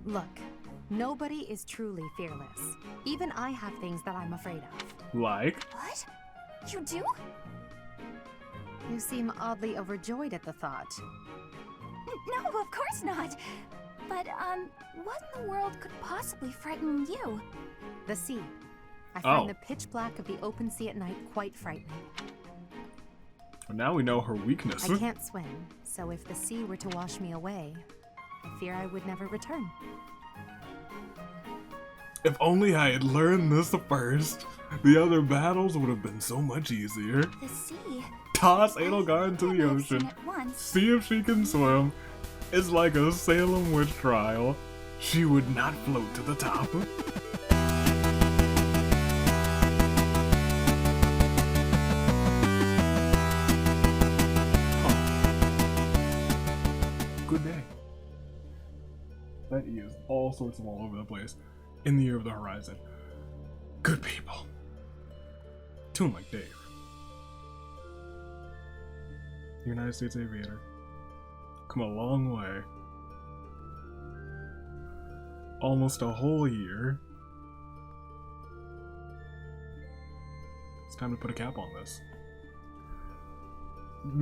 Look, nobody is truly fearless. Even I have things that I'm afraid of. Like? What? You do? You seem oddly overjoyed at the thought. No, of course not. But, what in the world could possibly frighten you? The sea. I find the pitch black of the open sea at night quite frightening. Well, now we know her weakness. I can't swim, so if the sea were to wash me away, I fear I would never return. If only I had learned this first, the other battles would have been so much easier. The sea? Toss Edelgard into the ocean, see if she can swim. It's like a Salem witch trial. She would not float to the top. Good day. That is all sorts of all over the place in the year of the horizon. Good people. Tune like Dave. United States Aviator. Come a long way. Almost a whole year. It's time to put a cap on this.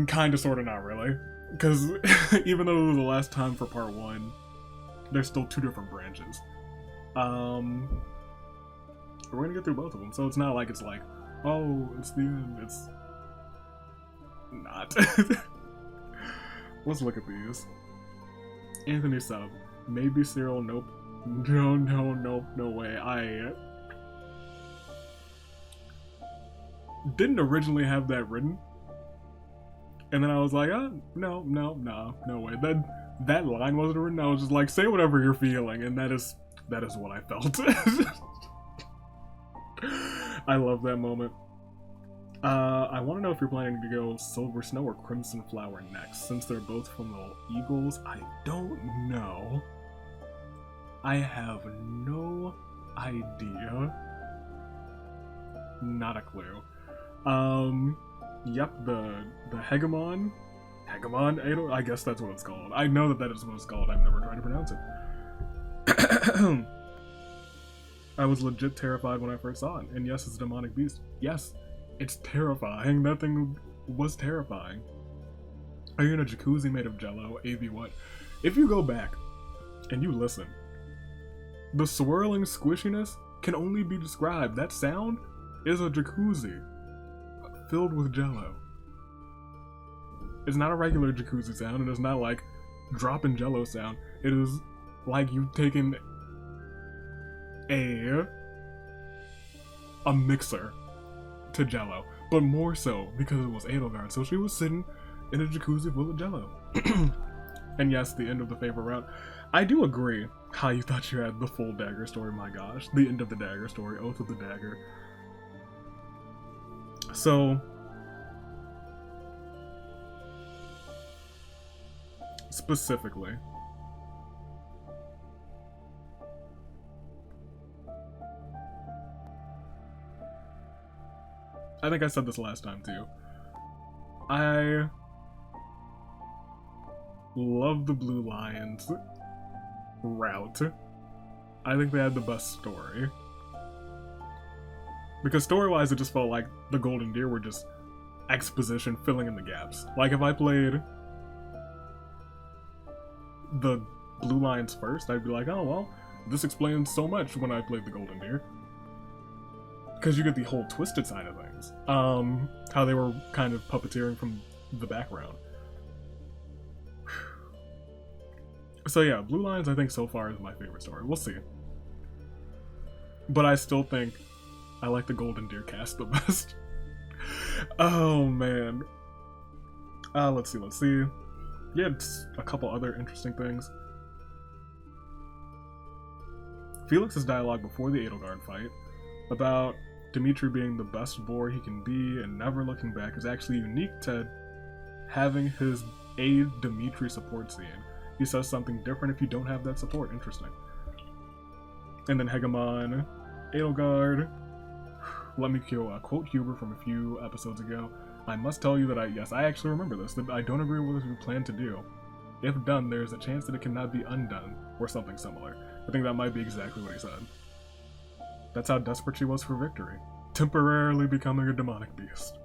Kinda, sorta, not really. Because even though it was the last time for part 1, there's still 2 different branches. We're gonna get through both of them, so it's not like it's like, oh, it's the end. It's not. Let's look at these. Anthony sub. Maybe Cyril. Nope. No way. I didn't originally have that written. And then I was like, no way. That line wasn't written. I was just like, say whatever you're feeling, and that is what I felt. I love that moment. I want to know if you're planning to go Silver Snow or Crimson Flower next, since they're both from the Eagles. I don't know. I have no idea. Not a clue. Yep, the Hegemon, I guess that's what it's called. I know that is what it's called. I've never tried to pronounce it. I was legit terrified when I first saw it. And yes, it's a demonic beast. Yes, it's terrifying. That thing was terrifying. Are you in a jacuzzi made of jello? AV what? If you go back and you listen, the swirling squishiness can only be described. That sound is a jacuzzi filled with jello. It's not a regular jacuzzi sound, and it's not like dropping jello sound. It is like you've taken a mixer to jello, but more so because it was Edelgard, so she was sitting in a jacuzzi full of jello. And yes, the end of the favorite route. I do agree how you thought you had the full dagger story. My gosh, the end of the dagger story, Oath of the Dagger. So specifically, I think I said this last time too. I love the Blue Lions route. I think they had the best story. Because story-wise, it just felt like the Golden Deer were just exposition filling in the gaps. Like, if I played the Blue Lions first, I'd be like, oh, well, this explains so much when I played the Golden Deer. Because you get the whole twisted side of things. How they were kind of puppeteering from the background. So yeah, Blue Lions I think so far is my favorite story. We'll see. But I still think I like the Golden Deer cast the best. Oh man. Let's see. Yeah, it's a couple other interesting things. Felix's dialogue before the Edelgard fight about Dimitri being the best boar he can be and never looking back is actually unique to having his aide Dimitri support scene. He says something different if you don't have that support. Interesting. And then Hegemon, Edelgard. Let me quote Hubie from a few episodes ago. I must tell you that I actually remember this, that I don't agree with what we plan to do. If done, there is a chance that it cannot be undone, or something similar. I think that might be exactly what he said. That's how desperate she was for victory. Temporarily becoming a demonic beast.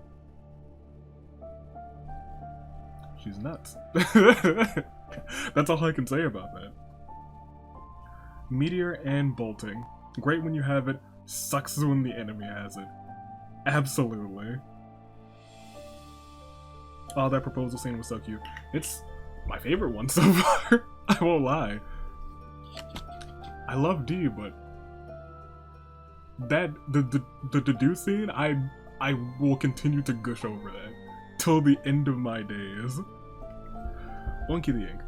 She's nuts. That's all I can say about that. Meteor and bolting. Great when you have it, sucks when the enemy has it. Absolutely. Oh, that proposal scene was so cute. It's my favorite one so far. I won't lie. I love D, but that the do scene, I will continue to gush over that till the end of my days. Oinky the Ink.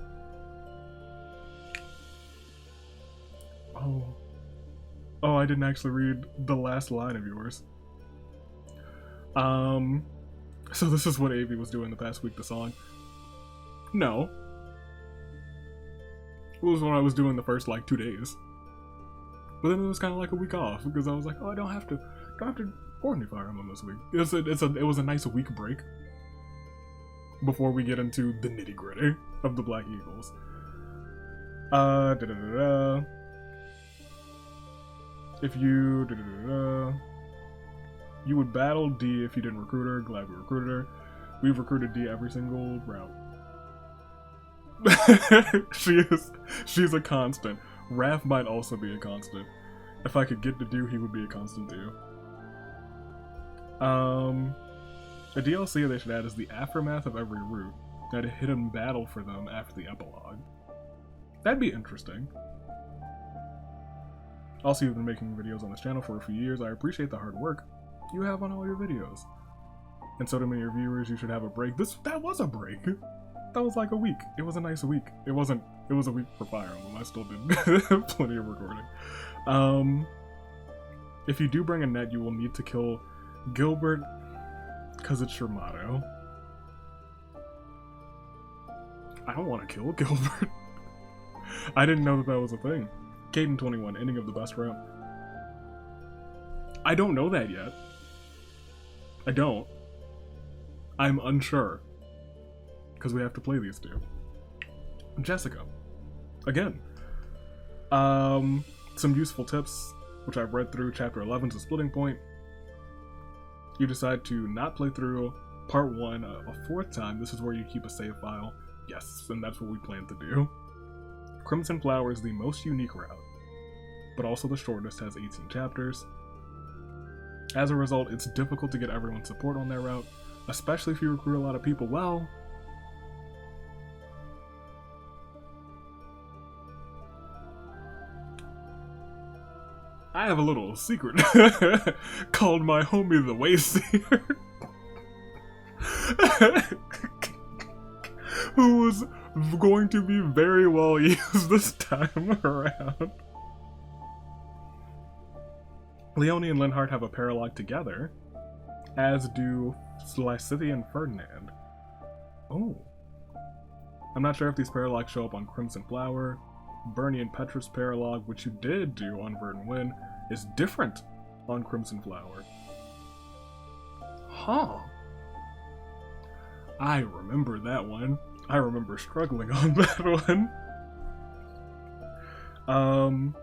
Oh, I didn't actually read the last line of yours. So this is what Avi was doing the past week, the song. No. It was what I was doing the first, like, 2 days. But then it was kind of like a week off, because I was like, oh, I don't have to coordinate Fire Emblem this week. It was a nice week break. Before we get into the nitty-gritty of the Black Eagles. If you... You would battle D if you didn't recruit her. Glad we recruited her. We've recruited D every single route. She's a constant. Raph might also be a constant. If I could get to do, he would be a constant too. A DLC they should add is the aftermath of every route. Got a hidden battle for them after the epilogue. That'd be interesting. Also, you've been making videos on this channel for a few years. I appreciate the hard work you have on all your videos. And so do many of your viewers. You should have a break. That was a break. That was like a week. It was a nice week. It was a week for Fire Emblem. I still did plenty of recording. If you do bring a net, you will need to kill Gilbert, because it's your motto. I don't want to kill Gilbert. I didn't know that was a thing. Caden 21, ending of the best round. I don't know that yet. I don't. I'm unsure. Because we have to play these two. Jessica. Again. Some useful tips, which I've read through. Chapter 11's a splitting point. You decide to not play through part 1 a 4th time. This is where you keep a save file. Yes, and that's what we plan to do. Crimson Flower is the most unique route, but also the shortest, has 18 chapters. As a result, it's difficult to get everyone's support on that route, especially if you recruit a lot of people. Well, I have a little secret called my homie the Wayseer, who was going to be very well used this time around. Leonie and Linhardt have a paralogue together, as do Lysithea and Ferdinand. Oh. I'm not sure if these paralogs show up on Crimson Flower. Bernie and Petra's paralogue, which you did do on Verdant Wind, is different on Crimson Flower. Huh. I remember that one. I remember struggling on that one.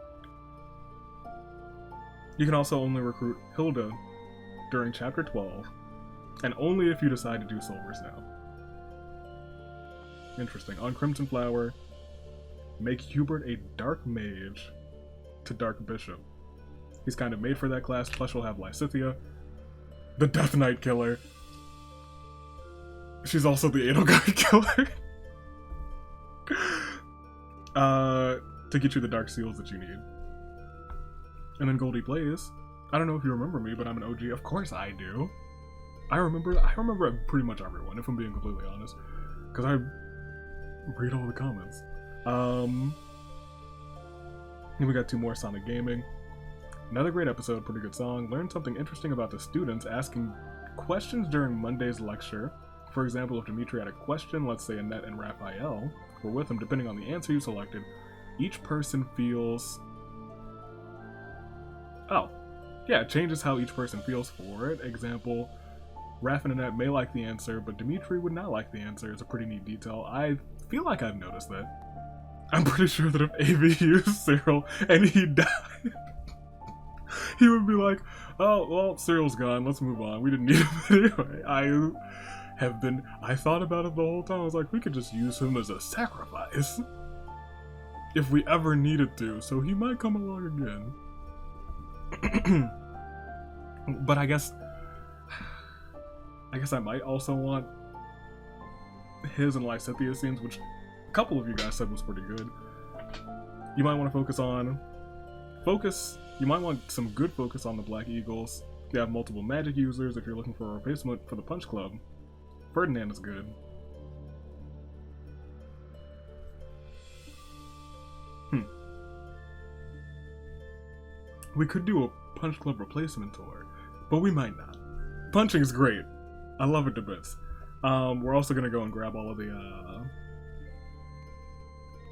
You can also only recruit Hilda during Chapter 12, and only if you decide to do Silvers now. Interesting. On Crimson Flower, make Hubert a Dark Mage to Dark Bishop. He's kind of made for that class, plus you'll have Lysithea, the Death Knight killer. She's also the Edelgard killer. To get you the Dark Seals that you need. And then Goldie plays. I don't know if you remember me, but I'm an OG. Of course I do. I remember pretty much everyone, if I'm being completely honest. Because I read all the comments. Then we got 2 more Sonic Gaming. Another great episode, pretty good song. Learned something interesting about the students asking questions during Monday's lecture. For example, if Dimitri had a question, let's say Annette and Raphael were with him, depending on the answer you selected, each person feels... Oh, yeah, it changes how each person feels for it. Example, Raph and Annette may like the answer, but Dimitri would not like the answer. It's a pretty neat detail. I feel like I've noticed that. I'm pretty sure that if AV used Cyril and he died, he would be like, oh, well, Cyril's gone, let's move on. We didn't need him anyway. I thought about it the whole time. I was like, we could just use him as a sacrifice if we ever needed to, so he might come along again. But I guess I might also want his and Lysithea scenes, which a couple of you guys said was pretty good. You might want to you might want some good focus on the Black Eagles. You have multiple magic users if you're looking for a replacement for the Punch Club. Ferdinand is good. We could do a Punch Club replacement tour, but we might not. Punching is great. I love it to bits. We're also gonna go and grab all of the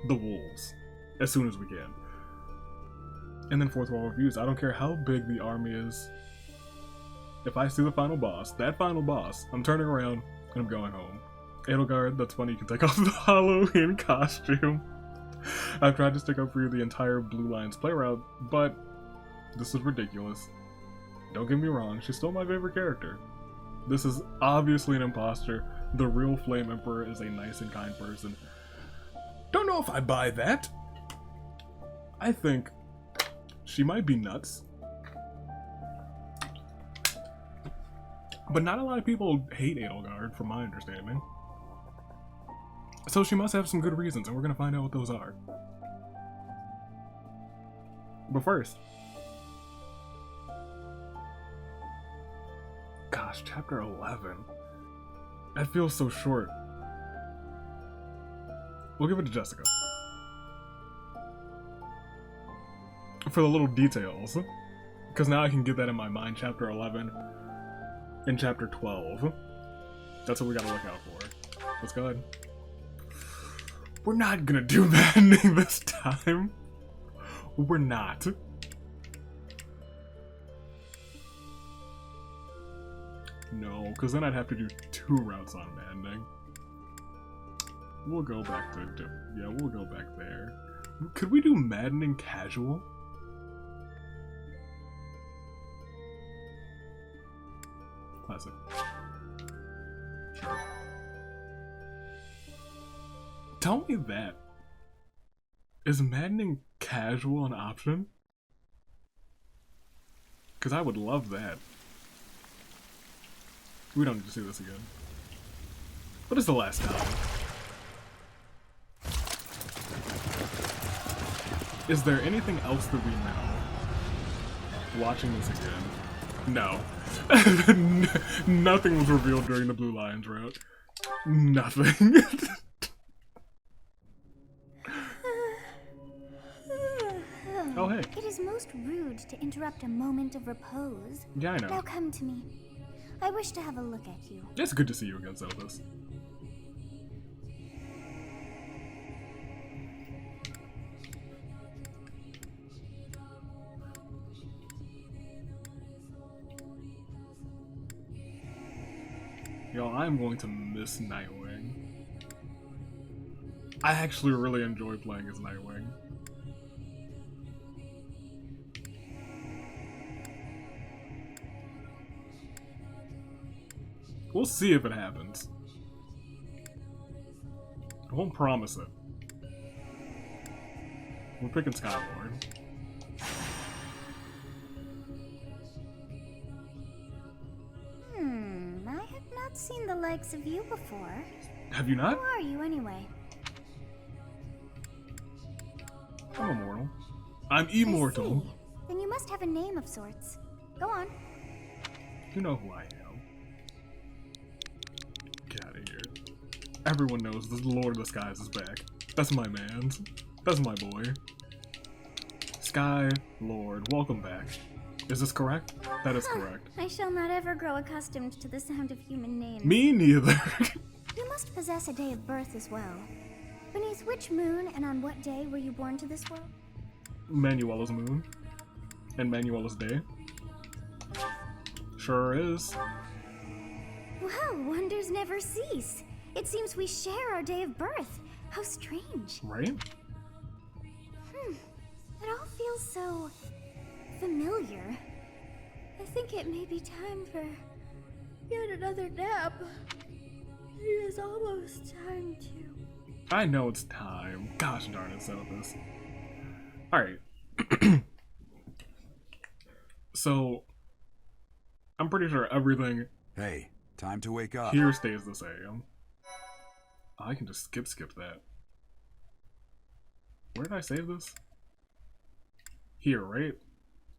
wolves as soon as we can. And then fourth wall reviews. I don't care how big the army is. If I see the final boss, I'm turning around and I'm going home. Edelgard, that's funny, you can take off the Halloween costume. I've tried to stick up for you the entire Blue Lions play route, but this is ridiculous. Don't get me wrong, she's still my favorite character. This is obviously an imposter. The real Flame Emperor is a nice and kind person. Don't know if I buy that. I think she might be nuts. But not a lot of people hate Edelgard, from my understanding. So she must have some good reasons, and we're gonna find out what those are. But first... Gosh, chapter 11. That feels so short. We'll give it to Jessica. For the little details. Because now I can get that in my mind, chapter 11 and chapter 12. That's what we gotta look out for. Let's go ahead. We're not gonna do maddening this time. We're not. No, because then I'd have to do 2 routes on maddening. We'll go back to... yeah, we'll go back there. Could we do maddening casual? Classic. Sure. Tell me that. Is maddening casual an option? Because I would love that. We don't need to see this again. What is the last time? Is there anything else that we know? Watching this again. No. Nothing was revealed during the Blue Lions route. Nothing. Oh, hey. It is most rude to interrupt a moment of repose. Yeah, I know. Now come to me. I wish to have a look at you. It's good to see you again, Zeldas. Yo, I'm going to miss Nightwing. I actually really enjoy playing as Nightwing. We'll see if it happens. I won't promise it. We're picking Skylord. I have not seen the likes of you before. Have you not? Who are you anyway? I'm immortal. I'm immortal. I see. Then you must have a name of sorts. Go on. You know who I am. Get out of here. Everyone knows the Lord of the Skies is back. That's my man's. That's my boy. Sky Lord, welcome back. Is this correct? That is correct. I shall not ever grow accustomed to the sound of human names. Me neither. You must possess a day of birth as well. Beneath which moon and on what day were you born to this world? Manuela's moon. And Manuela's day. Sure is. Well, wonders never cease. It seems we share our day of birth. How strange. Right? It all feels so familiar. I think it may be time for yet another nap. It is almost time to. I know it's time. Gosh darn it, settle this. Alright. So, I'm pretty sure everything Hey, time to wake up. here stays the same. I can just skip that. Where did I save this? Here, right?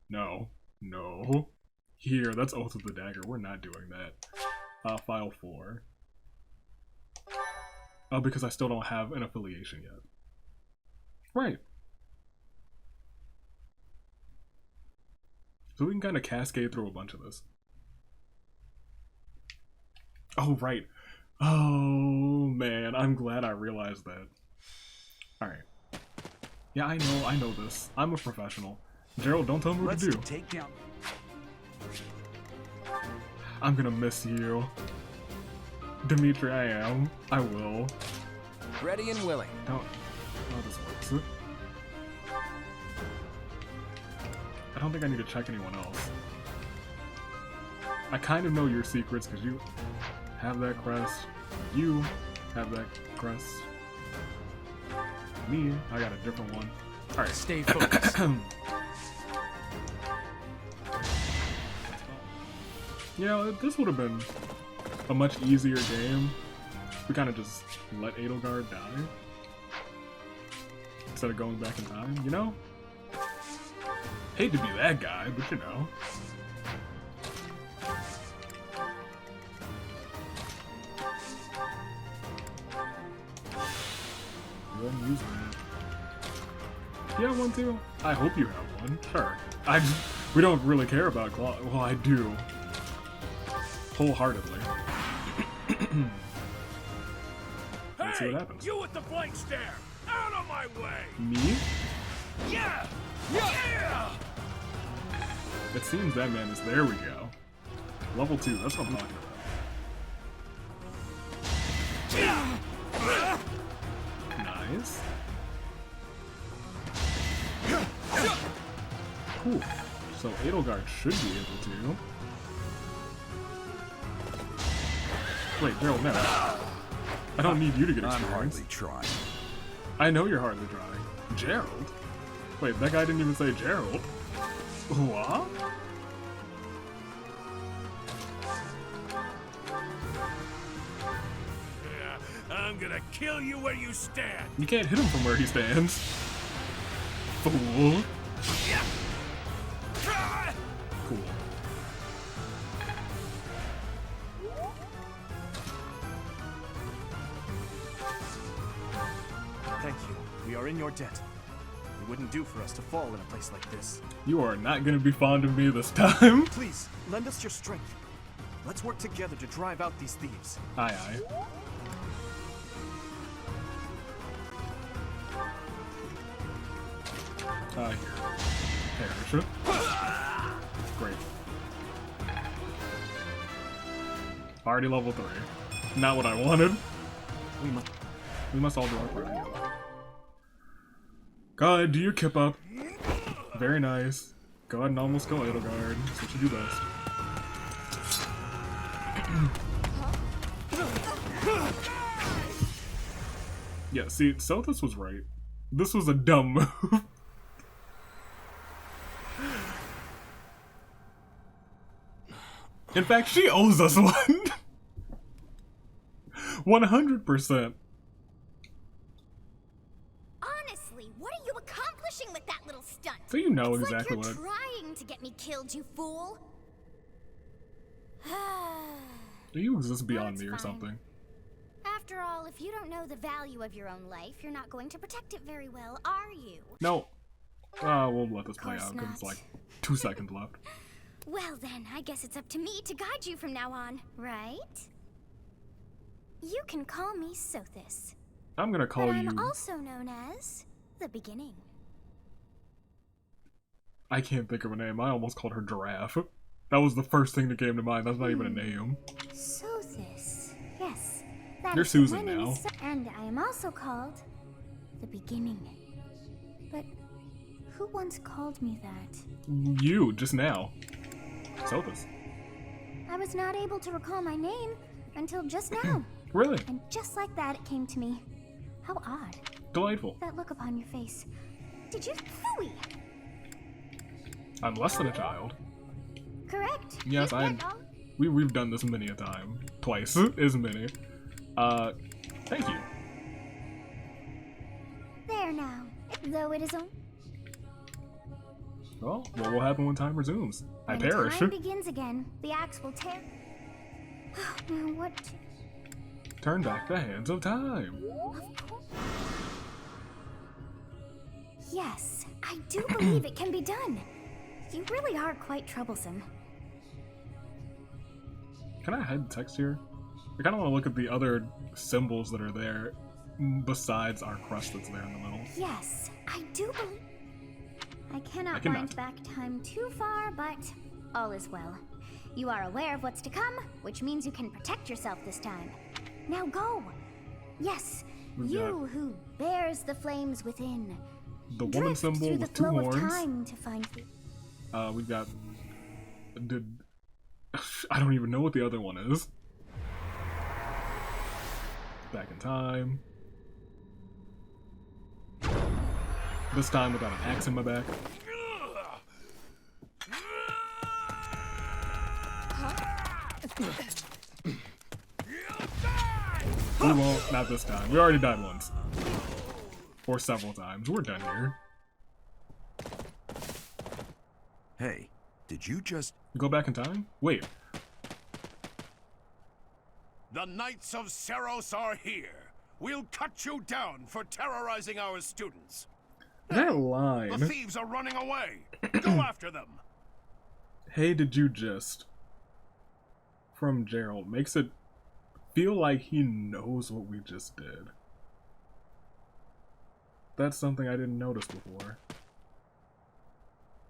No. No. Here, that's Oath of the Dagger. We're not doing that. File 4. Oh, because I still don't have an affiliation yet. Right. So we can kind of cascade through a bunch of this. Oh, right. Oh, man. I'm glad I realized that. Alright. Yeah, I know this. I'm a professional. Gerald, don't tell me what to do. Take down. I'm gonna miss you. Dimitri, I am. I will. Ready and willing. Don't. Oh, this works. I don't think I need to check anyone else. I kind of know your secrets because you have that crest. You have that crest. Me, I got a different one. Alright. Stay focused. You know, this would have been a much easier game. We kind of just let Edelgard die. Instead of going back in time, you know? Hate to be that guy, but you know. Go ahead and use one. Do you have one too? I hope you have one. Sure. We don't really care about claw. Well, I do. Wholeheartedly. Let's see what happens. You with the blank stare! Out of my way! Me? Yeah! Yeah! It seems that man is. There we go. Level 2, that's what I'm talking about. Nice. Cool. So Edelgard should be able to. Wait, Gerald, no. I don't need you to get I'm experience. hardly trying. I know you're hardly trying. Gerald? Wait, that guy didn't even say Gerald. What? Yeah, I'm gonna kill you where you stand! You can't hit him from where he stands. Fool. Cool. Thank you. We are in your debt. It wouldn't do for us to fall in a place like this. You are not gonna be fond of me this time. Please, lend us your strength. Let's work together to drive out these thieves. Aye, aye. Here. Perish. Great. Already level 3. Not what I wanted. We must all do our part together. Go ahead, do your kip up. Very nice. Go ahead and almost go Edelgard. That's what you do best. Yeah, see, Sothis was right. This was a dumb move. In fact, she owes us one. 100%. Honestly, what are you accomplishing with that little stunt? So you know It's exactly like what. you're trying to get me killed, you fool. Do you exist beyond That's me or fine. something? After all, if you don't know the value of your own life, you're not going to protect it very well, are you? No. We'll let this play Course out because it's not. like 2 seconds left. Well then, I guess it's up to me to guide you from now on, right? You can call me Sothis. I'm gonna call But you. I'm also known as the Beginning. I can't think of a name. I almost called her Giraffe. That was the first thing that came to mind. That's not even a name. Sothis. Yes, that You're is Susan my name now. is and I am also called the Beginning. But who once called me that? You, just now. Sophus. I was not able to recall my name until just now. Really? And just like that, it came to me. How odd. Delightful. That look upon your face. Did you... Phooey! I'm less than a child. Correct. Yes, we've done this many a time. Twice. Is many. Thank you. There now. Though it is only... Well, what will happen when time resumes? I When perish. time begins again, the axe will tear... Now what... Turn back the hands of time. Of course. Yes, I do believe it can be done. You really are quite troublesome. Can I hide the text here? I kind of want to look at the other symbols that are there besides our crust that's there in the middle. Yes, I do believe... I cannot cannot. wind back time too far, but all is well. You are aware of what's to come, which means you can protect yourself this time. Now go! Yes, you who bears the flames within. The woman Drift symbol through the with two flow of horns. time to find the... We've got... I don't even know what the other one is. Back in time. This time without an axe in my back. We won't, not this time. We already died once. Or several times. We're done here. Hey, did you just... Go back in time? Wait. The Knights of Seros are here. We'll cut you down for terrorizing our students. That The line. thieves are running away. Go after them. Hey, did you just... From Gerald. Makes it feel like he knows what we just did. That's something I didn't notice before.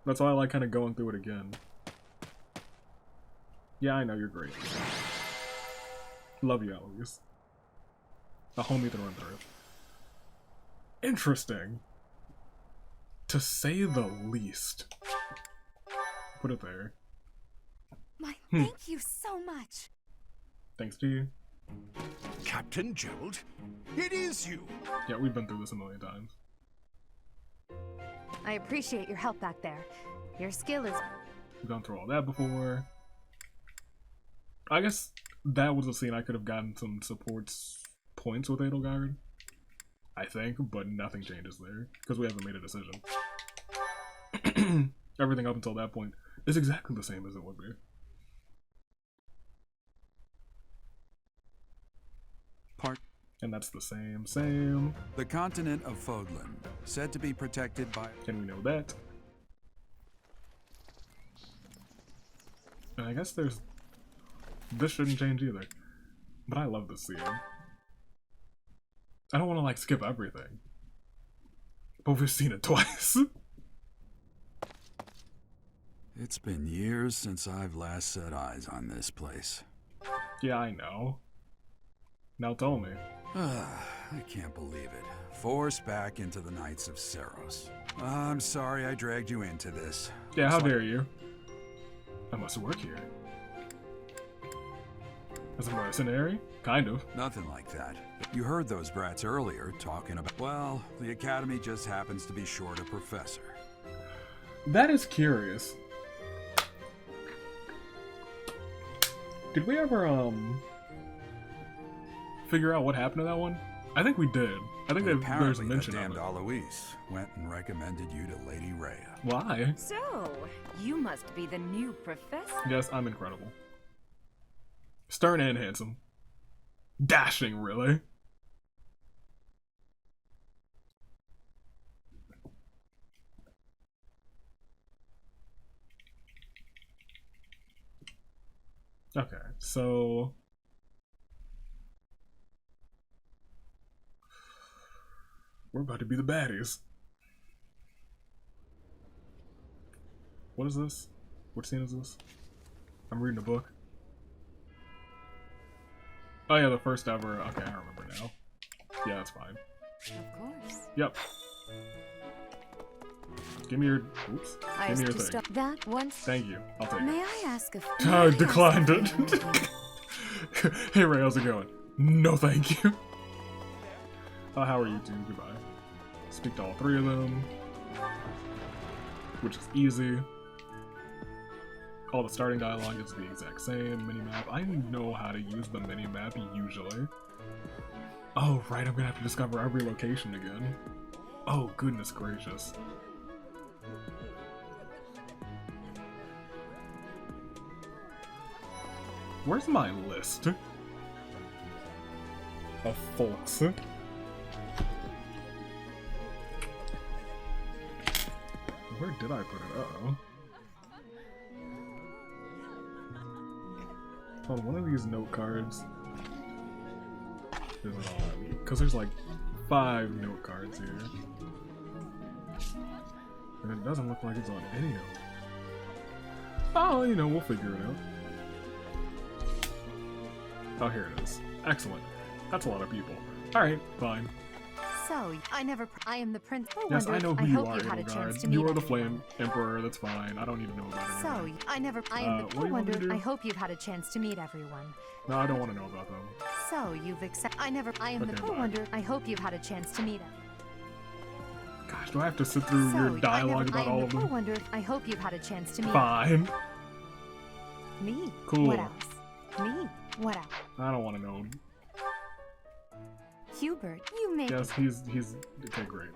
That's why I like kind of going through it again. Yeah, I know, you're great. Love you, always. A homie through and through. Interesting. To say the least. Put it there. My, thank you so much. Thanks to you. Captain Gerald, it is you. Yeah, we've been through this a million times. I appreciate your help back there. Your skill is... We've gone through all that before. I guess that was a scene I could have gotten some supports points with Edelgard. I think, but nothing changes there, because we haven't made a decision. Everything up until that point is exactly the same as it would be. And that's the same. The continent of Fodlan, said to be protected by... And we know that. And I guess there's... This shouldn't change either. But I love this scene. I don't want to, like, skip everything. But we've seen it twice. It's been years since I've last set eyes on this place. Yeah, I know. Now tell me. I can't believe it. Forced back into the Knights of Seros. I'm sorry I dragged you into this. Yeah, how dare you? I must work here. As a mercenary? Kind of. Nothing like that. You heard those brats earlier talking about... Well, the Academy just happens to be short a professor. That is curious. Did we ever, figure out what happened to that one? I think we did. I think there's Apparently mention that of damned it. Alois went and recommended you to Lady Rhea. Why? So, you must be the new professor. Yes, I'm incredible. Stern and handsome. Dashing, really. Okay, so... We're about to be the baddies. What is this? What scene is this? I'm reading a book. Oh yeah, the first ever. Okay, I remember now. Yeah, that's fine. Of course. Yep. Give me your. Oops. Give me your thing. That once. Thank you. I'll take May it. I ask if I declined it. Hey Ray, how's it going? No, thank you. How are you two? Goodbye. Speak to all three of them, which is easy. All the starting dialogue is the exact same. Minimap. I know how to use the minimap usually. Oh, right, I'm gonna have to discover every location again. Oh, goodness gracious. Where's my list of folks? Where did I put it? Uh-oh. On one of these note cards. Is it on? Because there's like 5 note cards here. And it doesn't look like it's on any of them. Oh, you know, we'll figure it out. Oh, here it is. Excellent. That's a lot of people. Alright, fine. So, I am the prince. Yes, I know who you are, had a chance to Edelgard. meet You are the everyone. Flame Emperor, that's fine. I don't need to know about it. So, I am the what do you want me to do? I hope you've had a chance to meet everyone. No, I don't want to know about them. So, you've accepted. I am Okay, the bye. wonder. I hope you've had a chance to meet everyone. Gosh, do I have to sit through your dialogue about all of them? Wonder. I hope you've had a chance to meet Fine. me. Cool. What else? Me. What else? I don't want to know. Hubert, you made. Yes, he's okay, great.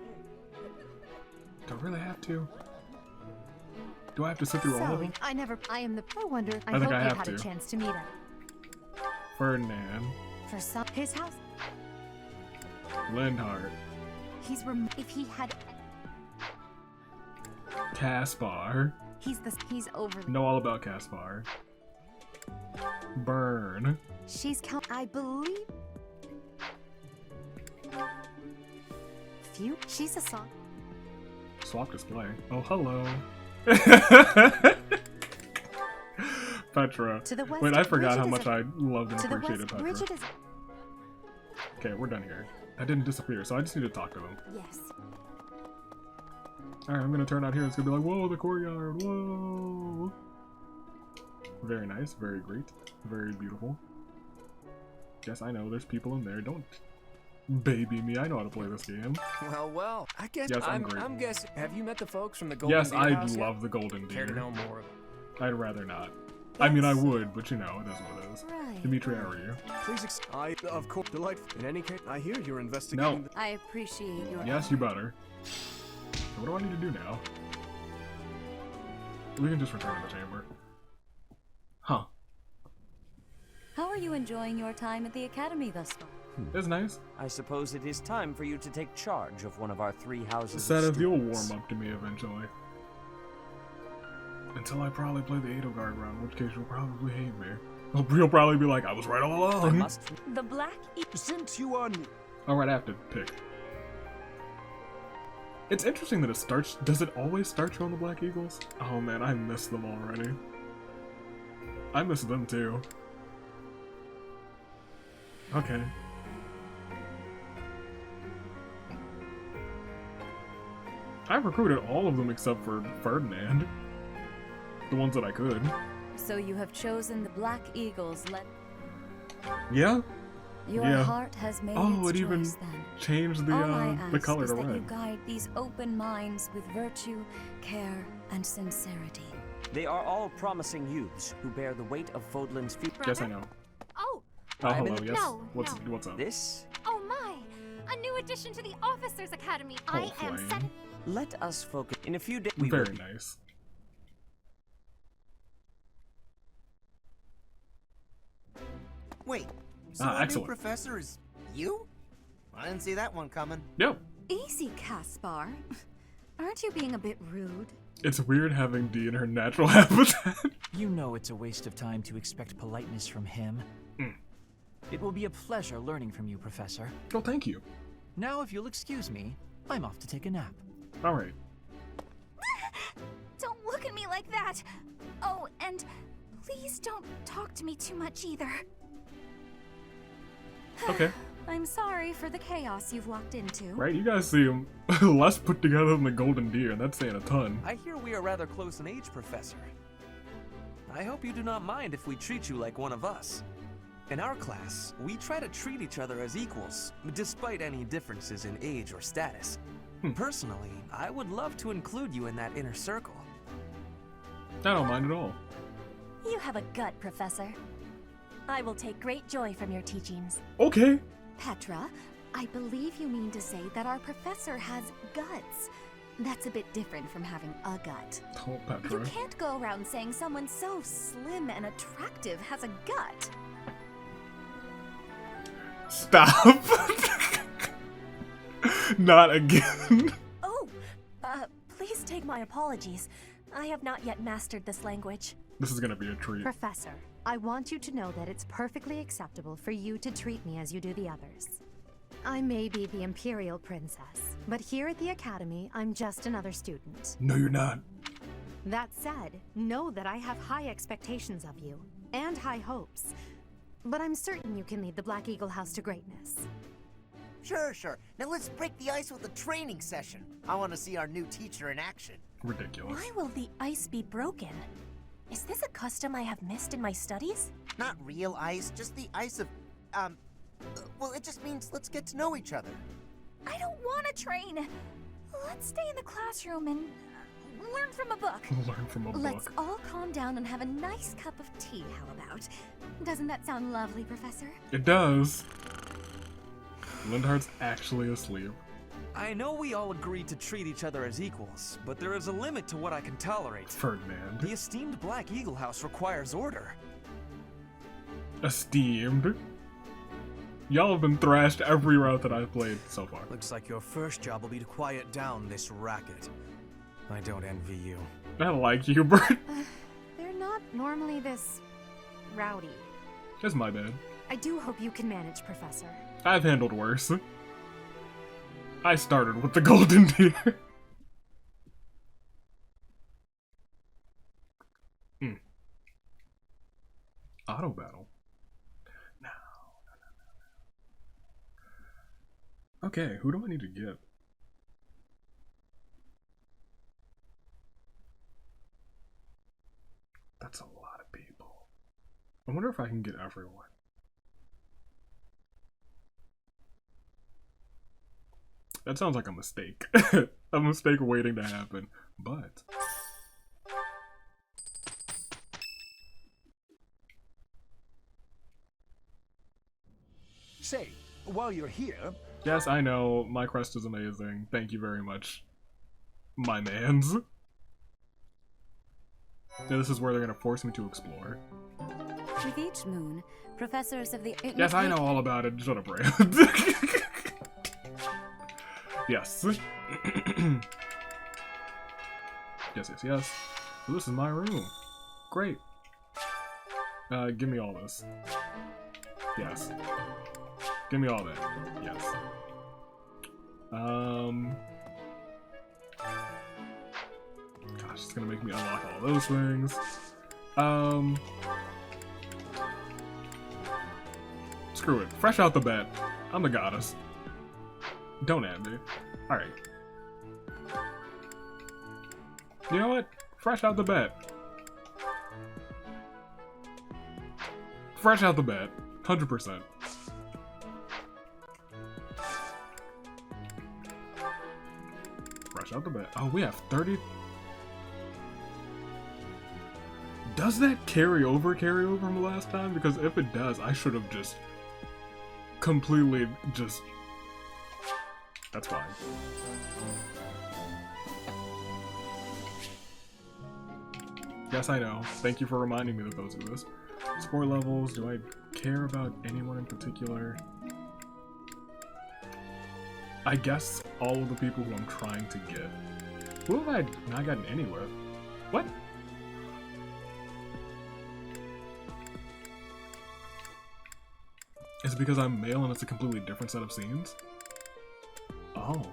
Do I really have to? Do I have to sit through all of them? I am the wonder. I think hope I you've have had a to. chance to meet him. Ferdinand. For some, his house. Linhardt. If he had. Caspar. He's overly. Know all about Caspar. Burn. She's I believe. She's a song. Swap display. Oh, hello. Petra. To the west, Wait, I forgot Bridget how is much I loved and To the appreciated west, Petra. Bridget is. Okay, we're done here. That didn't disappear, so I just need to talk to them. Yes. Alright, I'm gonna turn out here. It's gonna be like, whoa, the courtyard, whoa. Very nice, very great, very beautiful. Yes, I know, there's people in there. Don't baby me. I know how to play this game. Well, I guess Yes, I'm great. I'm guessing. Have you met the folks from the Golden Yes, Deer I House love yet? the Golden Care to Deer. know more? I'd rather not. I mean, I would, but you know, it is what it is. Right. Dimitri, how are you? Please, of course, delightful. In any case, I hear you're investigating. No. I appreciate your Yes, you better. So what do I need to do now? We can just return to the chamber. Huh. How are you enjoying your time at the academy thus far? It's nice. I suppose it is time for you to take charge of one of our 3 houses. Sad of as you'll students. warm up to me eventually. Until I probably play the Edelgard round, in which case you'll probably hate me. You'll probably be like, I was right all I along. must. The Black Since you are new, Alright, I have to pick. It's interesting that it starts. Does it always start you on the Black Eagles? Oh man, I miss them already. I miss them too. Okay. I've recruited all of them except for Ferdinand. The ones that I could. So you have chosen the Black Eagles. Yeah? Your Yeah. heart has made Oh, its it even choice then. changed All I the ask color is to that you red. guide these open minds with virtue, care, and sincerity. They are all promising youths who bear the weight of Fodlan's future. Yes, I know. Oh, Oh, I'm hello, in yes. No, What's up? This? oh my! A new addition to the Officers Academy. I am Flame. set. Let us focus. In a few days, we will Very be nice. Wait, so Ah, our new excellent. professor is you? I didn't see that one coming. Yep. Easy, Caspar. Aren't you being a bit rude? It's weird having Dee in her natural habitat. You know it's a waste of time to expect politeness from him. Mm. It will be a pleasure learning from you, Professor. Oh, thank you. Now, if you'll excuse me, I'm off to take a nap. Alright. Don't look at me like that. Oh, and please don't talk to me too much either. Okay. I'm sorry for the chaos you've walked into. Right, you guys seem less put together than the Golden Deer, and that's saying a ton. I hear we are rather close in age, Professor. I hope you do not mind if we treat you like one of us. In our class, we try to treat each other as equals, despite any differences in age or status. Personally, I would love to include you in that inner circle. I don't mind at all. You have a gut, Professor. I will take great joy from your teachings. Okay. Petra, I believe you mean to say that our professor has guts. That's a bit different from having a gut. Oh, Petra. You can't go around saying someone so slim and attractive has a gut. Stop. Not again. Oh, please take my apologies. I have not yet mastered this language. This is gonna be a treat. Professor, I want you to know that it's perfectly acceptable for you to treat me as you do the others. I may be the Imperial Princess, but here at the Academy, I'm just another student. No, you're not. That said, know that I have high expectations of you, and high hopes. But I'm certain you can lead the Black Eagle House to greatness. Sure. Now let's break the ice with a training session. I want to see our new teacher in action. Ridiculous. Why will the ice be broken? Is this a custom I have missed in my studies? Not real ice, just the ice of, well, it just means let's get to know each other. I don't want to train. Let's stay in the classroom and learn from a book. Learn from a book. Let's all calm down and have a nice cup of tea, how about? Doesn't that sound lovely, Professor? It does. Linhardt's actually asleep. I know we all agreed to treat each other as equals, but there is a limit to what I can tolerate. Ferdinand. The esteemed Black Eagle House requires order. Esteemed? Y'all have been thrashed every route that I've played so far. Looks like your first job will be to quiet down this racket. I don't envy you. I like Hubert. They're not normally this rowdy. That's my bad. I do hope you can manage, Professor. I've handled worse. I started with the Golden Deer. Auto battle. No. Okay, who do I need to get? That's a lot of people. I wonder if I can get everyone. That sounds like a mistake. A mistake waiting to happen, but... Say, while you're here... Yes, I know, my quest is amazing. Thank you very much, my mans. Yeah, this is where they're gonna force me to explore. With each moon, professors of the... Yes, I know all about it. Shut up, Ray. Yes. Yes. So this is my room. Great. Give me all this. Yes. Give me all that. Yes. Gosh, it's gonna make me unlock all those things. Screw it. Fresh out the bat. I'm the goddess. Don't add me. Alright. You know what? Fresh out the bat. Fresh out the bat. 100%. Fresh out the bat. Oh, we have 30. Does that carry over from the last time? Because if it does, I should have just completely just... That's fine. Yes, I know. Thank you for reminding me that those do this. Sport levels. Do I care about anyone in particular? I guess all of the people who I'm trying to get. Who have I not gotten anywhere? What? Is it because I'm male and it's a completely different set of scenes? Oh.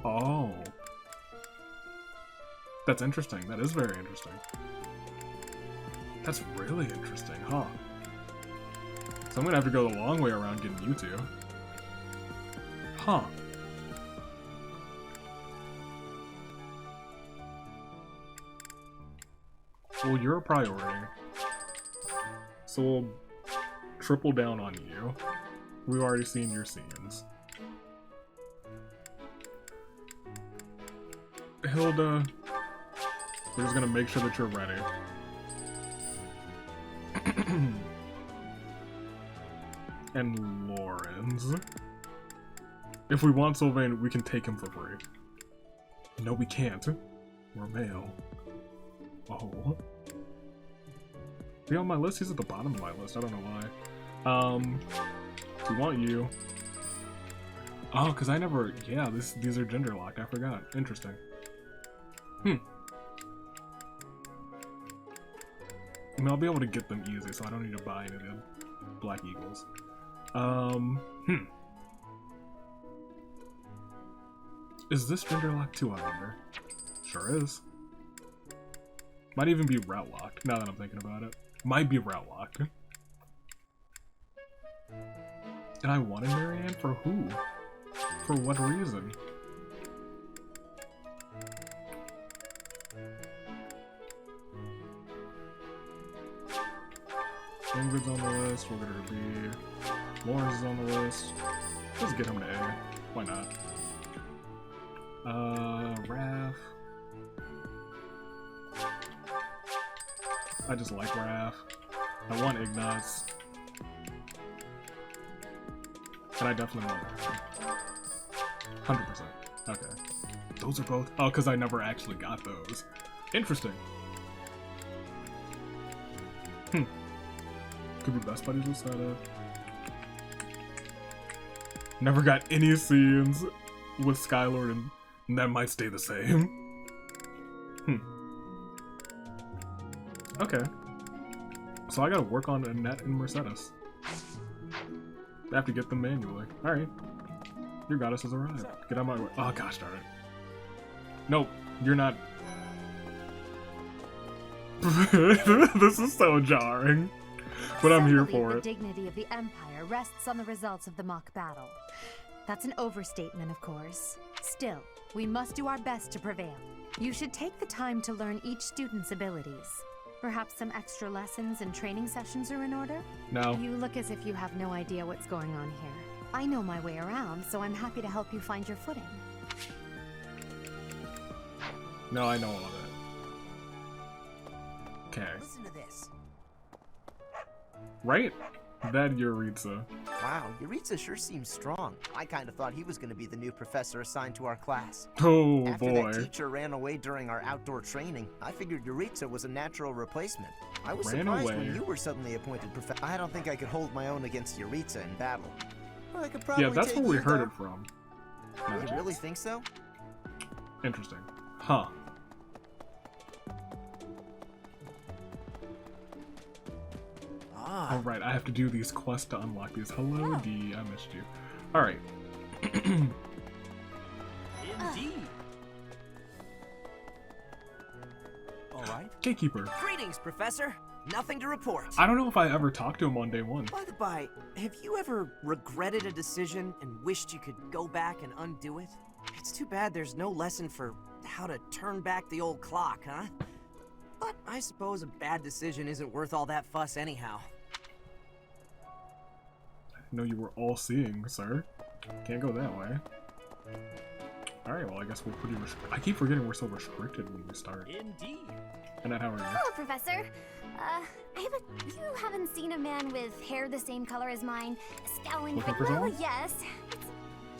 Oh. That's interesting. That is very interesting. That's really interesting, huh? So I'm gonna have to go the long way around getting you two. Huh. Well, you're a priority. So we'll triple down on you. We've already seen your scenes. Hilda, we're just gonna make sure that you're ready. And Lawrence. If we want Sylvain, we can take him for free. No, we can't. We're male. Oh. Is he on my list? He's at the bottom of my list. I don't know why. We want you. Oh, because I never... Yeah, these are gender locked. I forgot. Interesting. I mean, I'll be able to get them easy, so I don't need to buy any of the Black Eagles. Is this gender locked too, I wonder? Sure is. Might even be route locked, now that I'm thinking about it. Might be route locked. And I wanted Marianne for who? For what reason? Ingrid's on the list, we're gonna be... Lawrence is on the list. Let's get him to A. Why not? Raph. I just like Raph. I want Ignatz. And I definitely want Raph. 100%. Okay. Those are both... Oh, because I never actually got those. Interesting. Could be best buddies with Seta. Never got any scenes with Skylord, and that might stay the same. Okay. So I gotta work on Annette and Mercedes. I have to get them manually. Alright. Your goddess has arrived. Get out of my way. Oh gosh darn it. Nope, you're not. This is so jarring. But I'm here for it. The dignity of the Empire rests on the results of the mock battle. That's an overstatement, of course. Still, we must do our best to prevail. You should take the time to learn each student's abilities. Perhaps some extra lessons and training sessions are in order? No. You look as if you have no idea what's going on here. I know my way around, so I'm happy to help you find your footing. No, I know all of it. Okay. Listen to this. Right? That Yuritsa. Wow, Yuritsa sure seems strong. I kind of thought he was going to be the new professor assigned to our class. Oh, After boy. that teacher ran away during our outdoor training, I figured Yuritsa was a natural replacement. I was Ran surprised away. when you were suddenly appointed professor. I don't think I could hold my own against Yuritsa in battle. Well, I could probably Yeah, that's take where we you, heard though. it from. You really think so? Interesting. Huh. Ah. Alright, I have to do these quests to unlock these. Hello, Dee. I missed you. Alright. Indeed. All right. Gatekeeper. Greetings, Professor. Nothing to report. I don't know if I ever talked to him on day one. By the by, have you ever regretted a decision and wished you could go back and undo it? It's too bad there's no lesson for how to turn back the old clock, huh? But I suppose a bad decision isn't worth all that fuss anyhow. I didn't know you were all-seeing, sir. Can't go that way. Alright, well I guess we're pretty I keep forgetting we're so restricted when we start. Indeed. Annette, how are you? Hello, Professor. You haven't seen a man with hair the same color as mine, scowling Looking like, for well, someone? yes.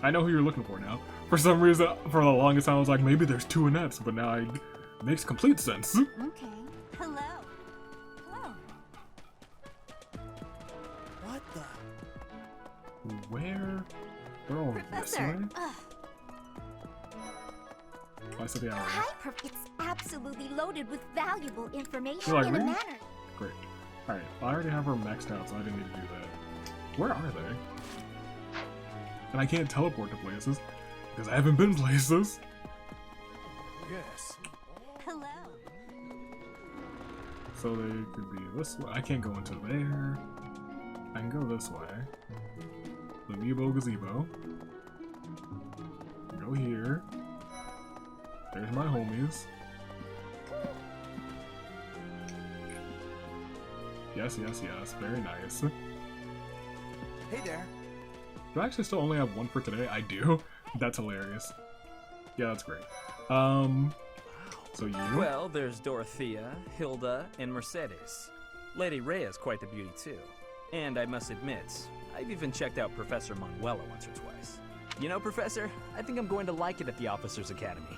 I know who you're looking for now. For some reason, for the longest time I was like, maybe there's two Annettes, but now it makes complete sense. Okay. Hello. Hello. What the? Where? They're all this way? Professor. Lysithea, how are you? Hi, it's absolutely loaded with valuable information You like in a reading? manner. Great. Alright, well, I already have her maxed out, so I didn't need to do that. Where are they? And I can't teleport to places, because I haven't been places. Yes. Hello. So they could be this way. I can't go into there. I can go this way. The Amiibo Gazebo. Go here. There's my homies. Yes, yes, yes. Very nice. Hey there. Do I actually still only have one for today? I do. That's hilarious. Yeah, that's great. So you? Well, there's Dorothea, Hilda, and Mercedes. Lady Rhea's quite the beauty, too. And I must admit, I've even checked out Professor Manuela once or twice. You know, Professor, I think I'm going to like it at the Officers Academy.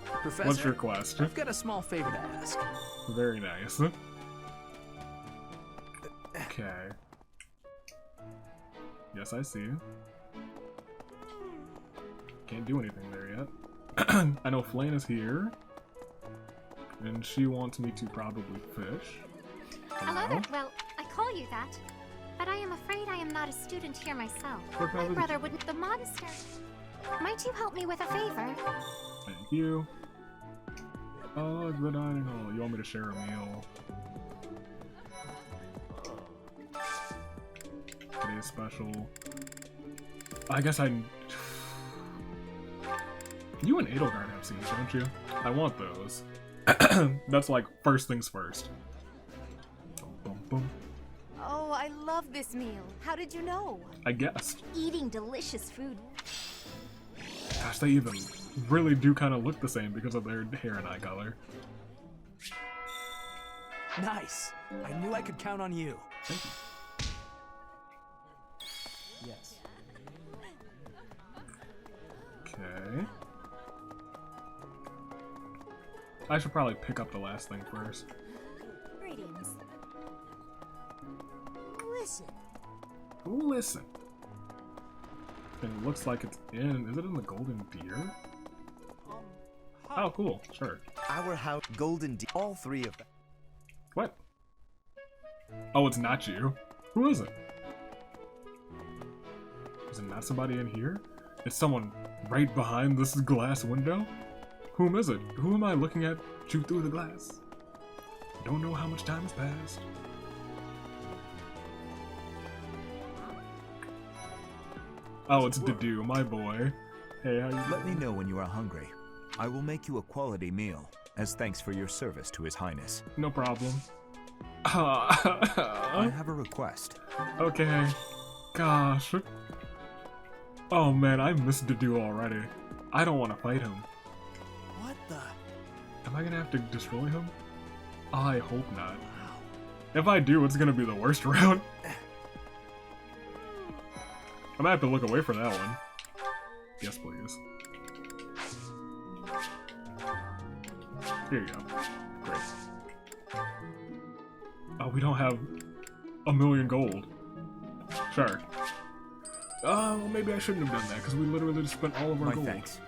Professor, what's your quest? I've got a small favor to ask. Very nice. Okay. Yes, I see. Can't do anything there yet. I know Flane is here. And she wants me to probably fish. Hello there. Well, I call you that. But I am afraid I am not a student here myself. My brother wouldn't. The monastery. Might you help me with a favor? Thank you. Oh, the dining hall. You want me to share a meal? Today's special. I guess I... You and Edelgard have scenes, don't you? I want those. That's like first things first. Boom, boom. Oh, I love this meal. How did you know? I guessed. Eating delicious food. Gosh, they even really do kind of look the same because of their hair and eye color. Nice. I knew I could count on you. Thank you. Yes. Okay. I should probably pick up the last thing first. Greetings. Listen. Listen. And it looks like it's in. Is it in the Golden Deer? Oh, cool. Sure. Our house, Golden Deer. All three of them. What? Oh, it's not you. Who is it? Is it not somebody in here? Is someone right behind this glass window? Whom is it? Who am I looking at shoot through the glass? Don't know how much time has passed. Oh, it's Dedu, my boy. Hey, how you doing? Let me know when you are hungry. I will make you a quality meal, as thanks for your service to His Highness. No problem. I have a request. Okay. Gosh. Oh man, I miss Dedu already. I don't want to fight him. What the? Am I gonna have to destroy him? I hope not. If I do, it's gonna be the worst round. I might have to look away for that one. Yes, please. Here you go. Great. Oh, we don't have 1,000,000 gold. Sure. Oh, well, maybe I shouldn't have done that, because we literally just spent all of our gold. Thanks.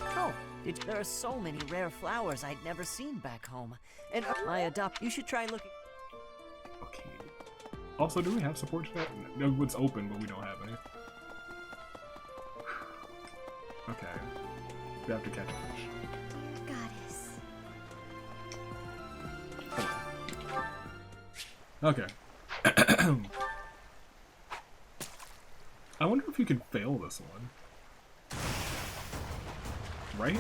Oh, there are so many rare flowers I'd never seen back home. And you should try looking. Okay. Also, do we have support chat? No, it's open, but we don't have any. Okay. We have to catch a fish. Goddess. Okay. I wonder if you can fail this one. Right?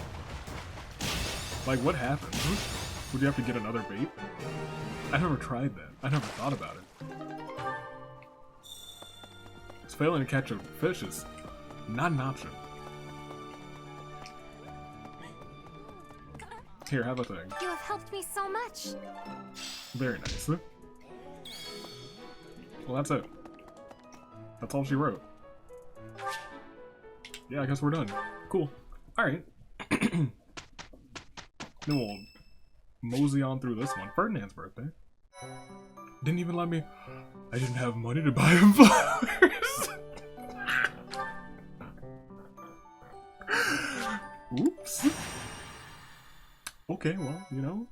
Like, what happens? Would you have to get another bait? I never tried that. I never thought about it. Because failing to catch a fish is not an option. Here, have a thing. You have helped me so much. Very nice. Well, that's it. That's all she wrote. Yeah, I guess we're done. Cool. Alright. Then we'll mosey on through this one. Ferdinand's birthday. Didn't even let me... I didn't have money to buy him flowers. Oops. Okay, well, you know.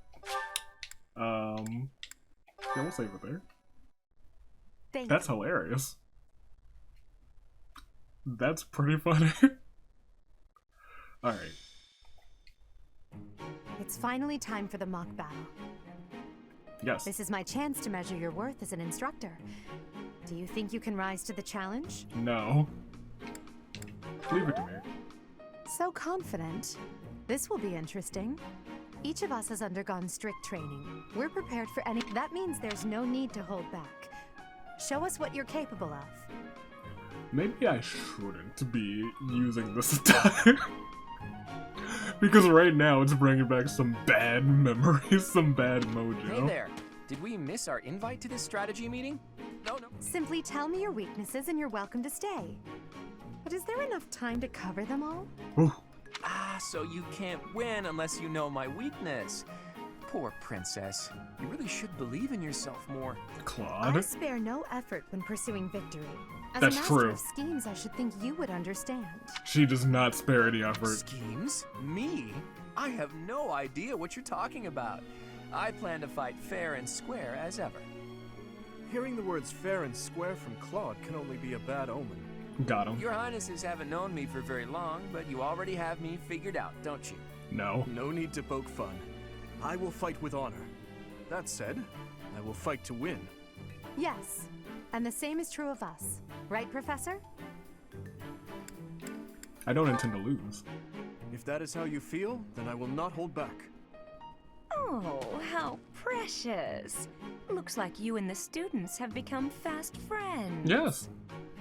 Yeah, we'll save it there. That's hilarious. That's pretty funny. Alright. It's finally time for the mock battle. Yes. This is my chance to measure your worth as an instructor. Do you think you can rise to the challenge? No. Leave it to me. So confident. This will be interesting. Each of us has undergone strict training. We're prepared for any... That means there's no need to hold back. Show us what you're capable of. Maybe I shouldn't be using this attire. Because right now it's bringing back some bad memories, some bad mojo. Hey there. Did we miss our invite to this strategy meeting? No. Simply tell me your weaknesses and you're welcome to stay. But is there enough time to cover them all? Ooh. Ah, so you can't win unless you know my weakness. Poor princess. You really should believe in yourself more. Claude? I spare no effort when pursuing victory. As That's a master true. of schemes, I should think you would understand. She does not spare any effort. Schemes? Me? I have no idea what you're talking about. I plan to fight fair and square as ever. Hearing the words fair and square from Claude can only be a bad omen. Got him. Your Highnesses haven't known me for very long, but you already have me figured out, don't you? No. No need to poke fun. I will fight with honor. That said, I will fight to win. Yes, and the same is true of us. Right, Professor? I don't intend to lose. If that is how you feel, then I will not hold back. Oh, how precious. Looks like you and the students have become fast friends. Yes.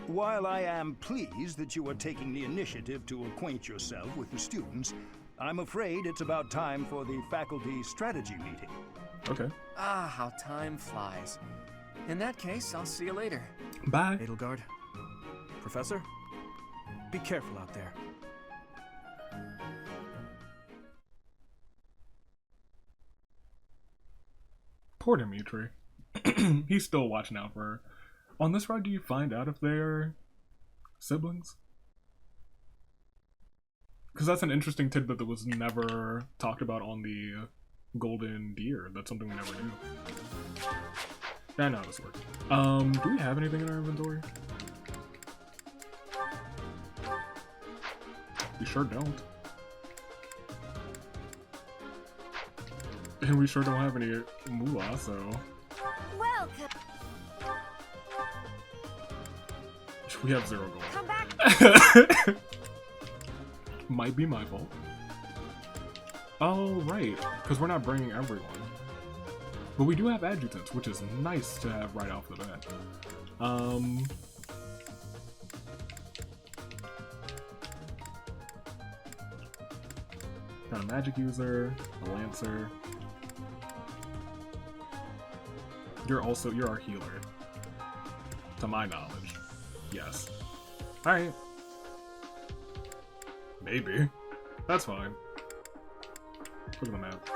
While I am pleased that you are taking the initiative to acquaint yourself with the students, I'm afraid it's about time for the faculty strategy meeting. Okay. Ah, how time flies. In that case, I'll see you later. Bye. Edelgard. Professor, be careful out there. Poor Dimitri. He's still watching out for her. On this ride, do you find out if they're siblings? Because that's an interesting tidbit that was never talked about on the Golden Deer. That's something we never knew. I know how this works. Do we have anything in our inventory? We sure don't. And we sure don't have any moolah, so... Welcome. We have 0 gold. Come back. Might be my fault. Oh, right. Because we're not bringing everyone. But we do have adjutants, which is nice to have right off the bat. Got a magic user, a lancer. You're our healer. To my knowledge. Yes. Alright. Maybe. That's fine. Look at the map.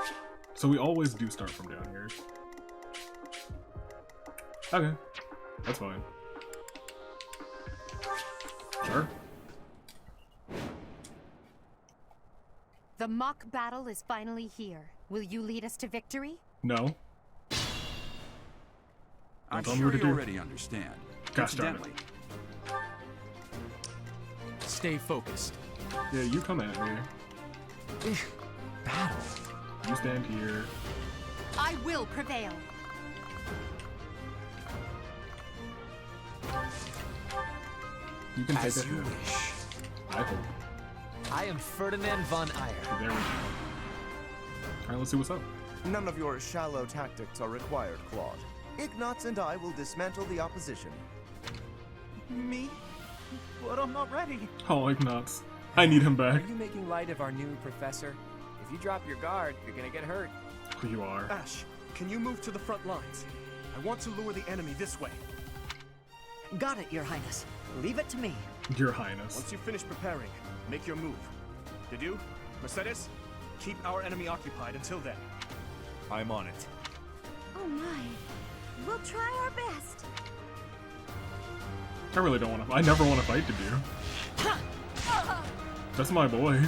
So we always do start from down here. Okay. That's fine. Sure. The mock battle is finally here. Will you lead us to victory? No. I'm sure you already understand. Incidentally, stay focused. Yeah, you come at me. Battle. You stand here. I will prevail. You can take As it. you wish. I hope. I am Ferdinand von Eyre. There we go. Alright, let's see what's up. None of your shallow tactics are required, Claude. Ignatz and I will dismantle the opposition. Me? But I'm not ready. Oh, Ignatz. I need him back. Are you making light of our new professor? If you drop your guard, you're gonna get hurt. You are. Ash, can you move to the front lines? I want to lure the enemy this way. Got it, Your Highness. Leave it to me. Your Highness. Once you finish preparing, make your move. Did you? Mercedes? Keep our enemy occupied until then. I'm on it. Oh my. We'll try our best. I really don't want to. I never want to fight to do. That's my boy.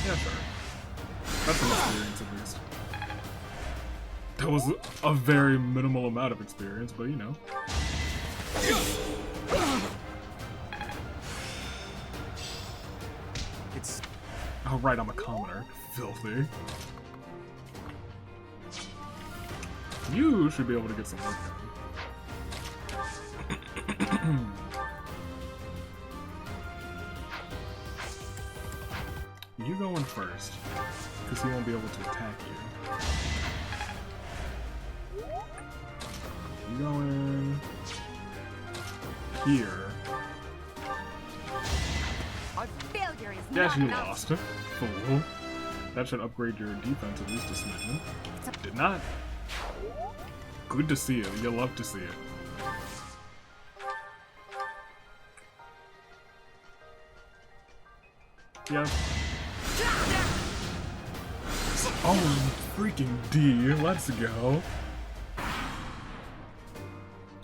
Yeah, sure. That's some experience at least. That was a very minimal amount of experience, but you know. It's... Oh right, I'm a commoner. Filthy. You should be able to get some work done. You go in first, because he won't be able to attack you. You go in here. Failure is Yes, you not an lost. Fool. That should upgrade your defense at least a smidgen. Did not. Good to see it. You love to see it. Yeah. Oh, freaking D. Let's go.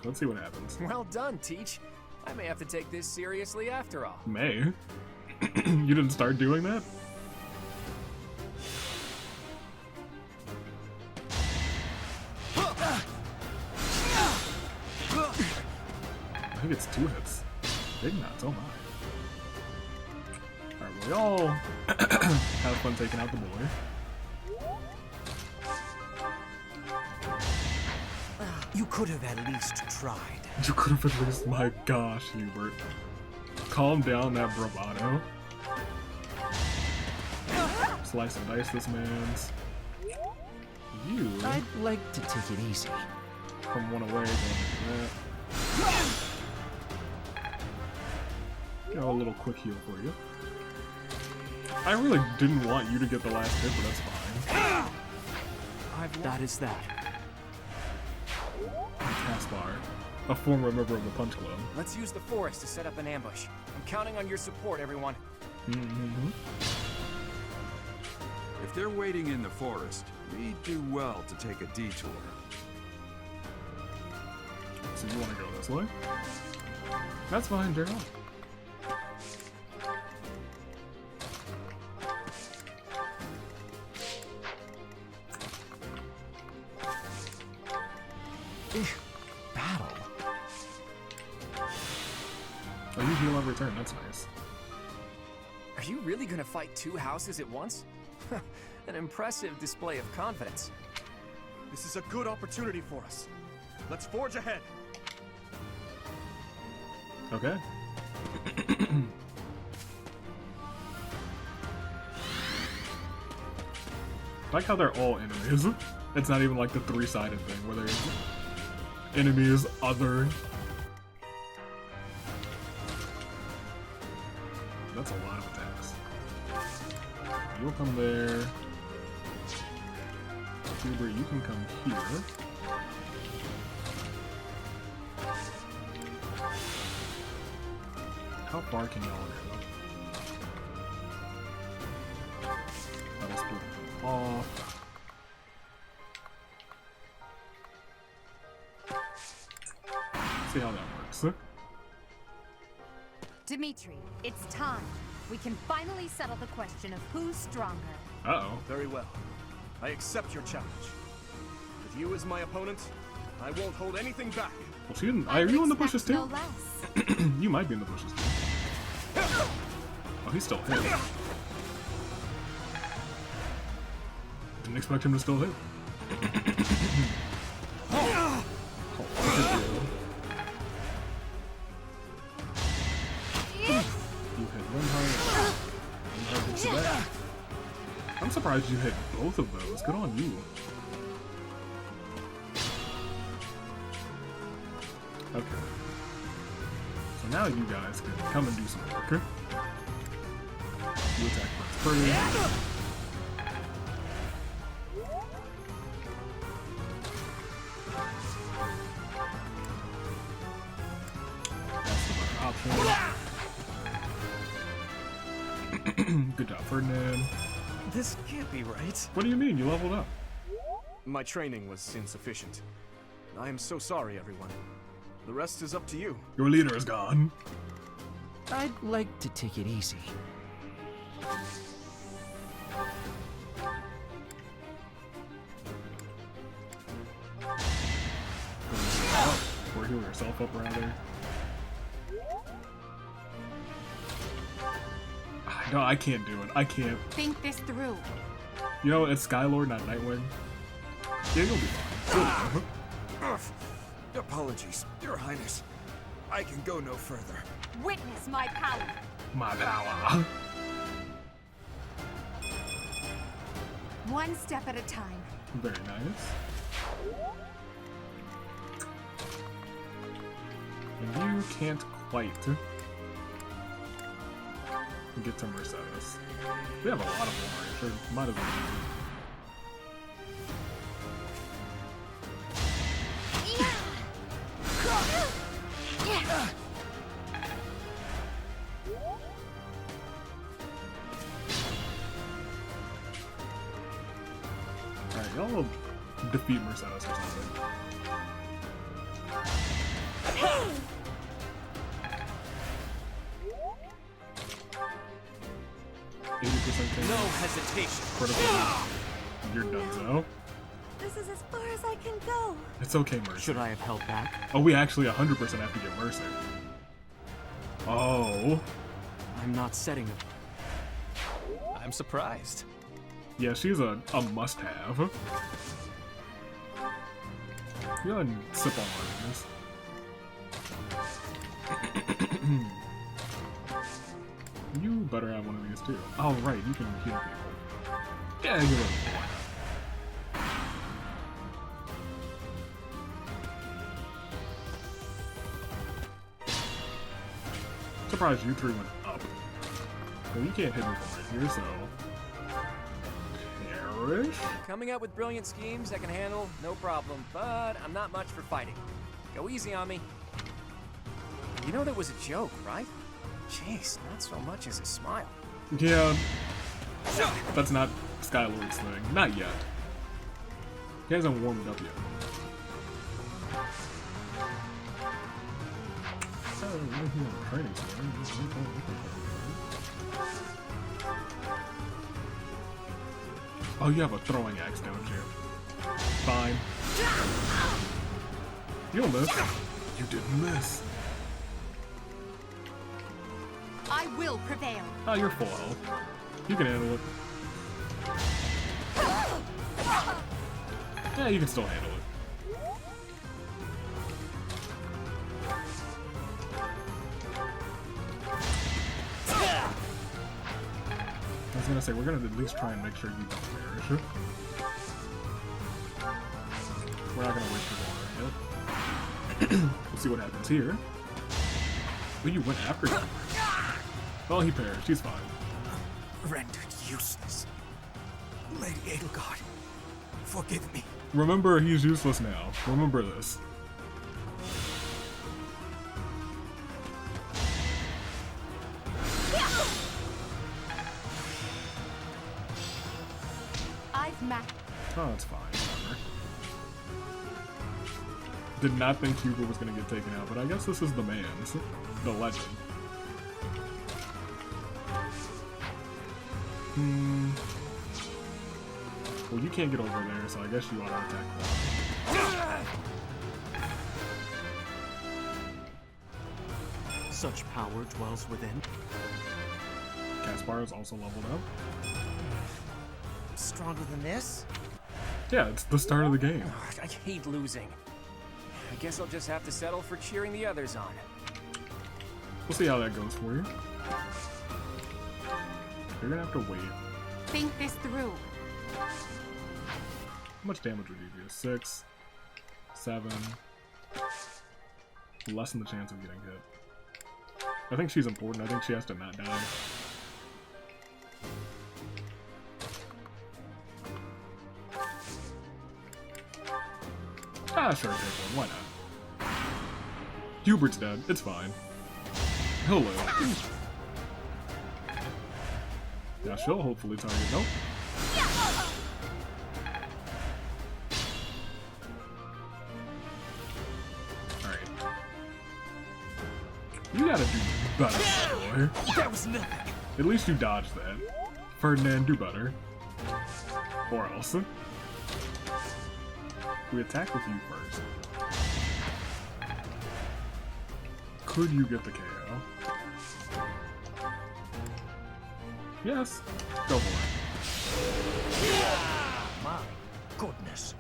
Let's see what happens. Well done, Teach. I may have to take this seriously after all. May? You didn't start doing that? I think it's 2 hits. Big nuts, oh my. Alright, we all have fun taking out the boy. You could have at least tried. You could have at least, my gosh, Hubert. Calm down that bravado. Slice and dice this man's. You... I'd like to take it easy. Come one away, going like that. Got a little quick heal for you. I really didn't want you to get the last hit, but that's fine. That is that. Caspar, a former member of the Punch Club. Let's use the forest to set up an ambush. I'm counting on your support, everyone. Mm-hmm. If they're waiting in the forest, we'd do well to take a detour. So you want to go this way? That's fine, Gerald. Battle. Oh, you heal every turn. That's nice. Are you really gonna fight 2 houses at once? An impressive display of confidence. This is a good opportunity for us. Let's forge ahead. Okay. I like how they're all enemies. It's not even like the 3-sided thing where there's enemies, other. That's a lot of attacks. You'll come there. Hubert, you can come here. How far can y'all go? That'll split them off. See how that works. Dimitri, it's time. We can finally settle the question of who's stronger. Uh-oh. Very well. I accept your challenge. With you as my opponent, I won't hold anything back. Well, she didn't. Are you in the bushes too? No less. You might be in the bushes too. Oh, he's still hit. Didn't expect him to still hit. Oh, look at you. You hit Linhardt. Linhardt hits you back. I'm surprised you hit both of those. Good on you. Okay. So now you guys can come and do some work. You attack first. That's the better option. Good job, Ferdinand. This can't be right. What do you mean? You leveled up. My training was insufficient. I am so sorry, everyone. The rest is up to you. Your leader is gone. I'd like to take it easy. heal yourself up, rather. No, I can't do it. I can't. Think this through. You know, it's Skylord, not Nightwing. Yeah, you'll be fine. Apologies, Your Highness. I can go no further. Witness my power. My power. One step at a time. Very nice. And you can't quite get to Mercedes. We have a lot of warriors, so might as well Alright, y'all will defeat Mercedes or something. 80% No hesitation. Critical. You're done, so. This is as far as I can go. It's okay, Mercy. Should I have held back? Oh, we actually 100% have to get Mercy. Oh. I'm not setting it. I'm surprised. Yeah, she's a must-have. Go ahead and sip on one of these. You better have one of these too. Oh, right, you can heal people. Yeah, you're right. Surprised you three went up. Well, you can't hit me from right here, so. Perish? Coming up with brilliant schemes I can handle, no problem, but I'm not much for fighting. Go easy on me. You know that was a joke, right? Jeez, not so much as a smile. Yeah. That's not Skylord's thing. Not yet. He hasn't warmed up yet. Oh, you have a throwing axe, don't you? Fine. You'll miss. You didn't miss. I will prevail. Oh, you're full health. You can handle it. Yeah, you can still handle it. I was gonna say, we're gonna at least try and make sure you don't perish. We're not gonna waste your water yet. We'll see what happens here. Oh, you went after him. Well, he perished. He's fine. Rendered useless. Lady Edelgard, forgive me. Remember, he's useless now. Remember this. Oh, that's fine. Whatever. Did not think Hubie was gonna get taken out, but I guess this is the man's. The legend. Well, you can't get over there, so I guess you ought to attack that. Such power dwells within. Caspar is also leveled up. Stronger than this? Yeah, it's the start of the game. I hate losing. I guess I'll just have to settle for cheering the others on. We'll see how that goes for you. You're gonna have to wait. Think this through. How much damage would you do? 6, 7. Lessen the chance of getting hit. I think she's important. I think she has to not die. Ah, sure, take one. Why not? Hubert's dead. It's fine. He'll live. Yeah, she'll hopefully target. Nope. Alright. You gotta do better, boy. That was nothing. At least you dodged that. Ferdinand, do better. Or else. We attack with you first. Could you get the KO? Yes. Go for it. My goodness.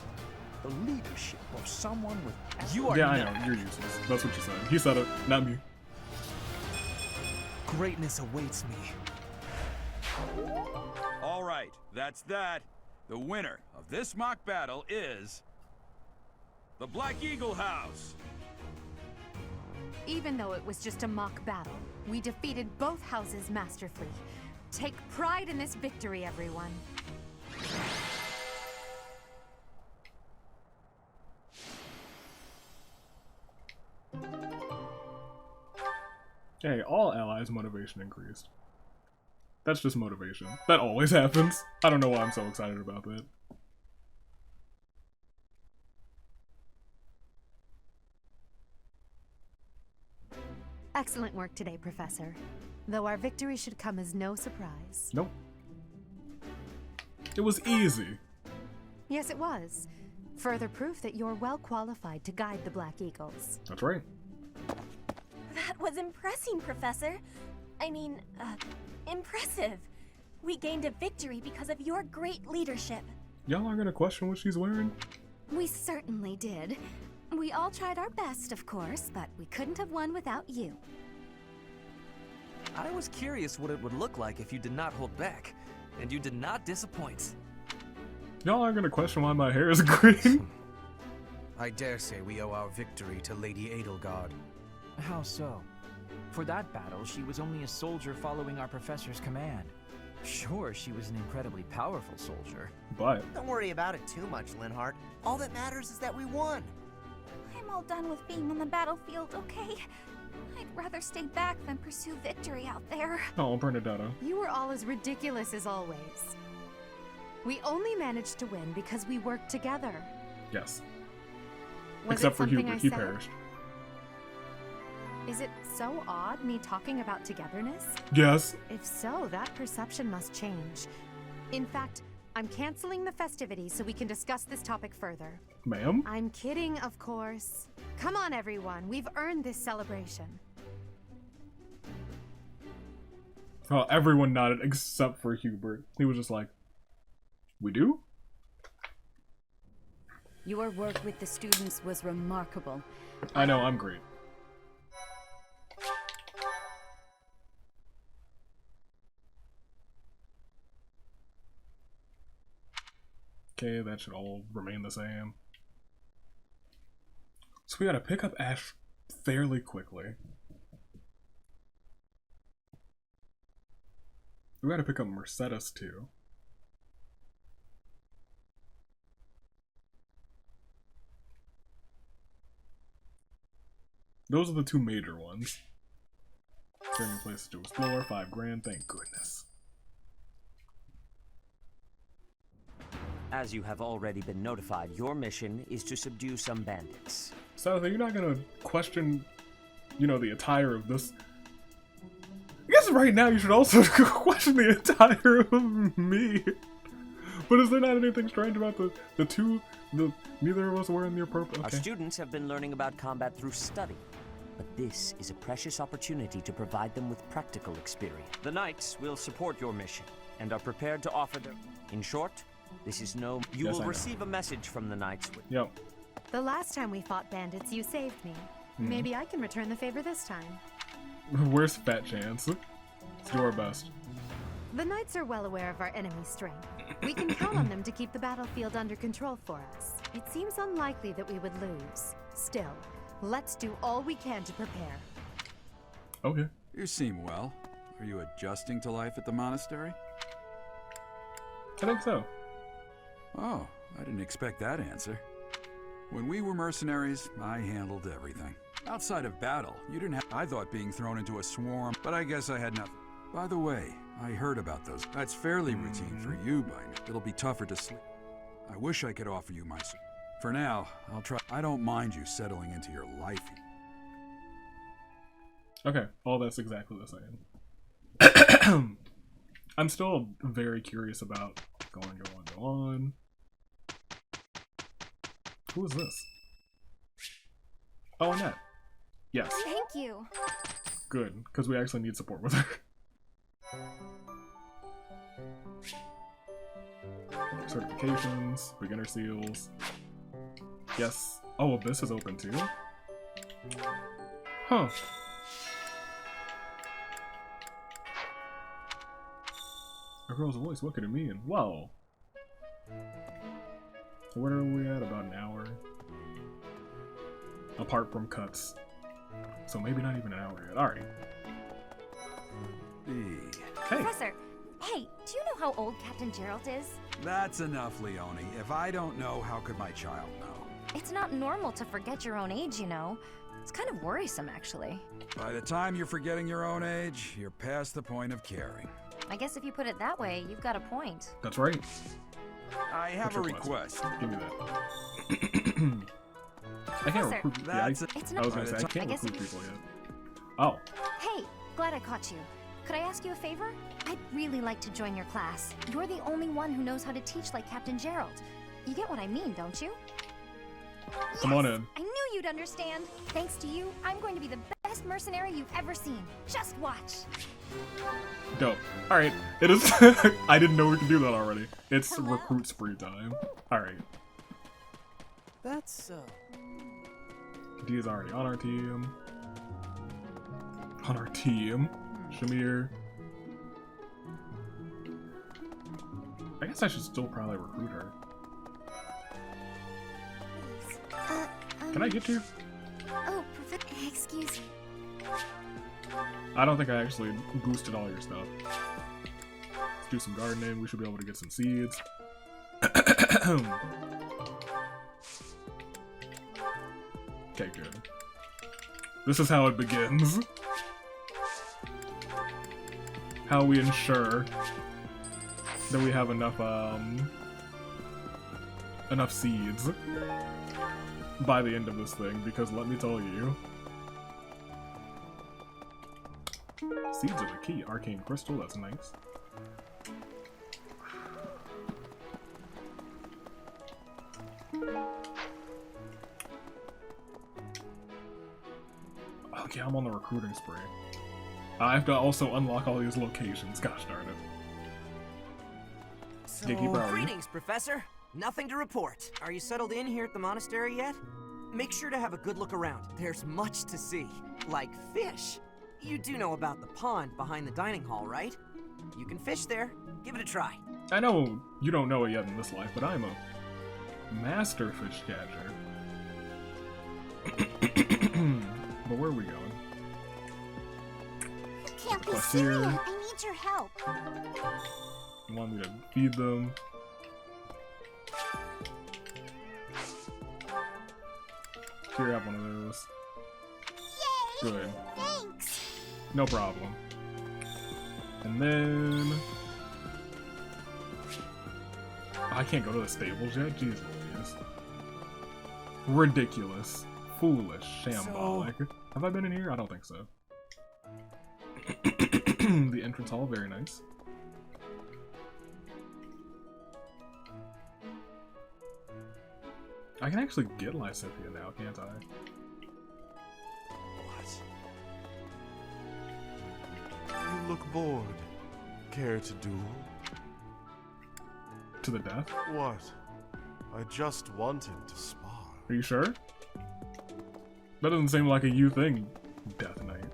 The leadership of someone with... You are Yeah, I know. You're useless. That's what you said. He said it, not me. Greatness awaits me. All right, that's that. The winner of this mock battle is... the Black Eagle House. Even though it was just a mock battle, we defeated both houses masterfully. Take pride in this victory, everyone. Hey, all allies' motivation increased. That's just motivation. That always happens. I don't know why I'm so excited about that. Excellent work today, Professor. Though our victory should come as no surprise. Nope. It was easy. Yes, it was. Further proof that you're well qualified to guide the Black Eagles. That's right. That was impressing, Professor. I mean, impressive. We gained a victory because of your great leadership. Y'all aren't gonna question what she's wearing? We certainly did. We all tried our best, of course, but we couldn't have won without you. I was curious what it would look like if you did not hold back, and you did not disappoint. Y'all aren't gonna question why my hair is green? I dare say we owe our victory to Lady Edelgard. How so? For that battle, she was only a soldier following our professor's command. Sure, she was an incredibly powerful soldier. But don't worry about it too much, Linhardt. All that matters is that we won. I'm all done with being on the battlefield, okay? I'd rather stay back than pursue victory out there. Oh, Bernadetta. You were all as ridiculous as always. We only managed to win because we worked together. Yes. Was Except it for something Hubie, I he said? perished. Is it so odd, me talking about togetherness? Yes. If so, that perception must change. In fact, I'm canceling the festivities so we can discuss this topic further. Ma'am? I'm kidding, of course. Come on, everyone. We've earned this celebration. Oh, everyone nodded except for Hubert. He was just like, we do? Your work with the students was remarkable. I know, I'm great. Okay, that should all remain the same. So we gotta pick up Ash fairly quickly. We gotta pick up Mercedes too. Those are the two major ones. Bringing places to explore, 5 grand, thank goodness. As you have already been notified, your mission is to subdue some bandits. So you're not gonna question, you know, the attire of this. I guess right now you should also question the attire of me. But is there not anything strange about neither of us wearing the appropriate? Our Okay. students have been learning about combat through study, but this is a precious opportunity to provide them with practical experience. The Knights will support your mission and are prepared to offer them. In short, this is no... You Yes, will I know. receive a message from the Knights. Yep. The last time we fought bandits, you saved me. Hmm. Maybe I can return the favor this time. Where's Fat Chance? Let's do our best. The Knights are well aware of our enemy's strength. We can count on them to keep the battlefield under control for us. It seems unlikely that we would lose. Still, let's do all we can to prepare. Okay. You seem well. Are you adjusting to life at the monastery? I think so. Oh, I didn't expect that answer. When we were mercenaries, I handled everything. Outside of battle, you didn't have... I thought being thrown into a swarm, but I guess I had nothing. By the way, I heard about those. That's fairly routine for you by now. It'll be tougher to sleep. I wish I could offer you my... For now, I'll try... I don't mind you settling into your life. Okay, all that's exactly the same. I'm still very curious about go on. Who is this? Oh, Annette. Yes. Thank you. Good, because we actually need support with her. Certifications, beginner seals. Yes. Oh, this is open too? Huh. A girl's voice, what could it mean? Whoa. Where are we at? About an hour. Apart from cuts. So maybe not even an hour yet. Alright. Hey. Professor, hey, do you know how old Captain Gerald is? That's enough, Leonie. If I don't know, how could my child know? It's not normal to forget your own age, you know. It's kind of worrisome, actually. By the time you're forgetting your own age, you're past the point of caring. I guess if you put it that way, you've got a point. That's right. I have a request. Give me that. I can't recruit. Yeah, I was gonna say I can't recruit people yet. Oh. Hey, glad I caught you. Could I ask you a favor? I'd really like to join your class. You're the only one who knows how to teach like Captain Gerald. You get what I mean, don't you? Come on in. I knew you'd understand. Thanks to you, I'm going to be the best mercenary you've ever seen. Just watch. Dope. Alright, it is. I didn't know we could do that already. It's recruit spree time. Alright. That's D is already on our team. On our team. Shamir. I guess I should still probably recruit her. Can I get you? Oh, excuse me. I don't think I actually boosted all your stuff. Let's do some gardening. We should be able to get some seeds. Okay, good. This is how it begins. How we ensure that we have enough enough seeds by the end of this thing, because let me tell you, seeds are the key. Arcane crystal, that's nice. Okay, I'm on the recruiting spree. I have to also unlock all these locations. Gosh darn it. So, greetings, Professor. Nothing to report. Are you settled in here at the monastery yet? Make sure to have a good look around. There's much to see. Like fish. You do know about the pond behind the dining hall, right? You can fish there. Give it a try. I know you don't know it yet in this life, but I'm a master fish catcher. But where are we going? Can't be serious. I need your help. You want me to feed them? Here, have one of those. Yay! Good. Thanks. No problem. And then... I can't go to the stables yet? Jesus. Ridiculous. Foolish. Shambolic. Have I been in here? I don't think so. The entrance hall, very nice. I can actually get Lysithea now, can't I? What? You look bored. Care to duel? To the death? What? I just wanted to spar. Are you sure? That doesn't seem like a you thing, Death Knight.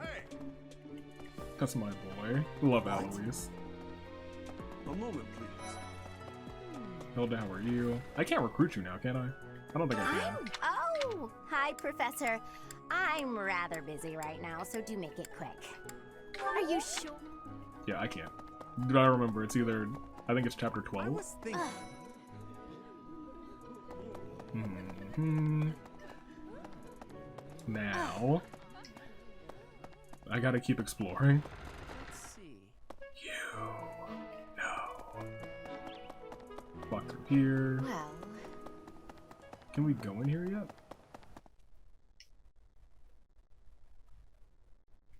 Hey! That's my boy. Love Alois. A moment, please. Hilda, how are you? I can't recruit you now, can I? I don't think I can. Oh, hi, Professor. I'm rather busy right now, so do make it quick. Are you sure? Yeah, I can't. Did I remember? It's either... I think it's chapter 12. I was thinking. Now... I gotta keep exploring. Let's see. You... No. Walk through here. Well... Can we go in here yet?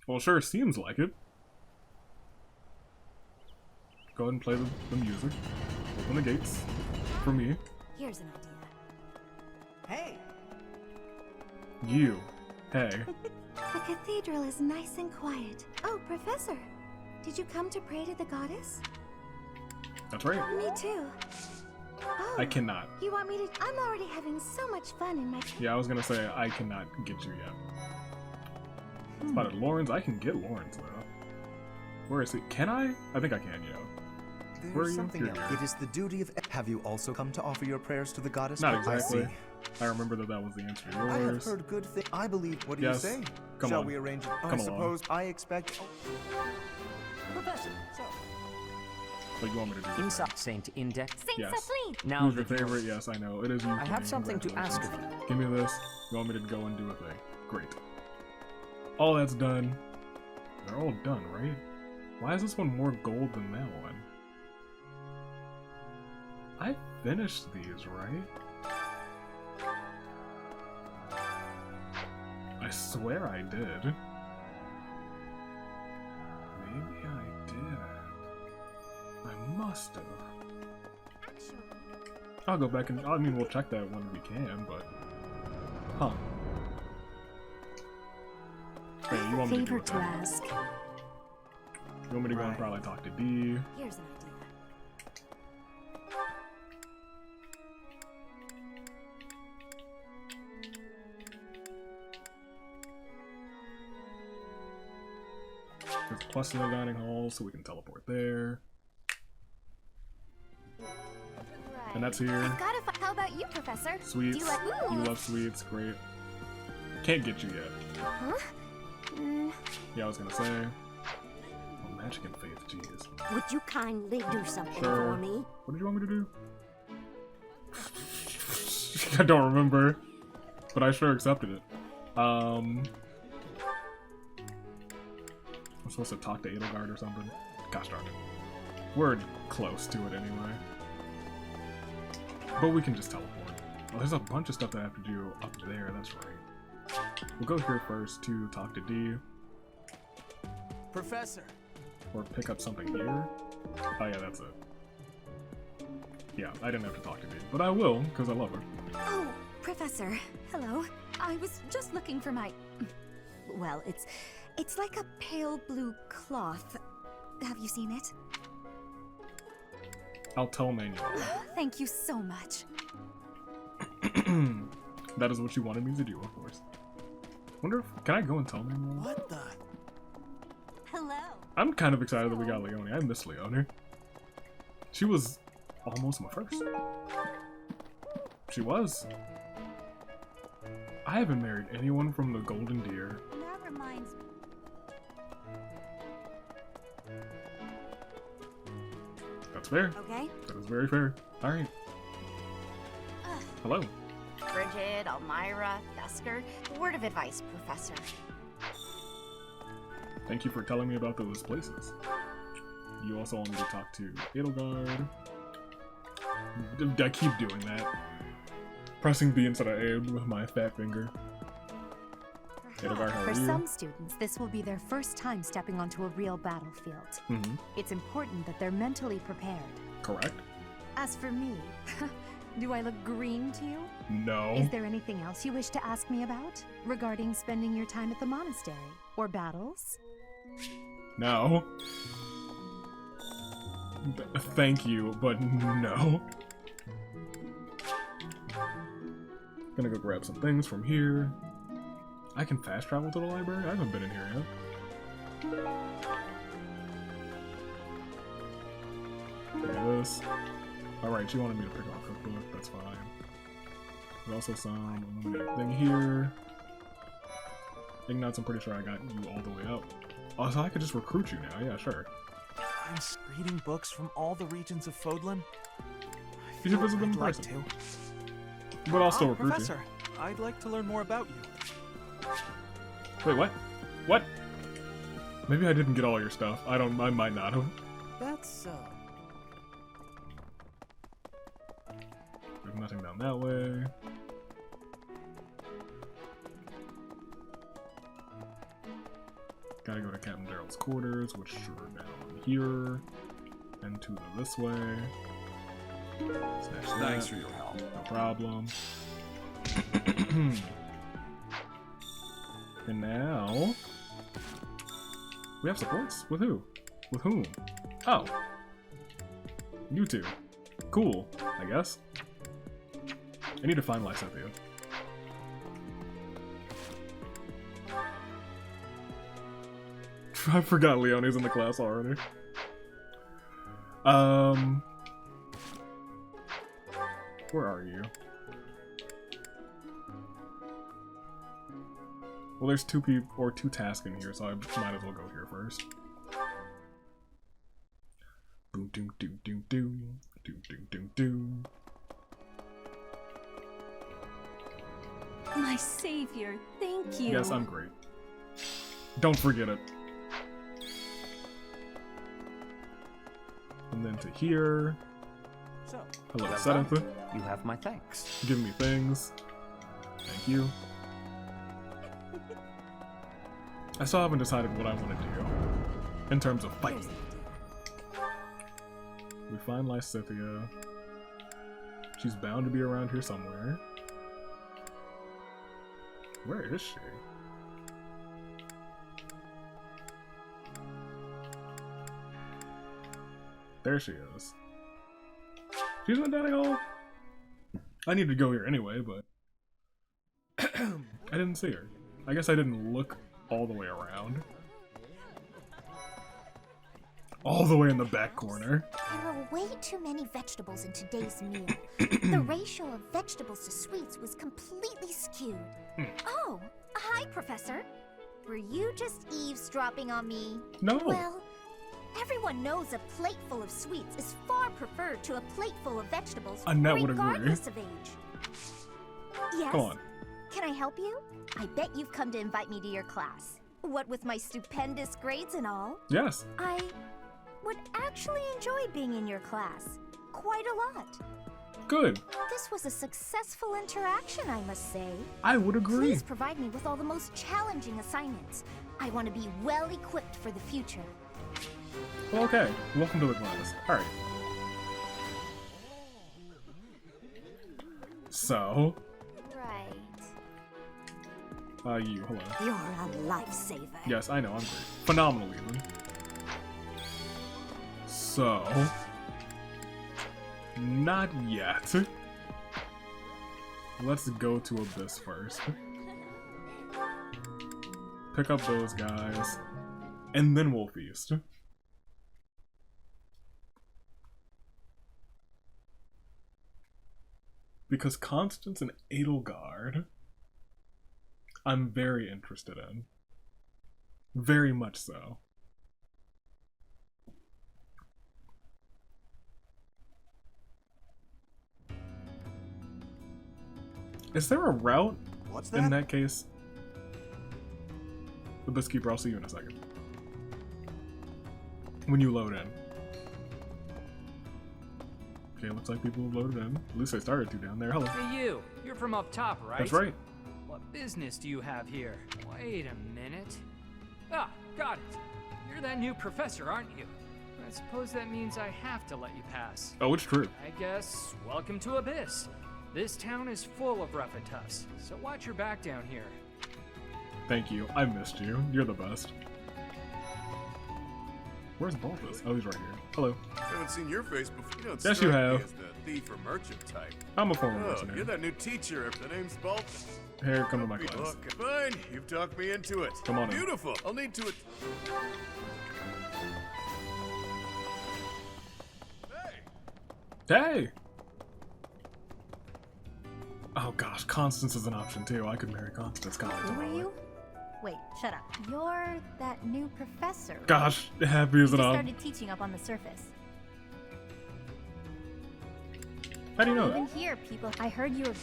Well, sure seems like it. Go ahead and play the music. Open the gates. For me. Here's an idea. Hey! You. Hey. The cathedral is nice and quiet. Oh, Professor, did you come to pray to the goddess? That's right. Me too. Oh, I cannot. You want me to? I'm already having so much fun in my. Yeah, I was gonna say I cannot get you yet. Spotted Lawrence. I can get Lawrence though. Where is he? Can I? I think I can. Yeah. Where are you? Something else. It is the duty of. Have you also come to offer your prayers to the goddess? Not exactly. I see. I remember that was the answer to yours. I have heard good things. I believe. What do yes. you say? Come Shall on. we arrange it? Come I along. suppose I expect. Professor, so. What you want me to do? Inside Saint Index. Yes. Now Who's your favorite? Yes, I know. It is you. I have something to ask of you. Give me this. You want me to go and do a thing? Great. All that's done. They're all done, right? Why is this one more gold than that one? I finished these, right? I swear I did. Maybe I did. I must have. I'll go back and I mean we'll check that when we can, but huh. Hey, you want me to do Favor it to then? ask. You want me to go and probably talk to D? Here's an idea. There's a plus in the dining hall, so we can teleport there. And that's here. How about you, Professor? Sweets. Do you like You love sweets. Great. Can't get you yet. Huh? Yeah, I was gonna say. Oh, magic and faith, jeez. Would you kindly do something Sure. for me? What did you want me to do? I don't remember, but I sure accepted it. I'm supposed to talk to Edelgard or something. Gosh darn it. We're close to it anyway. But we can just teleport. Oh, there's a bunch of stuff that I have to do up there, that's right. We'll go here first to talk to D. Professor! Or pick up something here. Oh yeah, that's it. Yeah, I didn't have to talk to D, but I will, because I love her. Oh, Professor. Hello. I was just looking for my... Well, it's like a pale blue cloth. Have you seen it? I'll tell Manuel. Thank you so much. That is what you wanted me to do, of course. Wonder if... Can I go and tell Manuel? What the... Hello. I'm kind of excited that we got Leone. I miss Leone. She was almost my first. She was. I haven't married anyone from the Golden Deer. That reminds me. That's fair. Okay. That is very fair. Alright. Hello. Bridget, Elmira, Dusker. Word of advice, Professor. Thank you for telling me about those places. You also want me to talk to Edelgard. I keep doing that. Pressing B instead of A with my fat finger. Edelgard, how For are you? some students, this will be their first time stepping onto a real battlefield. It's important that they're mentally prepared. Correct. As for me, do I look green to you? No. Is there anything else you wish to ask me about regarding spending your time at the monastery or battles? No. Thank you, but no. Gonna go grab some things from here. I can fast travel to the library? I haven't been in here yet. Okay, this. Alright, she wanted me to pick up a cookbook, that's fine. There's also some illuminated thing here. Ignace, I'm pretty sure I got you all the way up. Oh, so I could just recruit you now, yeah, sure. I'm reading books from all the regions of Fodlan. You should visit them in I'd like person. to. But I'll still recruit Professor, I'd like to learn more about you. you. Wait, what? What? Maybe I didn't get all your stuff. I might not have. That's, There's nothing down that way. Gotta go to Captain Daryl's quarters, which are down here. And to this way. Snatch that. Thanks for your help. No problem. And now we have supports. With who? With whom? Oh. You two. Cool, I guess. I need to find Lysithea. I forgot Leonie's in the class already. Where are you? Well, there's two people or two tasks in here, so I might as well go here first. Boom, doom, doom, doom, doom, doom, doom, doom, doom. My savior, thank you. Yes, I'm great. Don't forget it. And then to here. So, hello, well Seventh. done. You have my thanks. Give me things. Thank you. I still haven't decided what I want to do in terms of fighting. We find Lysithea. She's bound to be around here somewhere. Where is she? There she is. She's in dining hall. I need to go here anyway, but I didn't see her. I guess I didn't look all the way around. All the way in the back corner. There are way too many vegetables in today's meal. The ratio of vegetables to sweets was completely skewed. Oh, hi, Professor. Were you just eavesdropping on me? No. Well, everyone knows a plate full of sweets is far preferred to a plate full of vegetables, Annette would agree. regardless of age. Yes? Come on. Can I help you? I bet you've come to invite me to your class. What with my stupendous grades and all? Yes. I would actually enjoy being in your class. Quite a lot. Good. This was a successful interaction, I must say. I would agree. Please provide me with all the most challenging assignments. I want to be well equipped for the future. Well, okay. Welcome to the class. Alright. So. Right. You, hello. You're a lifesaver. Yes, I know, I'm great. Phenomenal, even. So. Not yet. Let's go to Abyss first. Pick up those guys. And then we'll feast. Because Constance and Edelgard, I'm very interested in. Very much so. Is there a route? What's that? In that case? The Biskeeper, I'll see you in a second. When you load in. Okay, looks like people have loaded in. At least I started to down there. Hello. Hey you, you're from up top, right? That's right. What business do you have here? Wait a minute. Ah, got it. You're that new professor, aren't you? I suppose that means I have to let you pass. Oh, it's true. I guess, welcome to Abyss. This town is full of rough and toughs, so watch your back down here. Thank you. I missed you. You're the best. Where's Blathus? Oh, he's right here. Hello. Haven't seen your face before. You don't Yes, you strike me have. as the thief or merchant type. I'm a former Oh, mercenary. you're that new teacher. The name's Balthus. Here, come to my Good class. luck. Fine, you've talked me into it. Come on in. Beautiful. I'll need to. Hey! Oh gosh, Constance is an option too. I could marry Constance. God, Who are you? Wait, shut up. You're that new professor. Gosh, Happy is You an just option. started teaching up on the surface. How do you know Even that? here, people. I heard you were.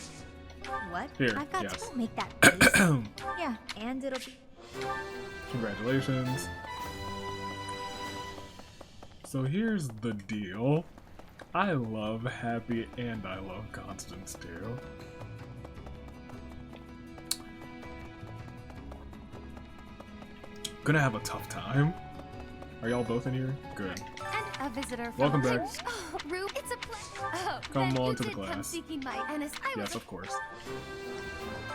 What? Here, I've got yes. to make that face. Yeah, and it'll be. Congratulations. So here's the deal. I love Happy and I love Constance too. Gonna have a tough time. Are y'all both in here? Good. And a visitor from Welcome back. Oh, Rube, it's a pleasure. Oh, Come then on you to the did come class. seeking my Ennis. I Yes, was... of course.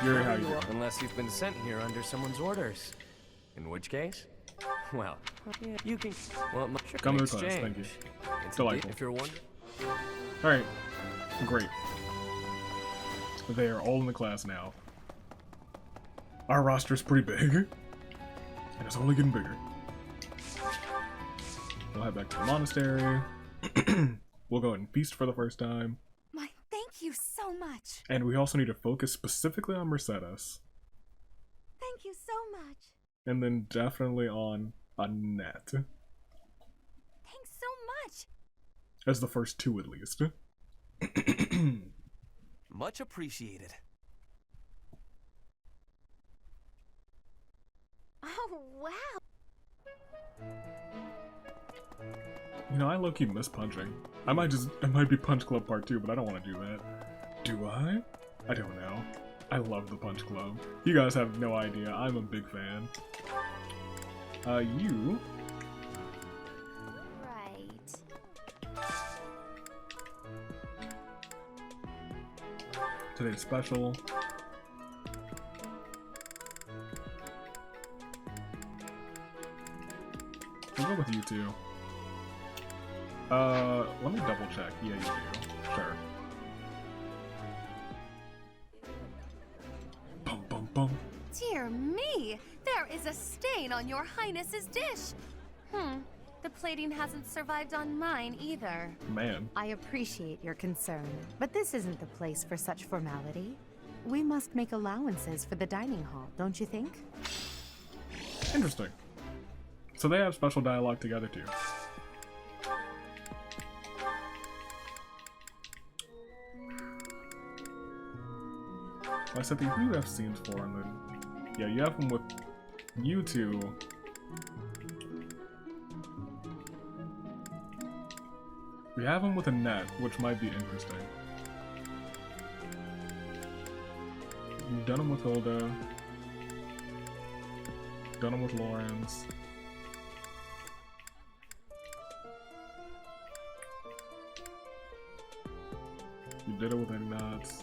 Yuri, how you doing? Unless you've been sent here under someone's orders. In which case, well, yeah, you can. Well, sure, Come to the class, exchange. thank you. It's Delightful. if you're wondering. Alright. Great. They are all in the class now. Our roster's pretty big. And it's only getting bigger. We'll head back to the monastery. We'll go ahead and feast for the first time. My, thank you so much. And we also need to focus specifically on Mercedes. Thank you so much. And then definitely on Annette. Thanks so much. As the first two, at least. Much appreciated. Oh, wow. You know, I low-key miss punching. I might be Punch Club Part 2, but I don't want to do that. Do I? I don't know. I love the Punch Club. You guys have no idea. I'm a big fan. You... Right. Today's special. We'll go with you two. Let me double check. Yeah, you do. Sure. Bum bum bum. Dear me, there is a stain on your highness's dish. The plating hasn't survived on mine either. Man. I appreciate your concern, but this isn't the place for such formality. We must make allowances for the dining hall, don't you think? Interesting. So they have special dialogue together too. I said that you have scenes for, and then yeah, you have them with you two. We have them with Annette, which might be interesting. You've done them with Hilda. Done them with Lawrence. You did it with Ignatz.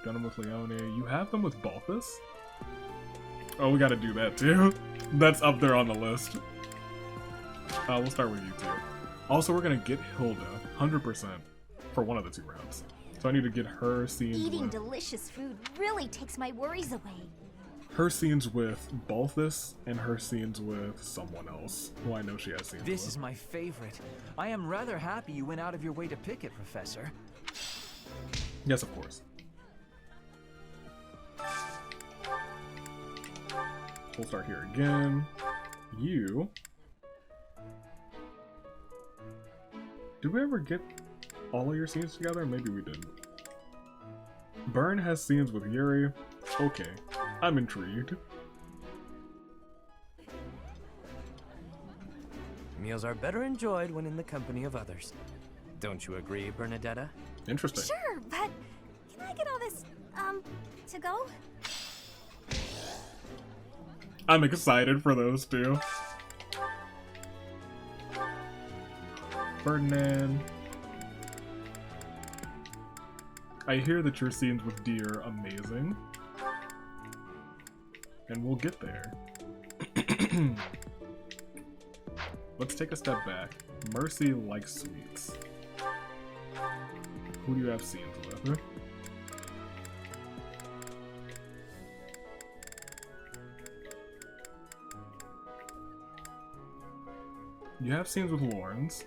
Done them with Leone. You have them with Balthus? Oh, we gotta do that too. That's up there on the list. We'll start with you two. Also, we're gonna get Hilda 100% for one of the 2 rounds. So I need to get her scenes Eating with... delicious food really takes my worries away. Her scenes with Balthus and her scenes with someone else who I know she has scenes This with. is my favorite. I am rather happy you went out of your way to pick it, Professor. Yes, of course. We'll start here again. You... Did we ever get all of your scenes together? Maybe we didn't. Burn has scenes with Yuri. Okay, I'm intrigued. Meals are better enjoyed when in the company of others. Don't you agree, Bernadetta? Interesting. Sure, but can I get all this, to go? I'm excited for those two. Ferdinand. I hear that your scenes with Dee are amazing. And we'll get there. Let's take a step back. Mercy likes sweets. Who do you have scenes with? You have scenes with Lawrence.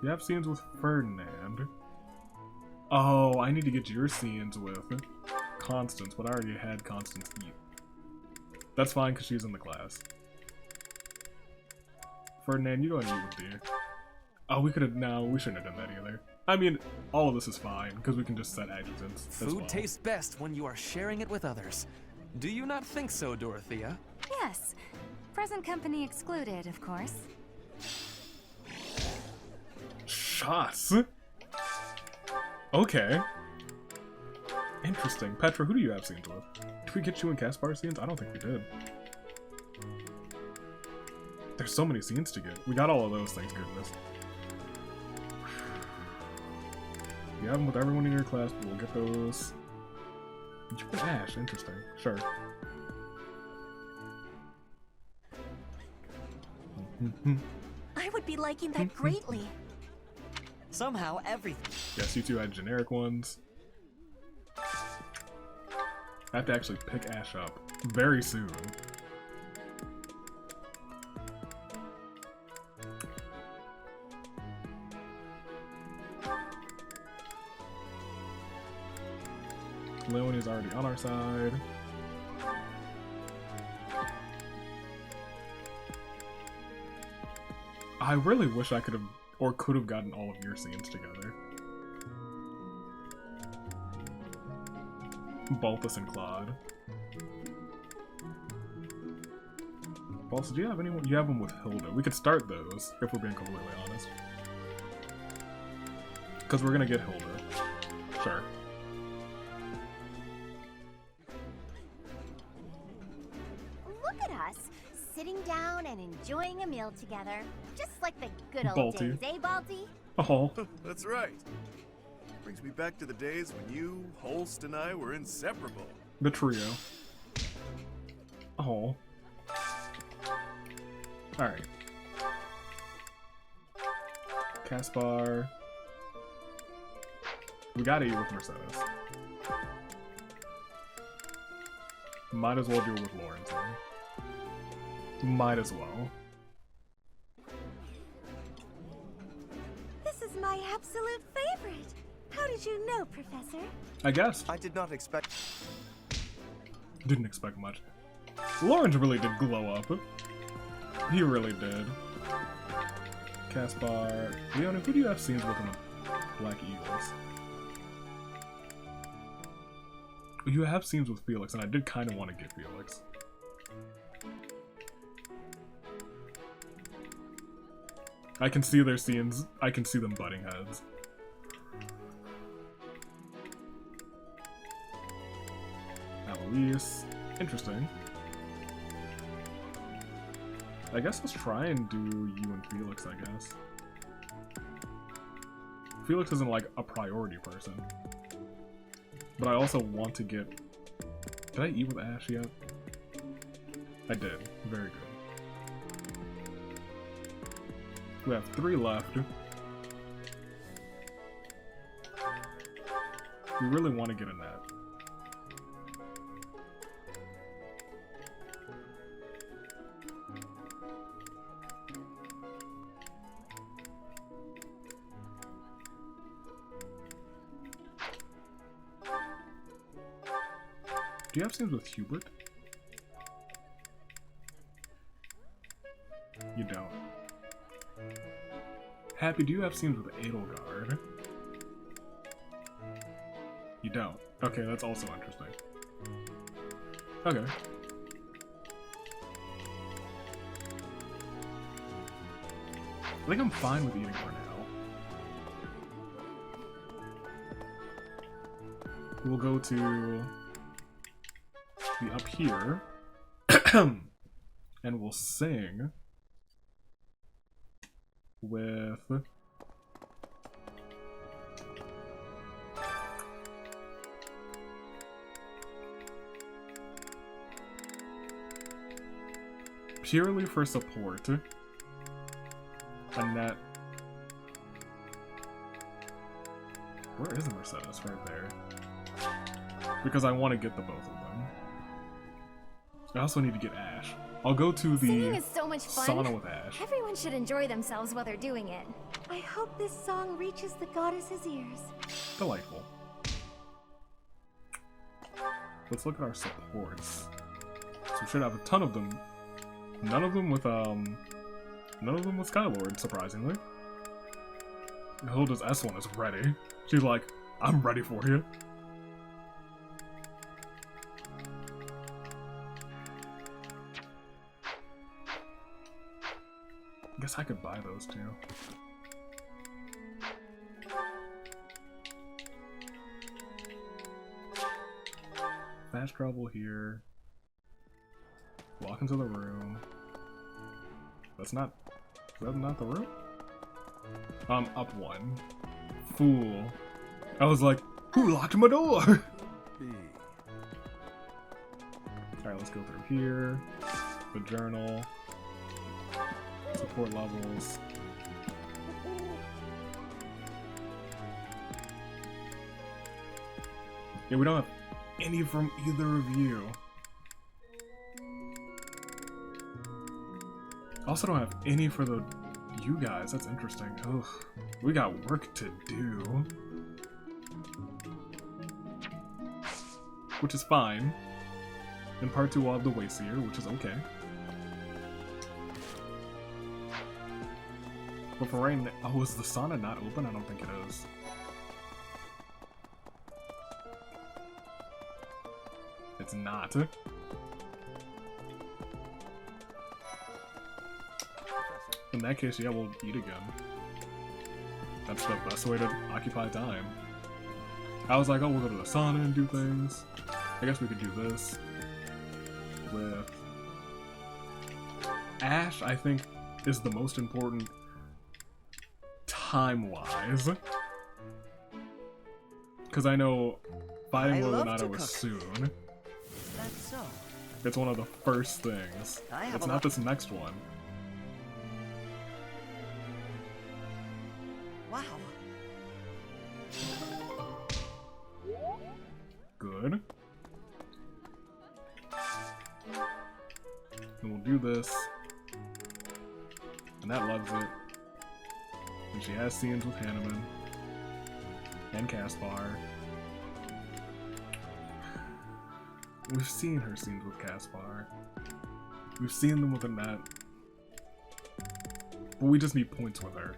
You have scenes with Ferdinand. Oh, I need to get your scenes with Constance, but I already had Constance eat. That's fine, because she's in the class. Ferdinand, you go and eat with Dee. Oh, we could have... No, we shouldn't have done that either. I mean, all of this is fine, because we can just set adjutants as Food well. tastes best when you are sharing it with others. Do you not think so, Dorothea? Yes. Present company excluded, of course. Shots? Okay. Interesting. Petra, who do you have scenes with? Did we get you and Caspar scenes? I don't think we did. There's so many scenes to get. We got all of those, thanks goodness. You have them with everyone in your class, but we'll get those. Did you put Ash? Interesting. Sure. I would be liking that greatly. Somehow, everything. Yes, you two had generic ones. I have to actually pick Ash up very soon. Leonie's already on our side. I really wish I could have, or could have gotten all of your scenes together. Balthus and Claude. Balthus, do you have anyone? You have them with Hilda. We could start those, if we're being completely honest. Because we're gonna get Hilda. Sure. Look at us, sitting down and enjoying a meal together. Just like the good old Balti. days, eh, Balti? Oh. That's right. Brings me back to the days when you, Holst, and I were inseparable. The trio. Oh. Alright. Caspar. We gotta eat with Mercedes. Might as well do it with Lawrence. Might as well. This is my absolute favorite. How did you know, Professor? I guess. I did not expect... Didn't expect much. Lawrence really did glow up. He really did. Caspar. Leona, who do you have scenes with in the Black Eagles? You have scenes with Felix, and I did kind of want to get Felix. I can see their scenes. I can see them butting heads. Eloise. Interesting. I guess let's try and do you and Felix, I guess. Felix isn't like a priority person. But I also want to get... Did I eat with Ash yet? I did. Very good. We have 3 left. We really want to get in that. Do you have scenes with Hubert? You don't. Hapi, do you have scenes with Edelgard? You don't. Okay, that's also interesting. Okay. I think I'm fine with eating for now. We'll go to... be up here. And we'll sing... with... purely for support. Annette. Where is Mercedes? Right there. Because I want to get the both of them. I also need to get Ash. I'll go to the Singing is so much fun. sauna with Ash. Everyone should enjoy themselves while they're doing it. I hope this song reaches the goddess's ears. Delightful. Let's look at our supports. So we should have a ton of them. None of them with Skylord, surprisingly. Hilda's S1 is ready. She's like, I'm ready for you. Guess I could buy those too. Fast travel here. Walk into the room. That's not... Is that not the room? Up one. Fool. I was like, who locked my door? Alright, let's go through here. The journal. Support levels. Yeah, we don't have any from either of you. Also don't have any for the you guys. That's interesting. Ugh. We got work to do. Which is fine. In part 2 we'll have the Wayseer, which is okay. But for right now, oh, is the sauna not open? I don't think it is. It's not. In that case, yeah, we'll eat again. That's the best way to occupy time. I was like, oh, we'll go to the sauna and do things. I guess we could do this. With Ash, I think, is the most important time-wise. Because I know fighting Lysithea was soon. Is that so? It's one of the first things. It's not this next one. Wow. Good. And we'll do this. And that loves it. And she has scenes with Hanneman. And Caspar. We've seen her scenes with Caspar. We've seen them with Annette. But we just need points with her.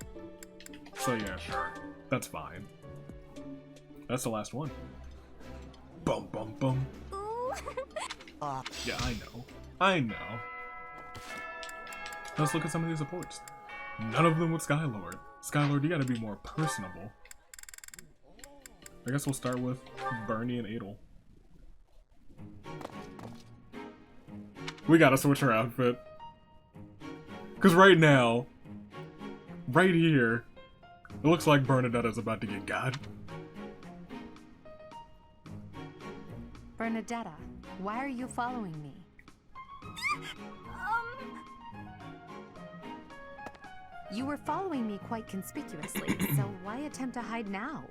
So yeah, sure. That's fine. That's the last one. Bum bum bum. Yeah, I know. I know. Let's look at some of these supports. None of them with Skylord. Skylord, you gotta be more personable. I guess we'll start with Bernie and Adel. We gotta switch her outfit. Because right now, right here, it looks like Bernadetta's about to get got. Bernadetta, why are you following me? You were following me quite conspicuously, so why attempt to hide now?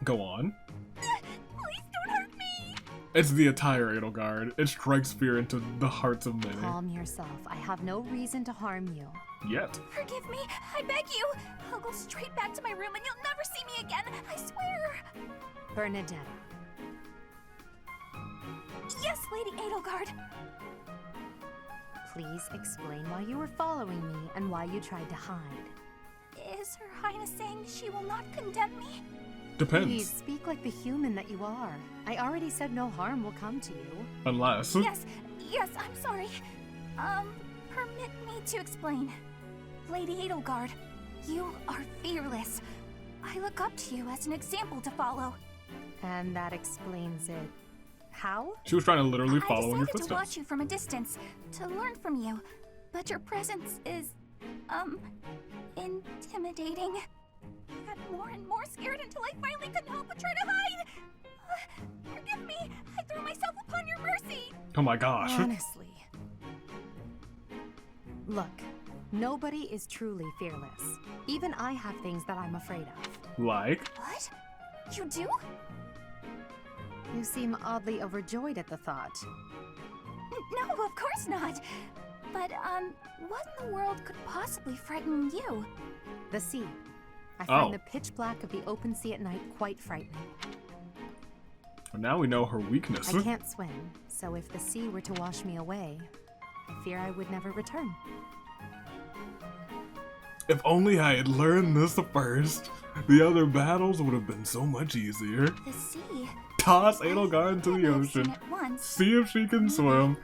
Go on. Please don't hurt me! It's the entire Edelgard. It strikes fear into the hearts of many. Calm yourself. I have no reason to harm you. Yet. Forgive me, I beg you. I'll go straight back to my room and you'll never see me again, I swear. Bernadetta. Yes, Lady Edelgard. Please explain why you were following me and why you tried to hide. Is Her Highness saying she will not condemn me? Depends. Please speak like the human that you are. I already said no harm will come to you. Unless... Yes, I'm sorry. Permit me to explain. Lady Edelgard, you are fearless. I look up to you as an example to follow. And that explains it. How? She was trying to literally follow in your I decided footsteps. to watch you from a distance, to learn from you. But your presence is, intimidating. I got more and more scared until I finally couldn't help but try to hide. Forgive me, I threw myself upon your mercy. Oh my gosh. Honestly. Look, nobody is truly fearless. Even I have things that I'm afraid of. Like? What? You do? You seem oddly overjoyed at the thought. No, of course not. But, what in the world could possibly frighten you? The sea. I find the pitch black of the open sea at night quite frightening. Well, now we know her weakness. I can't swim, so if the sea were to wash me away, I fear I would never return. If only I had learned this first, the other battles would have been so much easier. The sea? Toss Edelgard into the ocean, see if she can swim.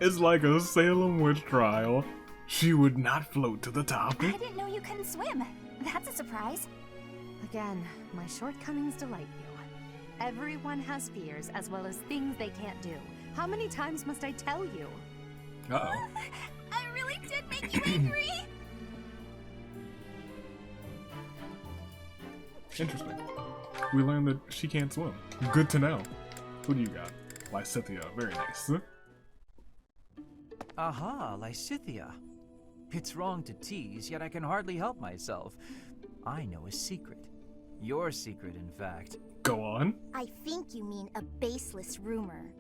It's like a Salem witch trial. She would not float to the top. I didn't know you couldn't swim. That's a surprise. Again, my shortcomings delight you. Everyone has fears as well as things they can't do. How many times must I tell you? Uh-oh. I really did make you angry! Interesting. We learned that she can't swim. Good to know. Who do you got? Lysithea. Very nice. Aha, Lysithea. It's wrong to tease, yet I can hardly help myself. I know a secret. Your secret, in fact. Go on. I think you mean a baseless rumor.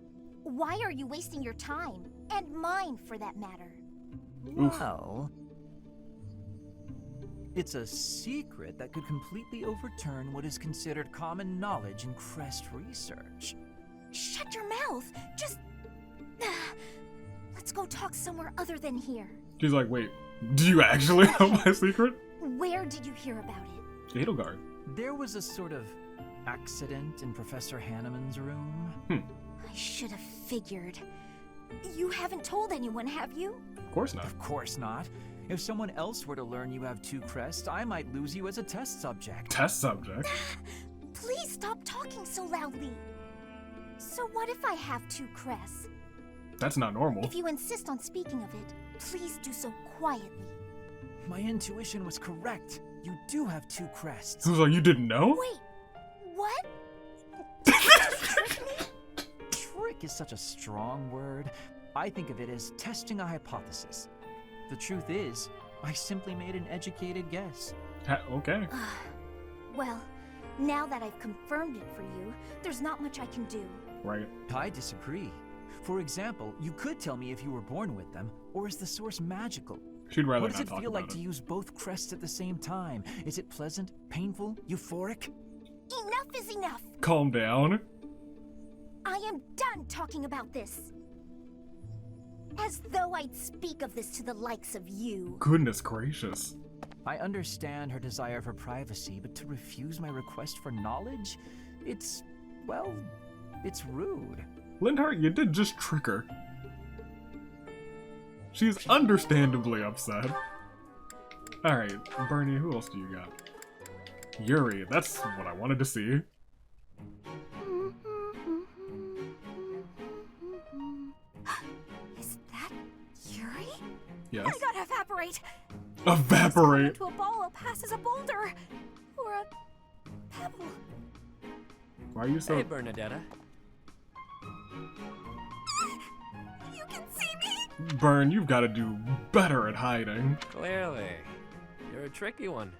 Why are you wasting your time? And mine, for that matter. Oof. Well, it's a secret that could completely overturn what is considered common knowledge in Crest research. Shut your mouth! Just... Let's go talk somewhere other than here. She's like, wait, do you actually know my secret? Where did you hear about it? Edelgard. There was a sort of accident in Professor Hanneman's room. I should have figured. You haven't told anyone, have you? Of course not. Of course not. If someone else were to learn you have 2 crests, I might lose you as a test subject. Test subject? Please stop talking so loudly. So what if I have 2 crests? That's not normal. If you insist on speaking of it, please do so quietly. My intuition was correct. You do have 2 crests. I was like, you didn't know? Wait, what? Trick is such a strong word. I think of it as testing a hypothesis. The truth is, I simply made an educated guess. Okay. Well, now that I've confirmed it for you, there's not much I can do. Right. I disagree. For example, you could tell me if you were born with them, or is the source magical? She'd rather What does not it talk feel about like to use both crests at the same time? Is it pleasant, painful, euphoric? Enough is enough! Calm down. I am done talking about this. As though I'd speak of this to the likes of you. Goodness gracious. I understand her desire for privacy, but to refuse my request for knowledge? It's, well, it's rude. Linhardt, you did just trick her. She's understandably upset. Alright, Bernie, who else do you got? Yuri, that's what I wanted to see. Is that Yuri? Yes. I gotta evaporate! Evaporate! Into a ball I'll pass as a boulder! Or a pebble. Why are you so... Hey, Bernadetta. You can see me! Bern, you've got to do better at hiding. Clearly. You're a tricky one.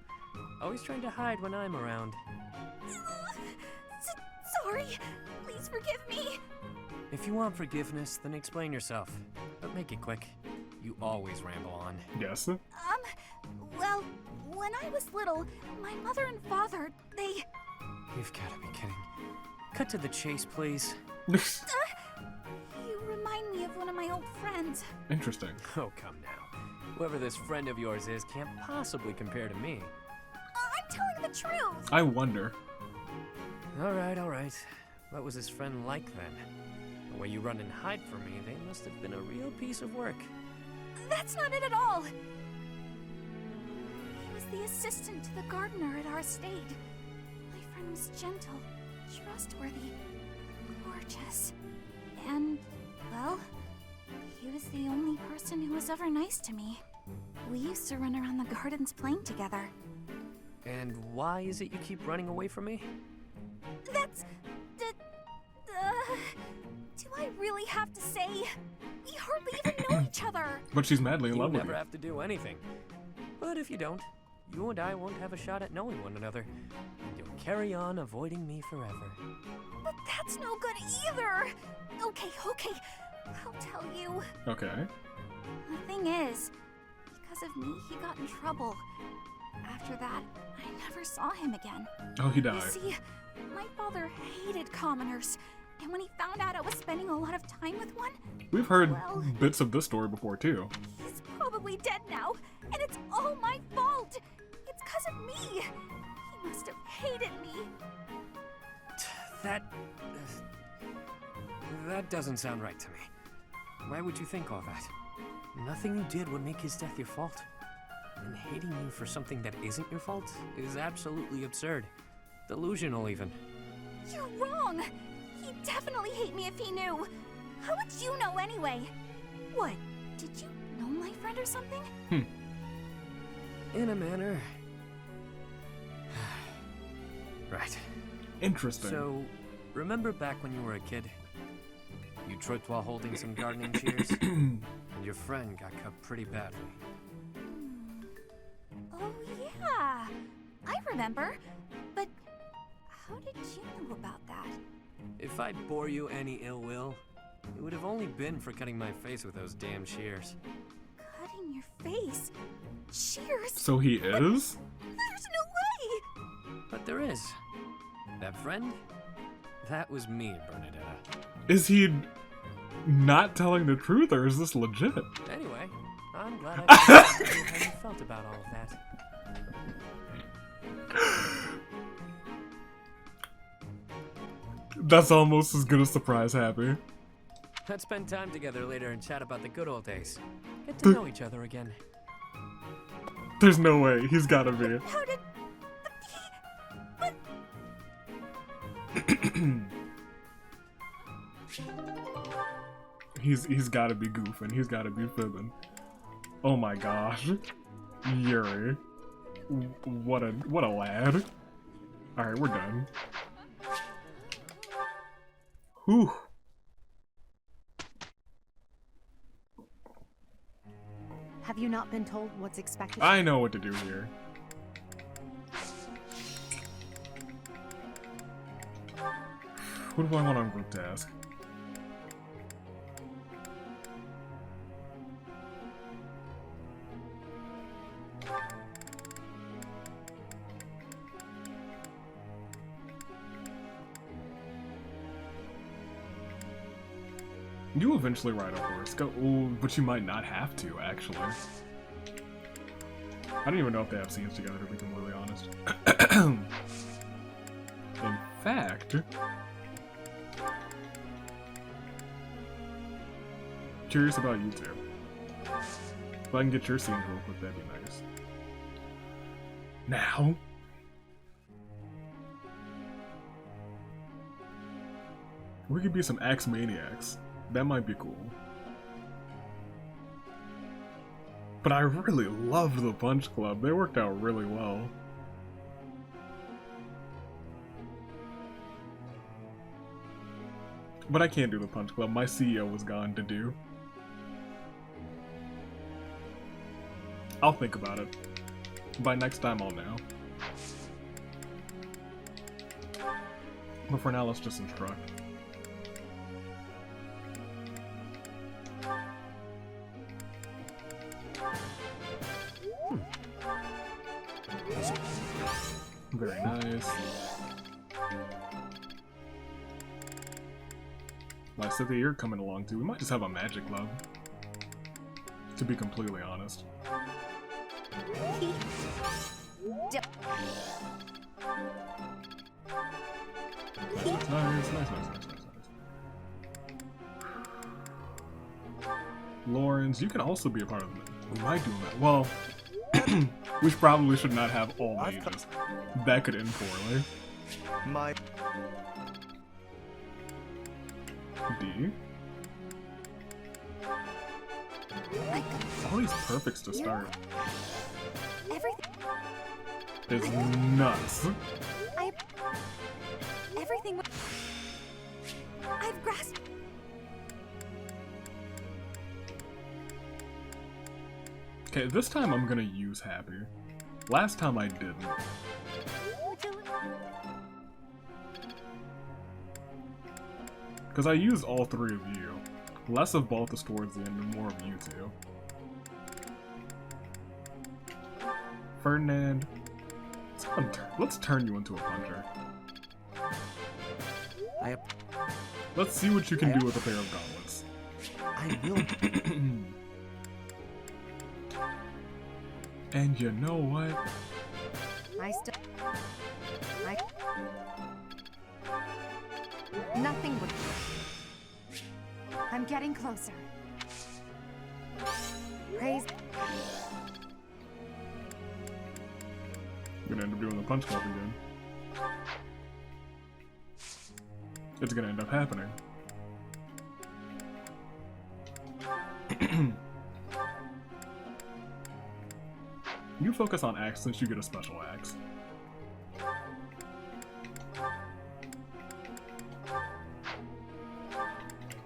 Always trying to hide when I'm around. Sorry. Please forgive me. If you want forgiveness, then explain yourself. But make it quick. You always ramble on. Yes? Well, when I was little, my mother and father, they... You've gotta be kidding. Cut to the chase, please. You remind me of one of my old friends. Interesting. Oh, come now. Whoever this friend of yours is can't possibly compare to me. I'm telling the truth. I wonder. Alright, alright. What was his friend like then? The way you run and hide from me, they must have been a real piece of work. That's not it at all. He was the assistant to the gardener at our estate. My friend was gentle, trustworthy, gorgeous, and, well, he was the only person who was ever nice to me. We used to run around the gardens playing together. And why is it you keep running away from me? That's... do I really have to say? We hardly even know each other. But she's madly in love You with never you. have to do anything. But if you don't, you and I won't have a shot at knowing one another. And you'll carry on avoiding me forever. But that's no good either. Okay, I'll tell you. Okay. The thing is, because of me, he got in trouble. After that, I never saw him again. Oh, he died. You see, my father hated commoners. And when he found out I was spending a lot of time with one, We've heard well, bits of this story before, too. he's probably dead now. And it's all my fault. It's because of me. He must have hated me. That doesn't sound right to me. Why would you think all that? Nothing you did would make his death your fault. And hating you for something that isn't your fault is absolutely absurd. Delusional, even. You're wrong. He'd definitely hate me if he knew. How would you know anyway? What? Did you know my friend or something? In a manner. Right. Interesting. So, remember back when you were a kid? You tripped while holding some gardening shears, and your friend got cut pretty badly. Oh, yeah. I remember. But how did you know about that? If I bore you any ill will, it would have only been for cutting my face with those damn shears. Cutting your face? Shears? So he is? There's no way! But there is. That friend? That was me, Bernadetta. Is he not telling the truth, or is this legit? Anyway, I'm glad I how you felt about all of that. That's almost as good a surprise, Happy. Let's spend time together later and chat about the good old days. Get to know each other again. There's no way. He's gotta be. How did... He's gotta be goofing. He's gotta be fibbing. Oh my gosh. Yuri. What a lad. Alright, we're done. Whew. Have you not been told what's expected? I know what to do here. What do I want on group task? You eventually ride a horse. Go, ooh, but you might not have to, actually. I don't even know if they have scenes together, to be completely honest. In fact... Curious about you two. If I can get your scenes real quick, that'd be nice. Now? We could be some axe maniacs. That might be cool. But I really loved the Punch Club. They worked out really well. But I can't do the Punch Club. My CEO was gone to do. I'll think about it. By next time, I'll know. But for now, let's just instruct. Very nice. Lysithea, you're coming along too. We might just have a magic club. To be completely honest. Nice. Lawrence, you can also be a part of it. We might do that. Well, we probably should not have all mages. That could end poorly. D. All these perfects to start. It's nuts. Everything... I've grasped... Okay, this time I'm gonna use Happy. Last time I didn't. Because I used all three of you. Less of Balthus towards the end and more of you two. Ferdinand, let's turn you into a puncher. Let's see what you can do with a pair of gauntlets. I will. And you know what? Nothing would... I'm getting closer. Praise... I'm gonna end up doing the punch club again. it's gonna end up happening. You focus on axe since you get a special axe.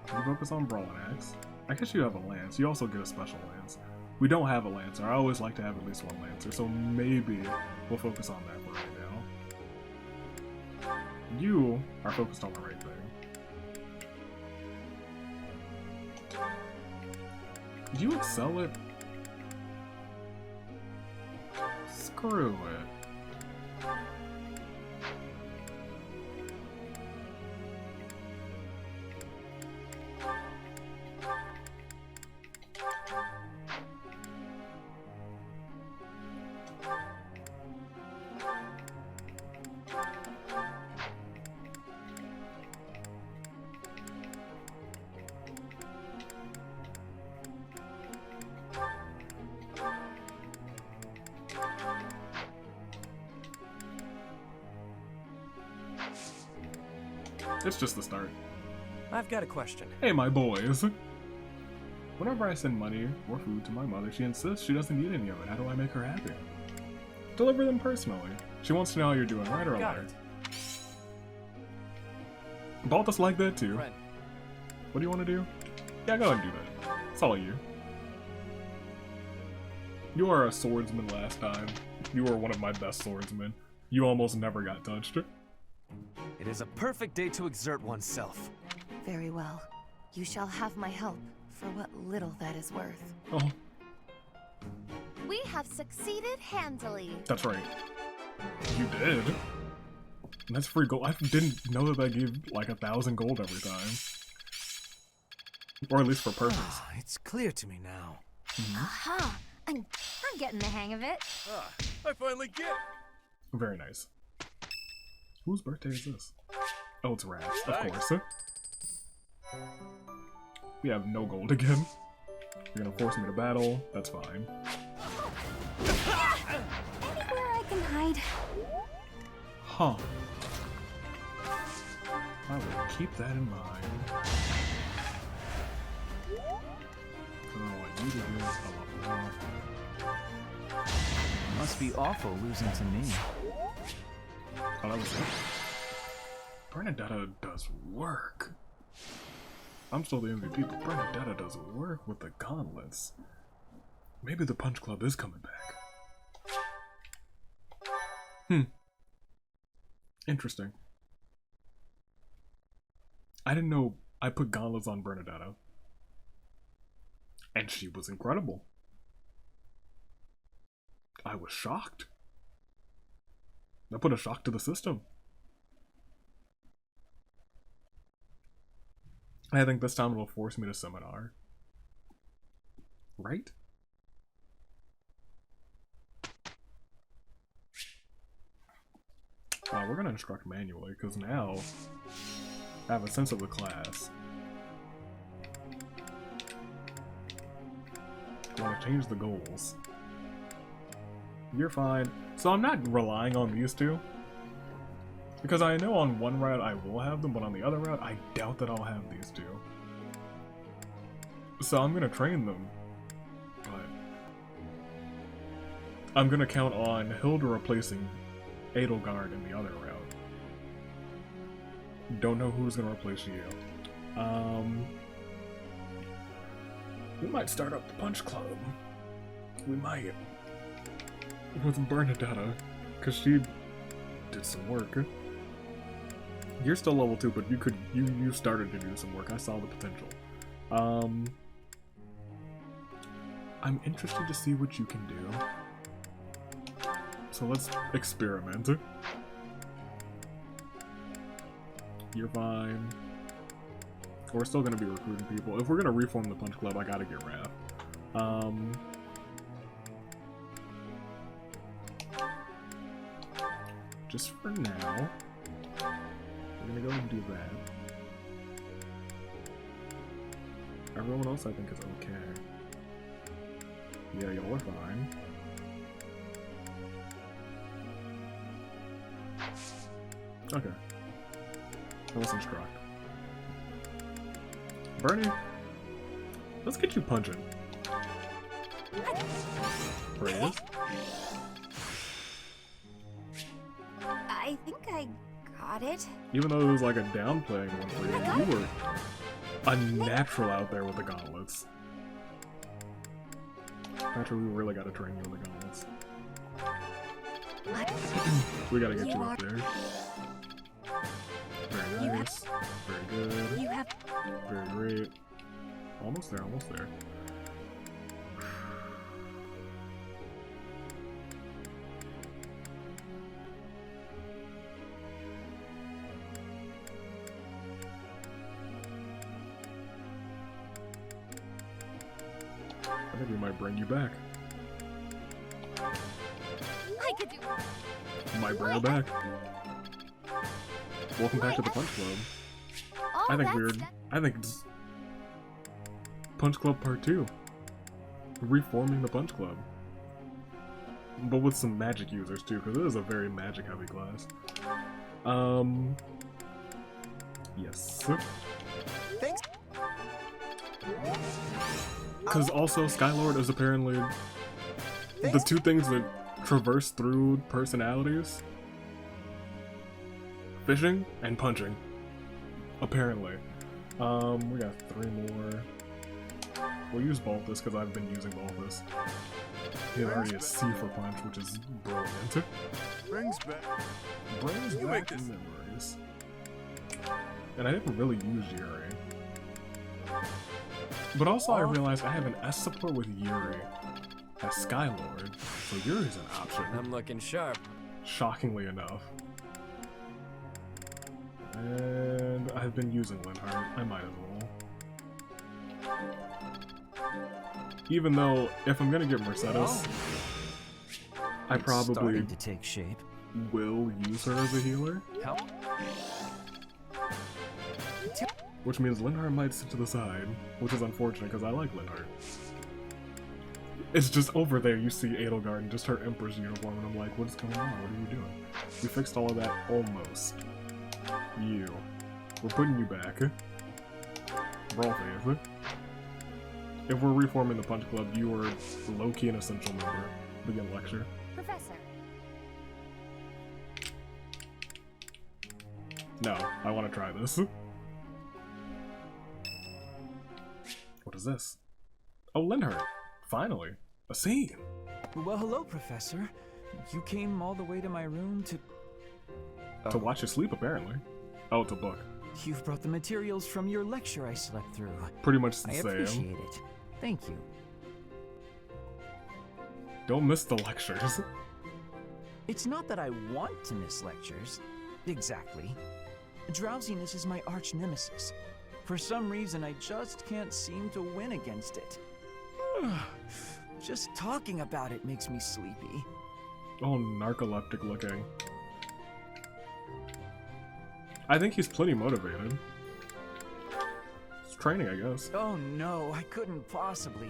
You focus on brawling axe. I guess you have a lance. You also get a special lance. We don't have a lancer. I always like to have at least one lancer, so maybe we'll focus on that for right now. You are focused on the right thing. Do you excel it? Screw it. It's just the start. I've got a question. Hey, my boys. Whenever I send money or food to my mother, she insists she doesn't need any of it. How do I make her happy? Deliver them personally. She wants to know how you're doing, right or left. Balthus like that too. Friend. What do you want to do? Yeah, go ahead and do that. It's all you. You were a swordsman last time. You were one of my best swordsmen. You almost never got touched. It is a perfect day to exert oneself. Very well. You shall have my help, for what little that is worth. Oh. We have succeeded handily. That's right. You did. And that's free gold. I didn't know that gave like 1,000 gold every time. Or at least for purpose. It's clear to me now. Aha! I'm getting the hang of it. I finally get it. Very nice. Whose birthday is this? Oh, it's Raz, of course. We have no gold again. You're gonna force me to battle. That's fine. Anywhere I can hide. Huh. I will keep that in mind. I want you to do this. Must be awful losing to me. Oh, that was it. Bernadetta does work. I'm still the MVP, but Bernadetta does work with the gauntlets. Maybe the Punch Club is coming back. Interesting. I didn't know I put gauntlets on Bernadetta. And she was incredible. I was shocked. That put a shock to the system. I think this time it'll force me to seminar. Right? We're gonna instruct manually, because now I have a sense of the class. I want to change the goals. You're fine. So I'm not relying on these two. Because I know on one route I will have them, but on the other route I doubt that I'll have these two. So I'm gonna train them. But I'm gonna count on Hilda replacing Edelgard in the other route. Don't know who's gonna replace you. We might start up the Punch Club. We might. With Bernadetta, because she did some work. You're still level 2, but you started to do some work. I saw the potential. I'm interested to see what you can do. So let's experiment. You're fine. We're still gonna be recruiting people. If we're gonna reform the Punch Club, I gotta get Raph. Just for now, we're gonna go and do that. Everyone else I think is okay. Yeah, y'all are fine. Okay. Let's instruct. Bernie, let's get you punching. Praise. I think I got it. Even though it was like a downplaying one for you, you were a natural out there with the gauntlets. Petra, we really gotta train you with the gauntlets. We gotta get you up there. Very nice. Very good. Very great. Almost there, almost there. I think we might bring you back. I could do it. Might bring her back. Welcome back to the Punch Club. I think I think it's Punch Club Part 2. Reforming the Punch Club. But with some magic users too, because it is a very magic heavy class. Yes. Thanks. Because also Skylord is apparently the two things that traverse through personalities. Fishing and punching. Apparently. We got 3 more. We'll use Balthus because I've been using Balthus. He had already a C for punch, which is brilliant. Brings back memories. And I didn't really use Yuri. But also I realized I have an S support with Yuri as Skylord, so Yuri's an option. I'm looking sharp. Shockingly enough. And I've been using Linhardt. I might as well. Even though, if I'm gonna get Mercedes, I probably to take shape. Will use her as a healer. Which means Linhardt might sit to the side, which is unfortunate because I like Linhardt. It's just over there you see Edelgard in just her Empress uniform and I'm like, what is going on? What are you doing? We fixed all of that almost. You. We're putting you back. Brawl phase. If we're reforming the Punch Club, you are low-key an essential member. Begin lecture. Professor. No, I want to try this. What is this? Oh, Linhardt. Finally. A scene. Well, hello, Professor. You came all the way to my room to... To watch you sleep, apparently. Oh, it's a book. You've brought the materials from your lecture I slept through. Pretty much the I same. appreciate it. Thank you. Don't miss the lectures. It's not that I want to miss lectures. Exactly. Drowsiness is my arch nemesis. For some reason, I just can't seem to win against it. Just talking about it makes me sleepy. Oh, narcoleptic looking. I think he's plenty motivated. It's training, I guess. Oh no, I couldn't possibly.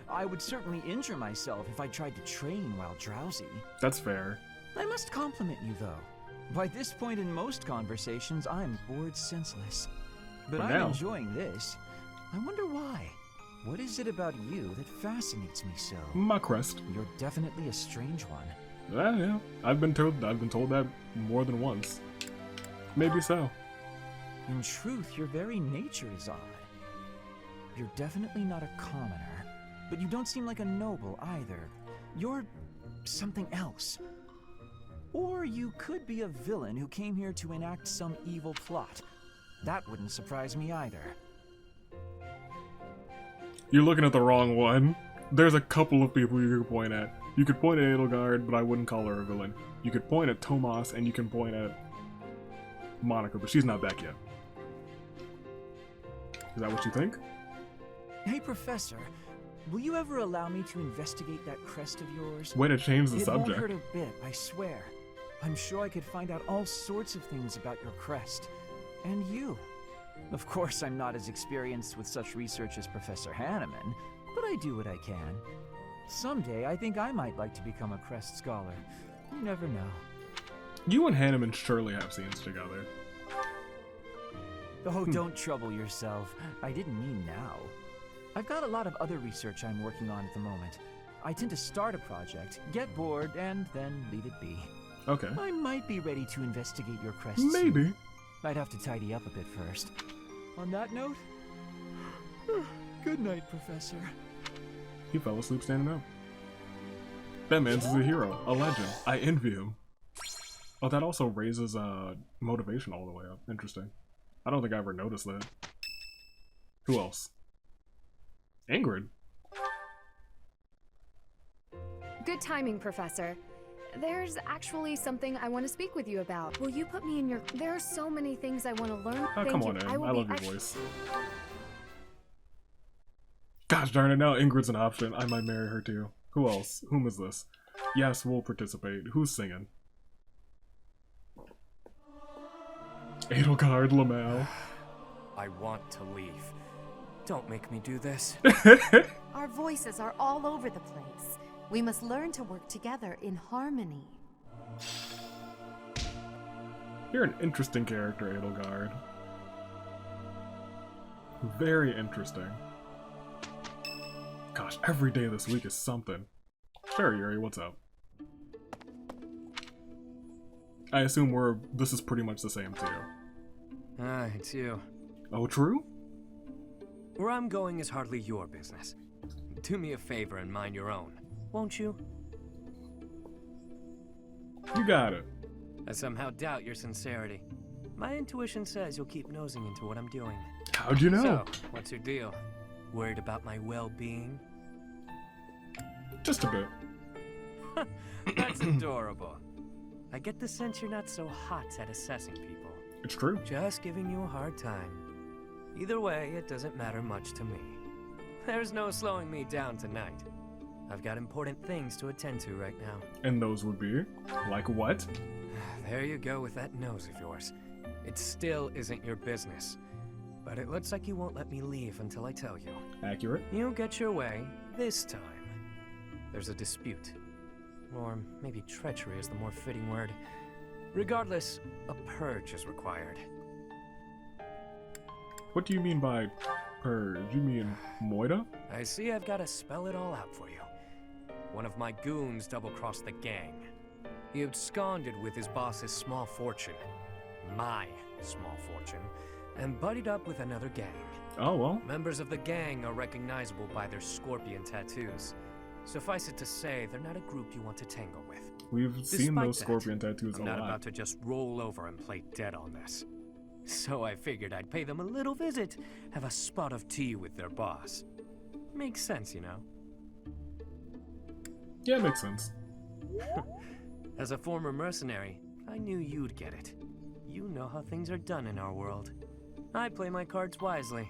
I would certainly injure myself if I tried to train while drowsy. That's fair. I must compliment you, though. By this point in most conversations, I'm bored senseless. But I'm now, enjoying this. I wonder why. What is it about you that fascinates me so? My crest. You're definitely a strange one. Yeah. I've been told that more than once. Maybe so. In truth, your very nature is odd. You're definitely not a commoner, but you don't seem like a noble either. You're something else. Or you could be a villain who came here to enact some evil plot. That wouldn't surprise me either. You're looking at the wrong one. There's a couple of people you could point at. You could point at Edelgard, but I wouldn't call her a villain. You could point at Tomas, and you can point at Monica, but she's not back yet. Is that what you think? Hey, Professor. Will you ever allow me to investigate that crest of yours? Way to change the It subject. won't hurt a bit, I swear. I'm sure I could find out all sorts of things about your crest. And you. Of course, I'm not as experienced with such research as Professor Hanneman, but I do what I can. Someday, I think I might like to become a crest scholar. You never know. You and Hanneman surely have scenes together. Oh, don't trouble yourself. I didn't mean now. I've got a lot of other research I'm working on at the moment. I tend to start a project, get bored, and then leave it be. Okay. I might be ready to investigate your crest Maybe. soon. I'd have to tidy up a bit first. On that note, good night, Professor. He fell asleep standing up. That man's a hero, a legend. I envy him. Oh, that also raises motivation all the way up. Interesting. I don't think I ever noticed that. Who else? Ingrid. Good timing, Professor. There's actually something I want to speak with you about. Will you put me in your... There are so many things I want to learn. Oh, Thank come you. on in. I will love be your voice. Gosh darn it, now Ingrid's an option. I might marry her too. Who else? Whom is this? Yes, we'll participate. Who's singing? Edelgard, lmao. I want to leave. Don't make me do this. Our voices are all over the place. We must learn to work together in harmony. You're an interesting character, Edelgard. Very interesting. Gosh, every day this week is something. Sure, Yuri, what's up? I assume this is pretty much the same to you. It's you. Oh, true? Where I'm going is hardly your business. Do me a favor and mind your own, won't you? You got it. I somehow doubt your sincerity. My intuition says you'll keep nosing into what I'm doing. How'd you know? So, what's your deal? Worried about my well-being? Just a bit. That's adorable. I get the sense you're not so hot at assessing people. It's true. Just giving you a hard time. Either way, it doesn't matter much to me. There's no slowing me down tonight. I've got important things to attend to right now. And those would be? Like what? There you go with that nose of yours. It still isn't your business. But it looks like you won't let me leave until I tell you. Accurate. You'll get your way this time. There's a dispute. Or maybe treachery is the more fitting word. Regardless, a purge is required. What do you mean by purge? You mean Moida? I see I've got to spell it all out for you. One of my goons double-crossed the gang. He absconded with his boss's small fortune. My small fortune. And buddied up with another gang. Oh, well. Members of the gang are recognizable by their scorpion tattoos. Suffice it to say, they're not a group you want to tangle with. We've seen those scorpion tattoos a lot. I'm not about to just roll over and play dead on this. So I figured I'd pay them a little visit, have a spot of tea with their boss. Makes sense, you know? Yeah, it makes sense. As a former mercenary, I knew you'd get it. You know how things are done in our world. I play my cards wisely.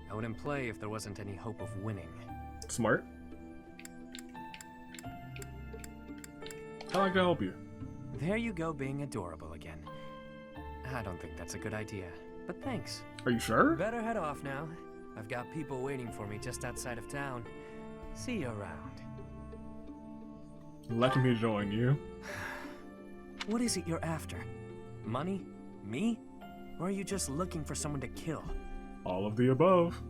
I wouldn't play if there wasn't any hope of winning. Smart. How'd I help you? There you go, being adorable again. I don't think that's a good idea, but thanks. Are you sure? Better head off now. I've got people waiting for me just outside of town. See you around. Let me join you. What is it you're after? Money? Me? Or are you just looking for someone to kill? All of the above.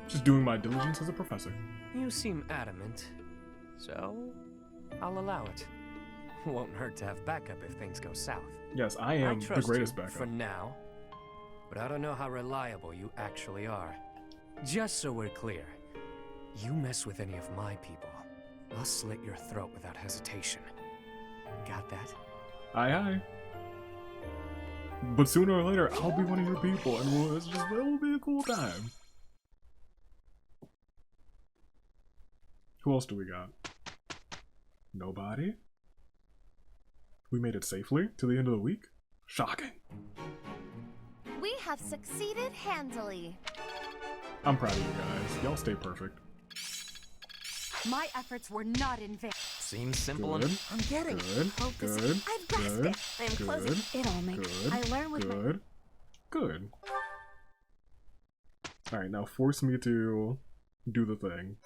Just doing my diligence as a professor. You seem adamant, so I'll allow it. Won't hurt to have backup if things go south. Yes, I am the greatest backup. For now, but I don't know how reliable you actually are. Just so we're clear, you mess with any of my people, I'll slit your throat without hesitation. Got that? Aye, aye. But sooner or later, I'll be one of your people, and it will be a cool time. Who else do we got? Nobody? We made it safely to the end of the week? Shocking. We have succeeded handily. I'm proud of you guys. Y'all stay perfect. My efforts were not in vain. Seems simple Good. enough. I'm getting Good. it. Good. I've grasped Good. it. I am closing. It all makes Good. I learn with Good. Good. Alright, now force me to do the thing.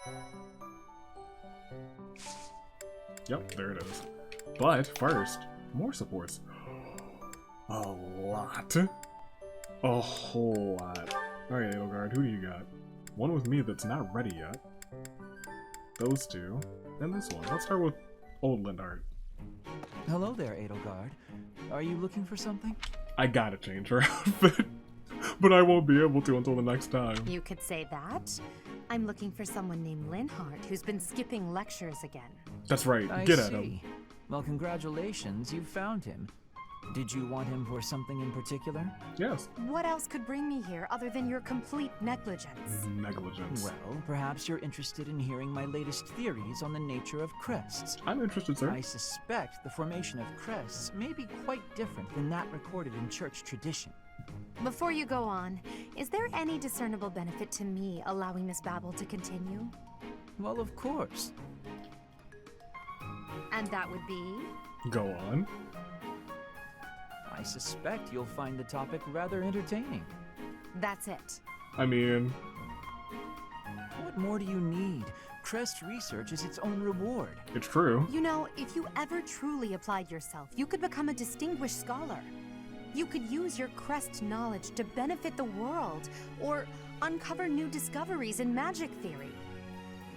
Yep, there it is. But first, more supports. A lot. A whole lot. Alright, Edelgard, who do you got? One with me that's not ready yet. Those two. And this one. Let's start with old Linhardt. Hello there, Edelgard. Are you looking for something? I gotta change her outfit. But I won't be able to until the next time. You could say that. I'm looking for someone named Linhardt who's been skipping lectures again. That's right. I Get see. at him. Well, congratulations, you found him. Did you want him for something in particular? Yes. What else could bring me here other than your complete negligence? Negligence. Well, perhaps you're interested in hearing my latest theories on the nature of crests. I'm interested, sir. I suspect the formation of crests may be quite different than that recorded in church tradition. Before you go on, is there any discernible benefit to me allowing this babble to continue? Well, of course. And that would be? Go on. I suspect you'll find the topic rather entertaining. That's it. I mean... What more do you need? Crest research is its own reward. It's true. You know, if you ever truly applied yourself, you could become a distinguished scholar. You could use your crest knowledge to benefit the world, or uncover new discoveries in magic theory.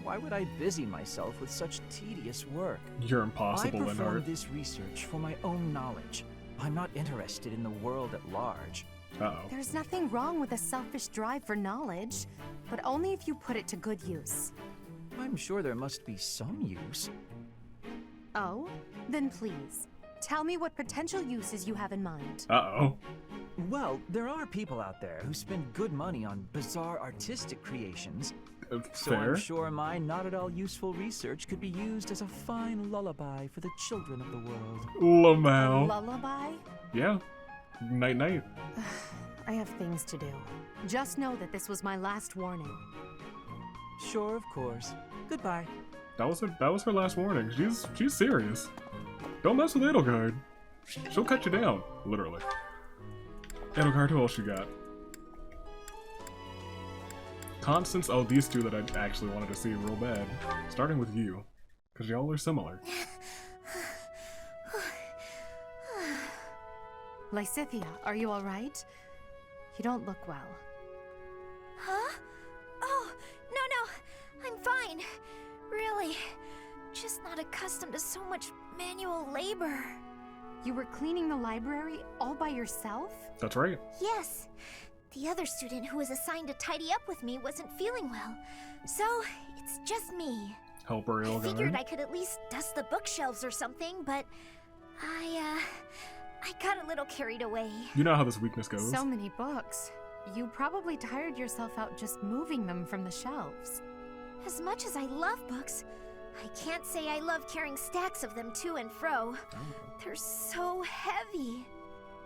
Why would I busy myself with such tedious work? You're impossible, I perform Linhardt. this research for my own knowledge. I'm not interested in the world at large. Uh-oh. There's nothing wrong with a selfish drive for knowledge, but only if you put it to good use. I'm sure there must be some use. Oh? Then please, tell me what potential uses you have in mind. Uh-oh. Well, there are people out there who spend good money on bizarre artistic creations. So Fair. I'm sure my not-at-all-useful research could be used as a fine lullaby for the children of the world. lmao. Lullaby? Yeah. Night-night. I have things to do. Just know that this was my last warning. Sure, of course. Goodbye. That was her last warning. She's serious. Don't mess with Edelgard. She'll cut you down, literally. Edelgard, who else you got? Constance, oh, these two that I actually wanted to see real bad. Starting with you, because y'all are similar. Lysithea, are you alright? You don't look well. Huh? Oh, no, I'm fine. Really. Just not accustomed to so much manual labor. You were cleaning the library all by yourself? That's right. Yes. The other student who was assigned to tidy up with me wasn't feeling well, so it's just me. Helper I Edelgard. figured I could at least dust the bookshelves or something, but I got a little carried away. You know how this weakness goes. So many books. You probably tired yourself out just moving them from the shelves. As much as I love books, I can't say I love carrying stacks of them to and fro. They're so heavy.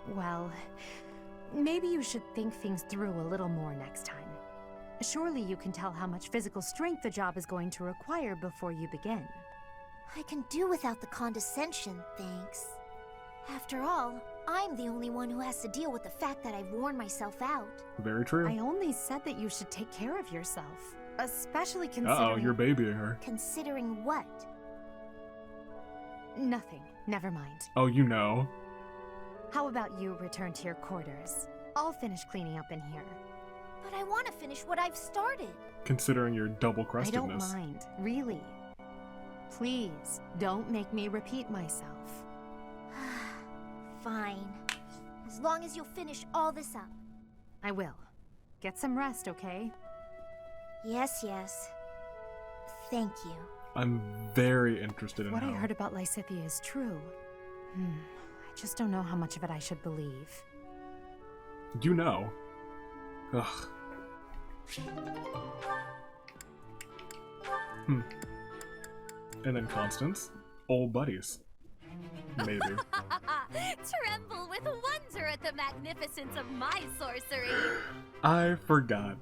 Well, maybe you should think things through a little more next time. Surely you can tell how much physical strength the job is going to require before you begin. I can do without the condescension, thanks. After all, I'm the only one who has to deal with the fact that I've worn myself out. Very true. I only said that you should take care of yourself. Especially considering... Uh-oh, you're babying her. Considering what? Nothing. Never mind. Oh, you know. How about you return to your quarters? I'll finish cleaning up in here. But I want to finish what I've started. Considering your double-crestedness. I don't mind, really. Please, don't make me repeat myself. Fine. As long as you'll finish all this up. I will. Get some rest, okay? Yes. Thank you. I'm very interested in What how... I heard about Lysithea is true. I just don't know how much of it I should believe. You know. Ugh. And then Constance. Old buddies. Maybe. Tremble with wonder at the magnificence of my sorcery. I forgot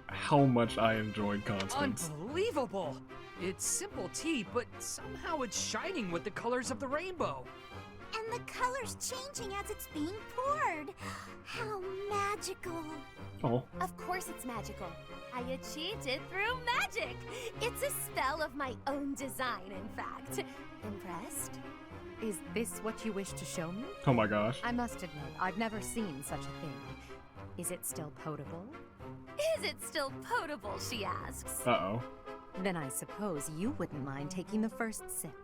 how much I enjoyed Constance. Unbelievable! It's simple tea, but somehow it's shining with the colors of the rainbow. And the color's changing as it's being poured. How magical. Oh. Of course it's magical. I achieved it through magic. It's a spell of my own design, in fact. Impressed? Is this what you wish to show me? Oh my gosh. I must admit, I've never seen such a thing. Is it still potable? Is it still potable, she asks. Uh-oh. Then I suppose you wouldn't mind taking the first sip.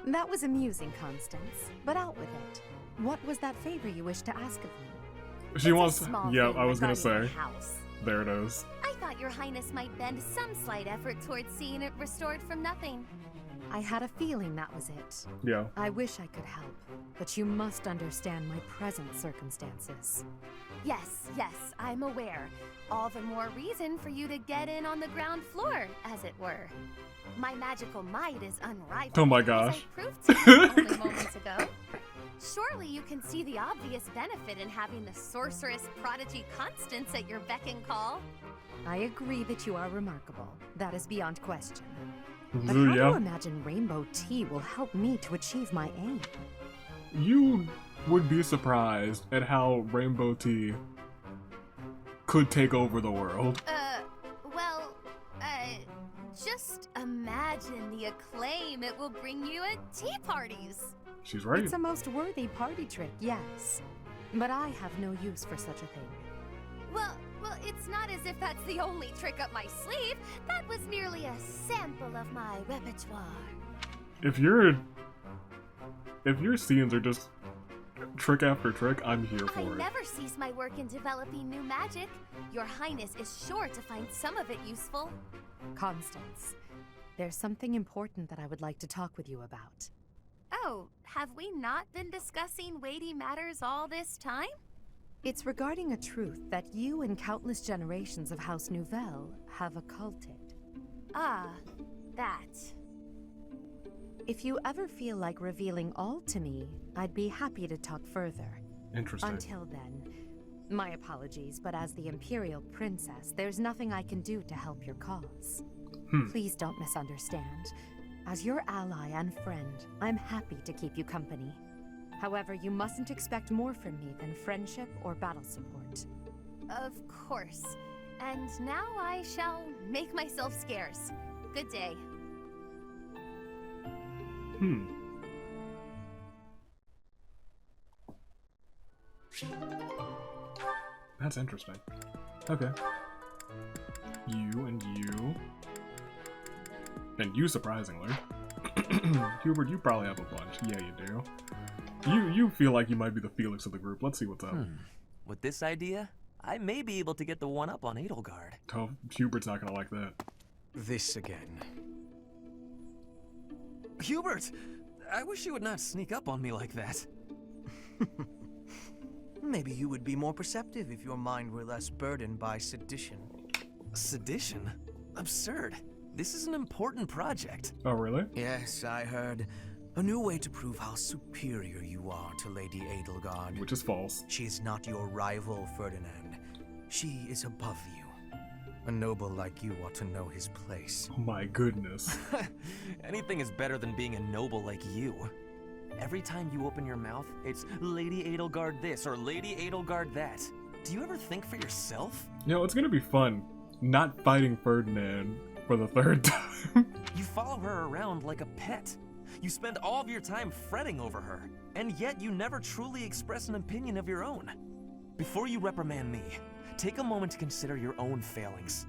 That was amusing, Constance, but out with it. What was that favor you wished to ask of me? She wants. Yeah, thing I was gonna regarding say. the house. There it is. I thought your highness might bend some slight effort towards seeing it restored from nothing. I had a feeling that was it. Yeah. I wish I could help, but you must understand my present circumstances. Yes, I'm aware. All the more reason for you to get in on the ground floor, as it were. My magical might is unrivaled. Oh my gosh. As I proved to you only moments ago. Surely you can see the obvious benefit in having the sorceress prodigy Constance at your beck and call. I agree that you are remarkable. That is beyond question. But how do you imagine Rainbow Tea will help me to achieve my aim? You would be surprised at how Rainbow Tea could take over the world. Just imagine the acclaim it will bring you at tea parties. She's right. It's a most worthy party trick, yes. But I have no use for such a thing. Well, it's not as if that's the only trick up my sleeve. That was merely a sample of my repertoire. If your scenes are just trick after trick, I'm here for I it. never cease my work in developing new magic. Your Highness is sure to find some of it useful. Constance, there's something important that I would like to talk with you about. Oh, have we not been discussing weighty matters all this time? It's regarding a truth that you and countless generations of House Nouvelle have occulted. Ah, that. If you ever feel like revealing all to me, I'd be happy to talk further. Interesting. Until then, my apologies, but as the Imperial Princess, there's nothing I can do to help your cause. Please don't misunderstand. As your ally and friend, I'm happy to keep you company. However, you mustn't expect more from me than friendship or battle support. Of course. And now I shall make myself scarce. Good day. That's interesting. Okay. You and you. And you, surprisingly. Hubert, you probably have a bunch. Yeah, you do. You feel like you might be the Felix of the group. Let's see what's up. With this idea, I may be able to get the one up on Edelgard. Oh, Hubert's not gonna like that. This again. Hubert! I wish you would not sneak up on me like that. Maybe you would be more perceptive if your mind were less burdened by sedition. Sedition? Absurd. This is an important project. Oh, really? Yes, I heard. A new way to prove how superior you are to Lady Edelgard. Which is false. She is not your rival, Ferdinand. She is above you. A noble like you ought to know his place. Oh my goodness. Anything is better than being a noble like you. Every time you open your mouth, it's Lady Edelgard this or Lady Edelgard that. Do you ever think for yourself? You know, it's gonna be fun not fighting Ferdinand for the third time. You follow her around like a pet. You spend all of your time fretting over her, and yet you never truly express an opinion of your own. Before you reprimand me, take a moment to consider your own failings.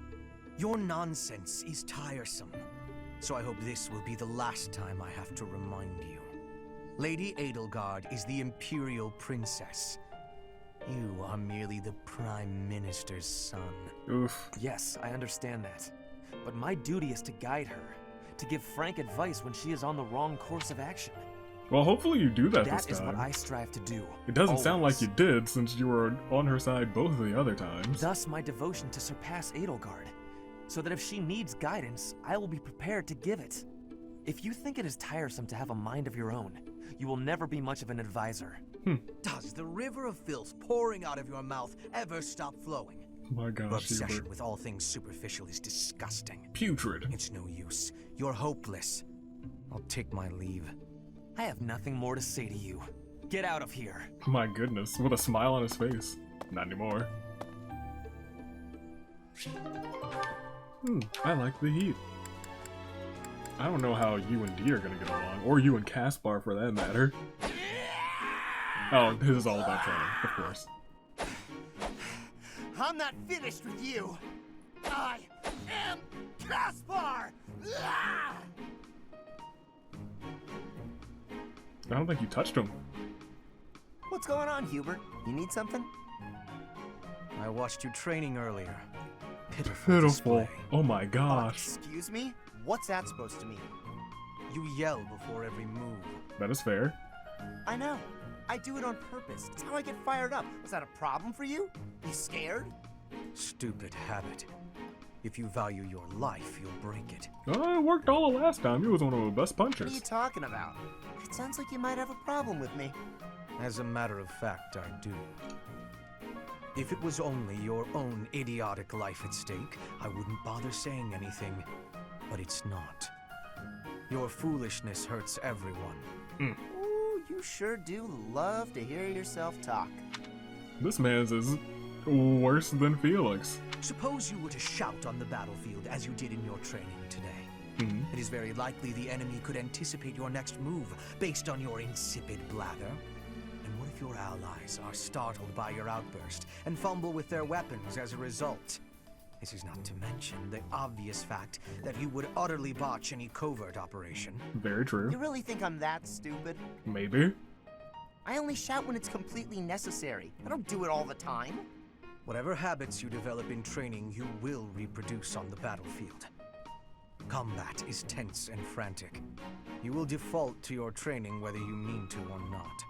Your nonsense is tiresome, so I hope this will be the last time I have to remind you. Lady Edelgard is the Imperial Princess. You are merely the Prime Minister's son. Oof. Yes, I understand that. But my duty is to guide her, to give frank advice when she is on the wrong course of action. Well, hopefully you do that this time. That is what I strive to do. It doesn't sound like you did, since you were on her side both of the other times. Thus my devotion to surpass Edelgard, so that if she needs guidance, I will be prepared to give it. If you think it is tiresome to have a mind of your own, you will never be much of an advisor. Does the river of filth pouring out of your mouth ever stop flowing? My gosh, Your obsession Hubert. with all things superficial is disgusting. Putrid. It's no use. You're hopeless. I'll take my leave. I have nothing more to say to you. Get out of here. My goodness, with a smile on his face. Not anymore. I like the heat. I don't know how you and Dee are gonna get along, or you and Caspar for that matter. Oh, this is all about training, of course. I'm not finished with you. I am Caspar! I don't think you touched him. What's going on, Hubert? You need something? I watched you training earlier. Pitiful. Display. Oh my gosh. Excuse me? What's that supposed to mean? You yell before every move. That is fair. I know. I do it on purpose. It's how I get fired up. Was that a problem for you? You scared? Stupid habit. If you value your life, you'll break it. Oh, it worked all the last time. He was one of the best punchers. What are you talking about? It sounds like you might have a problem with me. As a matter of fact, I do. If it was only your own idiotic life at stake, I wouldn't bother saying anything. But it's not. Your foolishness hurts everyone. Ooh, you sure do love to hear yourself talk. This man's is worse than Felix. Suppose you were to shout on the battlefield as you did in your training today. It is very likely the enemy could anticipate your next move based on your insipid blather. And what if your allies are startled by your outburst and fumble with their weapons as a result? This is not to mention the obvious fact that you would utterly botch any covert operation. Very true. You really think I'm that stupid? Maybe. I only shout when it's completely necessary. I don't do it all the time. Whatever habits you develop in training, you will reproduce on the battlefield. Combat is tense and frantic. You will default to your training whether you mean to or not.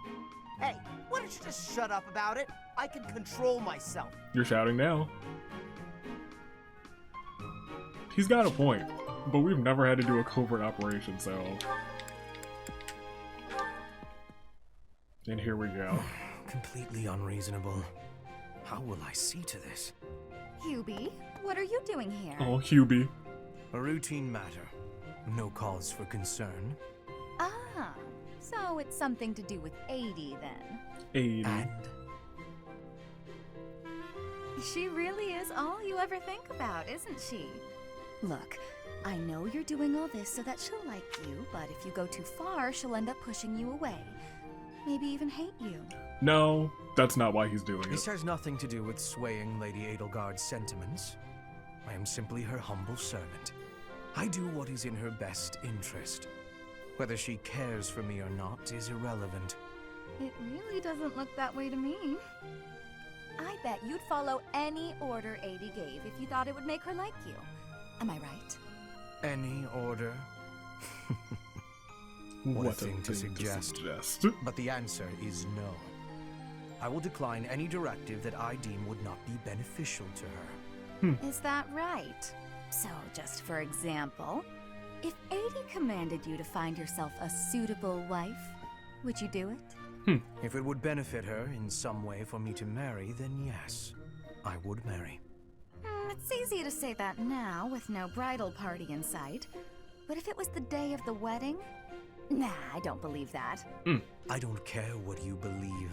Hey, why don't you just shut up about it? I can control myself. You're shouting now. He's got a point, but we've never had to do a covert operation, so... And here we go. Completely unreasonable. How will I see to this? Hubie, what are you doing here? Oh, Hubie. A routine matter. No cause for concern. Ah, so it's something to do with Edie then. Edie. And? She really is all you ever think about, isn't she? Look, I know you're doing all this so that she'll like you, but if you go too far, she'll end up pushing you away. Maybe even hate you. No, that's not why he's doing it. This has nothing to do with swaying Lady Edelgard's sentiments. I am simply her humble servant. I do what is in her best interest. Whether she cares for me or not is irrelevant. It really doesn't look that way to me. I bet you'd follow any order Edie gave if you thought it would make her like you. Am I right? Any order? What a thing to suggest. But the answer is no. I will decline any directive that I deem would not be beneficial to her. Is that right? So, just for example, if Edie commanded you to find yourself a suitable wife, would you do it? If it would benefit her in some way for me to marry, then yes, I would marry. It's easy to say that now, with no bridal party in sight. But if it was the day of the wedding? Nah, I don't believe that. I don't care what you believe.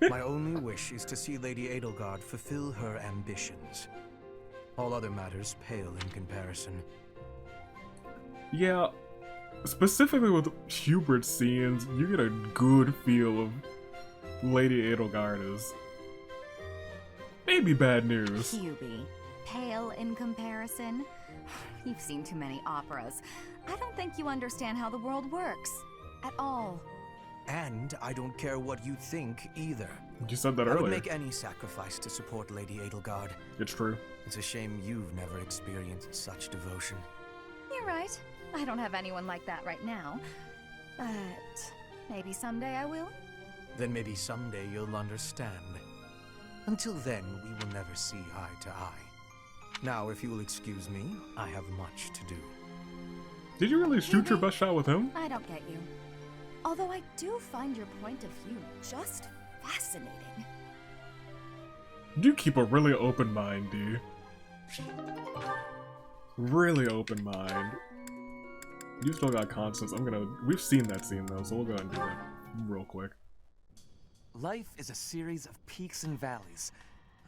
My only wish is to see Lady Edelgard fulfill her ambitions. All other matters pale in comparison. Yeah, specifically with Hubert's scenes, you get a good feel of Lady Edelgard is maybe bad news. Hubie, pale in comparison? You've seen too many operas. I don't think you understand how the world works. At all. And I don't care what you think either. You said that I earlier. would make any sacrifice to support Lady Edelgard. It's true. It's a shame you've never experienced such devotion. You're right. I don't have anyone like that right now. But maybe someday I will. Then maybe someday you'll understand. Until then, we will never see eye to eye. Now, if you'll excuse me, I have much to do. Did you really shoot your best shot with him? I don't get you. Although I do find your point of view just fascinating. You keep a really open mind, D. Really open mind. You still got Constance. We've seen that scene though, so we'll go ahead and do that real quick. Life is a series of peaks and valleys.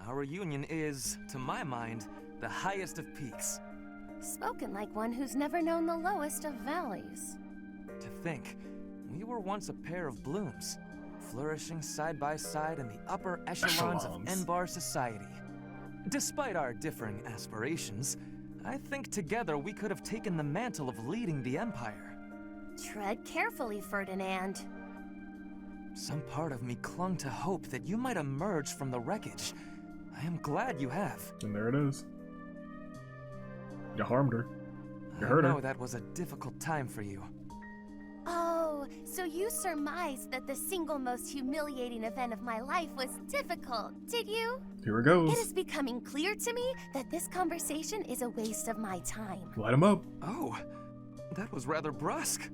Our reunion is, to my mind, the highest of peaks. Spoken like one who's never known the lowest of valleys. To think, we were once a pair of blooms, flourishing side by side in the upper echelons of Enbar society. Despite our differing aspirations, I think together we could have taken the mantle of leading the Empire. Tread carefully, Ferdinand. Some part of me clung to hope that you might emerge from the wreckage. I am glad you have. And there it is. You harmed her. You hurt I her. know that was a difficult time for you. Oh, so you surmised that the single most humiliating event of my life was difficult, did you? Here it goes. It is becoming clear to me that this conversation is a waste of my time. Light him up. Oh, that was rather brusque.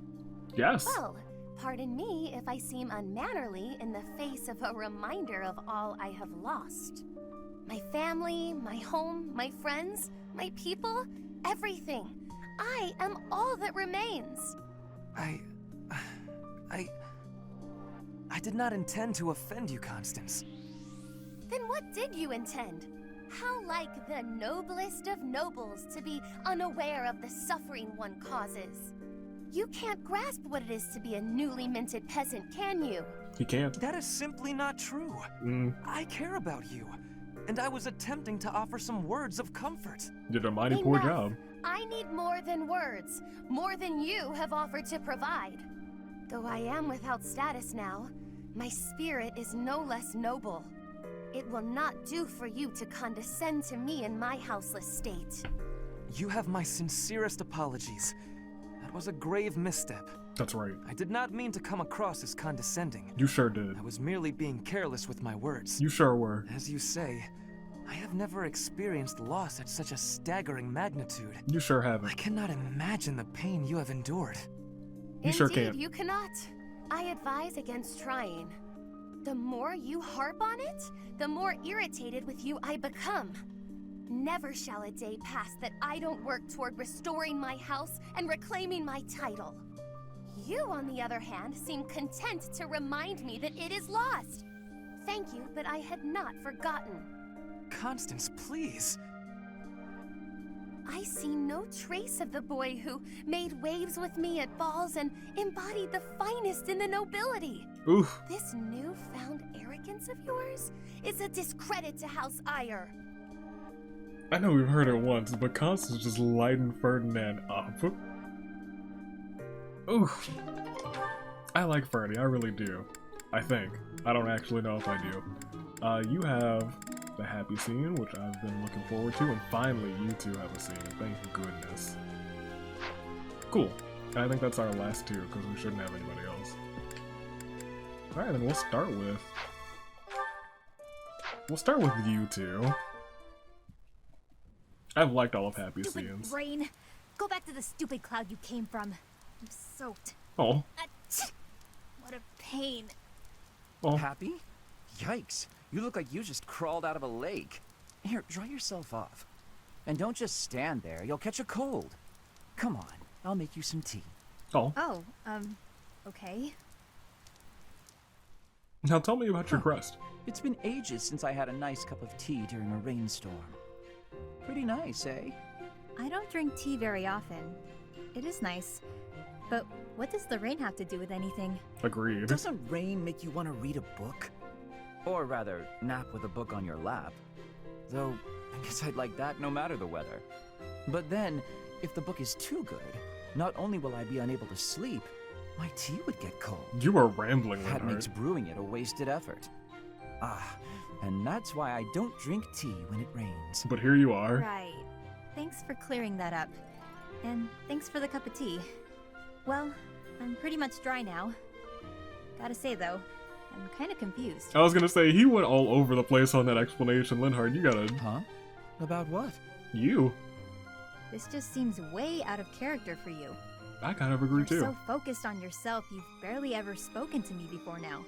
Yes. Well, pardon me if I seem unmannerly in the face of a reminder of all I have lost. My family, my home, my friends, my people, everything. I am all that remains. I did not intend to offend you, Constance. Then what did you intend? How like the noblest of nobles to be unaware of the suffering one causes. You can't grasp what it is to be a newly minted peasant, can you? He can't. That is simply not true. I care about you, and I was attempting to offer some words of comfort. You did a mighty poor job. I need more than words, more than you have offered to provide. Though I am without status now, my spirit is no less noble. It will not do for you to condescend to me in my houseless state. You have my sincerest apologies. That was a grave misstep. That's right. I did not mean to come across as condescending. You sure did. I was merely being careless with my words. You sure were. As you say, I have never experienced loss at such a staggering magnitude. You sure haven't. I cannot imagine the pain you have endured. You sure can't. Indeed, you cannot. I advise against trying. The more you harp on it, the more irritated with you I become. Never shall a day pass that I don't work toward restoring my house and reclaiming my title. You, on the other hand, seem content to remind me that it is lost. Thank you, but I had not forgotten. Constance, please. I see no trace of the boy who made waves with me at balls and embodied the finest in the nobility. Oof. This newfound arrogance of yours is a discredit to House Ire. I know we've heard it once, but Constance just lighting Ferdinand up. Oof. I like Ferdie, I really do. I think. I don't actually know if I do. You have the Hapi scene, which I've been looking forward to, and finally you two have a scene. Thank goodness. Cool. And I think that's our last two, because we shouldn't have anybody else. Alright, then we'll start with you two. I've liked all of Hapi's scenes. Rain, go back to the stupid cloud you came from. I'm soaked. Oh. What a pain. Oh. Happy? Yikes. You look like you just crawled out of a lake. Here, dry yourself off. And don't just stand there. You'll catch a cold. Come on, I'll make you some tea. Oh. Oh, okay. Now tell me about your crust. It's been ages since I had a nice cup of tea during a rainstorm. Pretty nice, eh? I don't drink tea very often. It is nice. But what does the rain have to do with anything? Agreed. Doesn't rain make you want to read a book? Or rather, nap with a book on your lap. Though, I guess I'd like that no matter the weather. But then, if the book is too good, not only will I be unable to sleep, my tea would get cold. You are rambling, Linhardt. That makes brewing it a wasted effort. And that's why I don't drink tea when it rains. But here you are. Right. Thanks for clearing that up. And thanks for the cup of tea. Well, I'm pretty much dry now. Gotta say though, I'm kinda confused. I was gonna say, he went all over the place on that explanation. Linhardt, you gotta... Huh? About what? You. This just seems way out of character for you. I kind of agree too. You're so focused on yourself, you've barely ever spoken to me before now.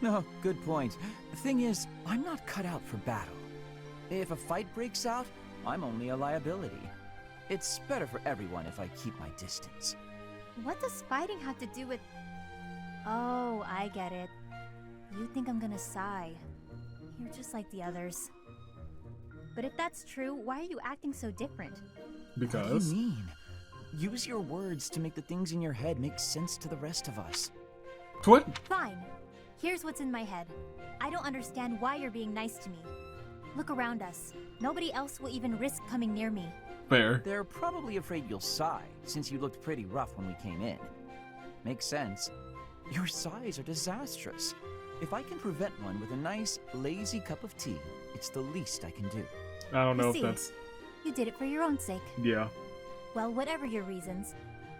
No, good point. The thing is, I'm not cut out for battle. If a fight breaks out, I'm only a liability. It's better for everyone if I keep my distance. What does fighting have to do with... Oh, I get it. You think I'm gonna sigh. You're just like the others. But if that's true, why are you acting so different? What Because? do you mean? Use your words to make the things in your head make sense to the rest of us. What? Fine. Here's what's in my head. I don't understand why you're being nice to me. Look around us. Nobody else will even risk coming near me. Fair. They're probably afraid you'll sigh, since you looked pretty rough when we came in. Makes sense. Your sighs are disastrous. If I can prevent one with a nice, lazy cup of tea, it's the least I can do. I don't know See, if that's... you did it for your own sake. Yeah. Well, whatever your reasons,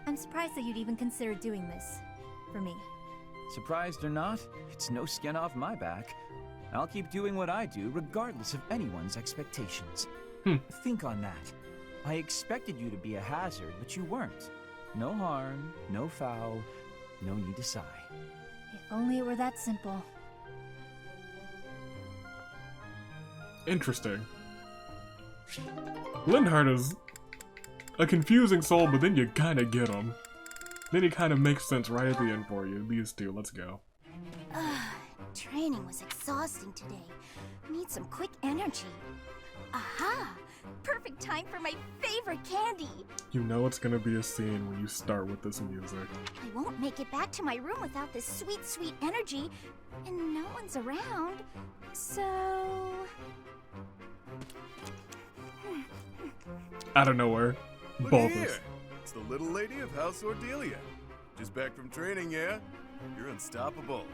I'm surprised that you'd even consider doing this. For me. Surprised or not, it's no skin off my back. I'll keep doing what I do, regardless of anyone's expectations. Think on that. I expected you to be a hazard, but you weren't. No harm, no foul, no need to sigh. If only it were that simple. Interesting. Linhardt is a confusing soul, but then you kind of get him. Then he kind of makes sense right at the end for you. These two, let's go. Training was exhausting today. Need some quick energy. Aha! Perfect time for my favorite candy. You know it's gonna be a scene when you start with this music. I won't make it back to my room without this sweet, sweet energy. And no one's around. So... Out of nowhere. Look here! It's the little lady of House Ordelia. Just back from training, yeah? You're unstoppable.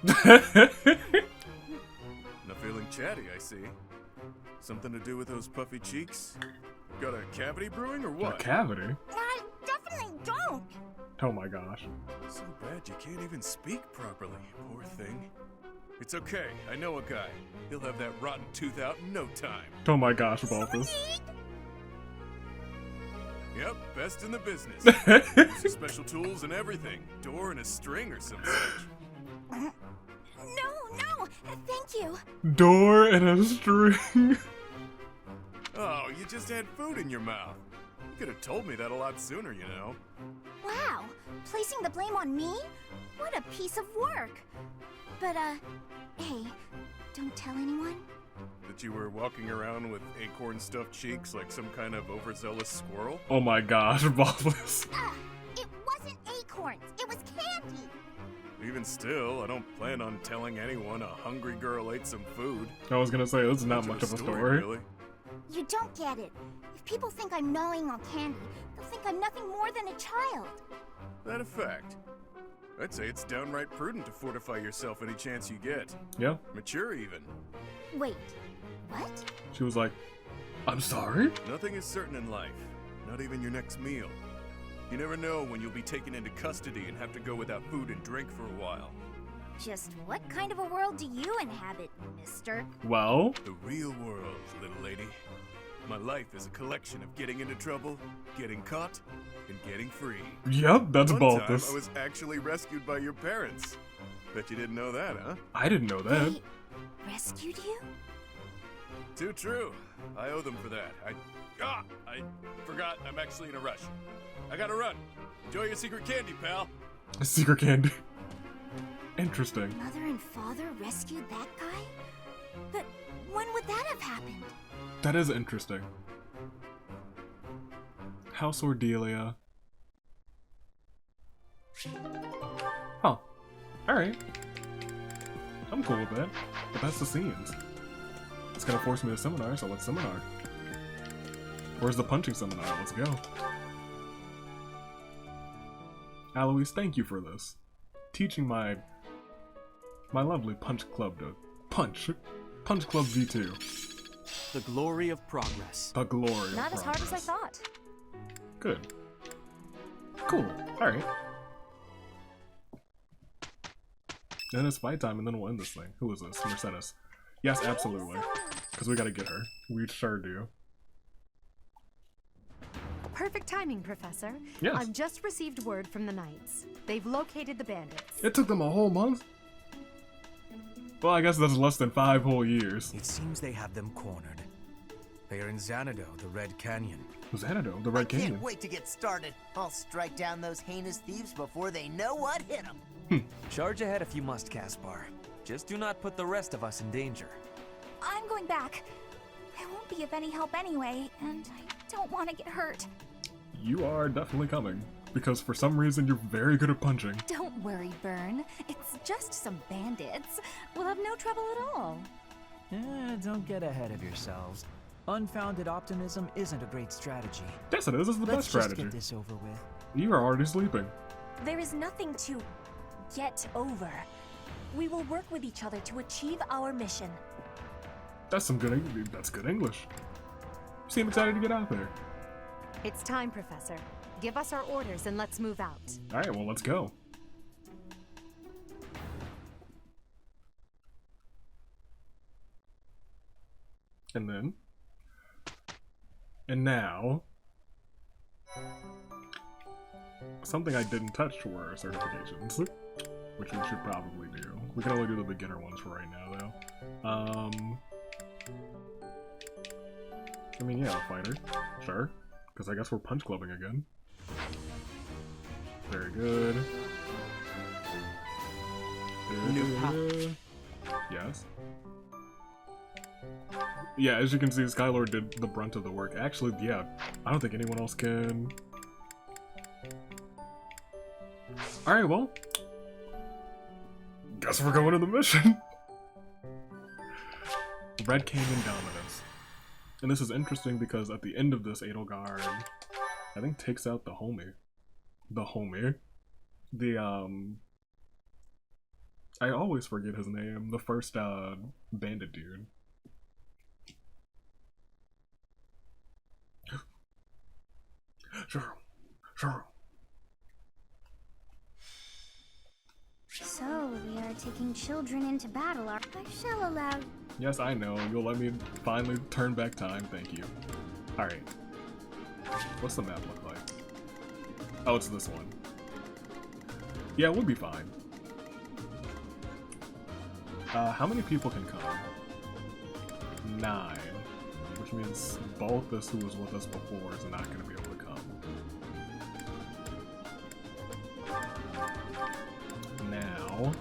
Not feeling chatty, I see. Something to do with those puffy cheeks? Got a cavity brewing or what? A cavity? I definitely don't. Oh my gosh. So bad you can't even speak properly, poor thing. It's okay, I know a guy. He'll have that rotten tooth out in no time. Oh my gosh, Balthus. Yep, best in the business. Some special tools and everything. Door and a string or some such. No, thank you. Door and a string. Oh, you just had food in your mouth. You could have told me that a lot sooner, you know. Wow, placing the blame on me? What a piece of work. But, hey, don't tell anyone. That you were walking around with acorn-stuffed cheeks like some kind of overzealous squirrel? Oh my gosh, Balthus. It wasn't acorns, it was candy. Even still, I don't plan on telling anyone a hungry girl ate some food. I was gonna say, this is not much of a story. Really. You don't get it. If people think I'm gnawing on candy, they'll think I'm nothing more than a child. That a fact? I'd say it's downright prudent to fortify yourself any chance you get. Yeah. Mature even. Wait, what? She was like, I'm sorry? Nothing is certain in life, not even your next meal. You never know when you'll be taken into custody and have to go without food and drink for a while. Just what kind of a world do you inhabit, mister? Well? The real world, little lady. My life is a collection of getting into trouble, getting caught, and getting free. Yep, that's One Balthus. time I was actually rescued by your parents. Bet you didn't know that, huh? I didn't know that. They rescued you? Too true. I owe them for that. I forgot I'm actually in a rush. I gotta run. Enjoy your secret candy, pal. A secret candy. Interesting. Mother and father rescued that guy? But when would that have happened? That is interesting. House Ordelia. Huh. Alright. I'm cool with that. But that's the scenes. It's gonna force me to seminar, so let's seminar. Where's the punching seminar? Let's go. Alois, thank you for this. Teaching my lovely punch club to punch. Punch Club V2. The glory of progress. The glory Not of as hard as I progress. thought. Good. Cool. Alright. Then it's fight time and then we'll end this thing. Who is this? Mercedes. Yes, absolutely. Because we gotta get her. We sure do. Perfect timing, Professor. Yes. I've just received word from the Knights. They've located the bandits. It took them a whole month? Well, I guess that's less than 5 whole years. It seems they have them cornered. They are in Xanadu, the Red Canyon. Xanadu, the Red Canyon. Can't wait to get started. I'll strike down those heinous thieves before they know what hit them. Charge ahead if you must, Caspar. Just do not put the rest of us in danger. I'm going back. I won't be of any help anyway, and I don't want to get hurt. You are definitely coming, because for some reason you're very good at punching. Don't worry, Byrne. It's just some bandits. We'll have no trouble at all. Don't get ahead of yourselves. Unfounded optimism isn't a great strategy. Yes, it is. This is the best strategy. Let's just get this over with. You are already sleeping. There is nothing to get over. We will work with each other to achieve our mission. That's some good English. That's good English. You seem excited to get out there. It's time, Professor. Give us our orders and let's move out. All right, well, let's go. And now, something I didn't touch were certifications, which we should probably do. We can only do the beginner ones for right now, though. I mean, yeah, fighter, sure, because I guess we're punch clubbing again. Very good. Yes. Yeah, as you can see, Skylord did the brunt of the work. Actually, yeah, I don't think anyone else can. Alright, well, guess we're going to the mission. Red Canyon Dominance. And this is interesting because at the end of this, Edelgard, I think, takes out the homie. I always forget his name. The first, bandit dude. Sure. So, we are taking children into battle, I shall allow... Yes, I know. You'll let me finally turn back time. Thank you. Alright. What's the map look like? Oh, it's this one. Yeah, we'll be fine. How many people can come? 9. Which means Balthus, who was with us before, is not going to be able to come. Now...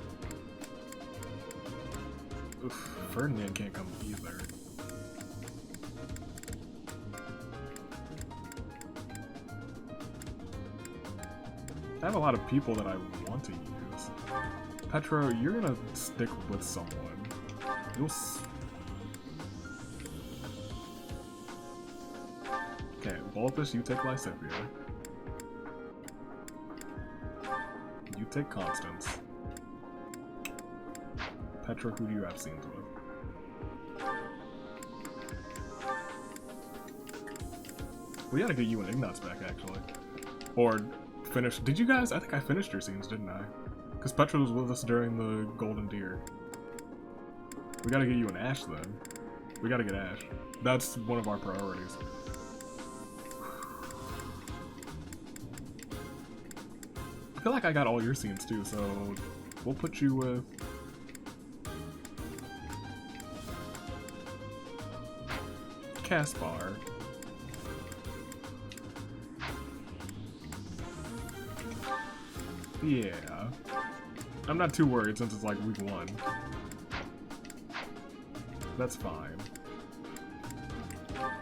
Oof, Ferdinand can't come either. I have a lot of people that I want to use. Petra, you're gonna stick with someone. You'll okay, Balthus, you take Lysithea. You take Constance. Petra, who do you have scenes with? We gotta get you and Ignatz back, actually. Or finish. Did you guys? I think I finished your scenes, didn't I? Because Petra was with us during the Golden Deer. We gotta get you an Ash then. We gotta get Ash. That's one of our priorities. I feel like I got all your scenes too, so we'll put you with... Caspar. Yeah. I'm not too worried since it's like week 1. That's fine.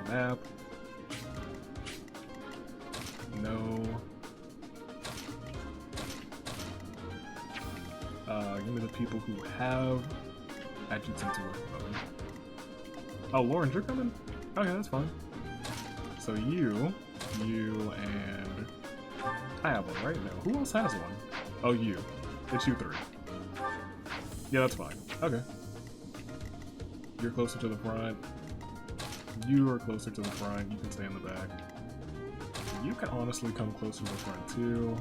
Map. No. Give me the people who have adjutants with them. Oh, Lawrence, you're coming? Okay, that's fine. So you, and... I have one right now. Who else has one? Oh, you. It's you 3. Yeah, that's fine. Okay. You're closer to the front. You are closer to the front. You can stay in the back. You can honestly come closer to the front, too.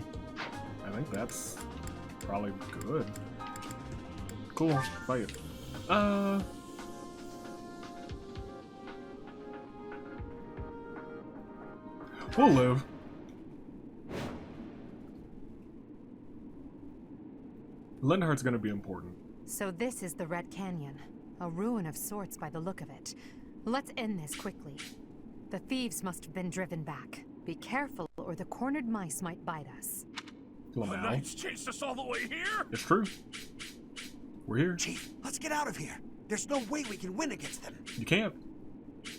I think that's probably good. Cool. Fight. We'll live. Linhardt's gonna be important. So this is the Red Canyon. A ruin of sorts by the look of it. Let's end this quickly. The thieves must have been driven back. Be careful or the cornered mice might bite us. The knights chased us all the way here? It's true. We're here. Chief, let's get out of here. There's no way we can win against them. You can't.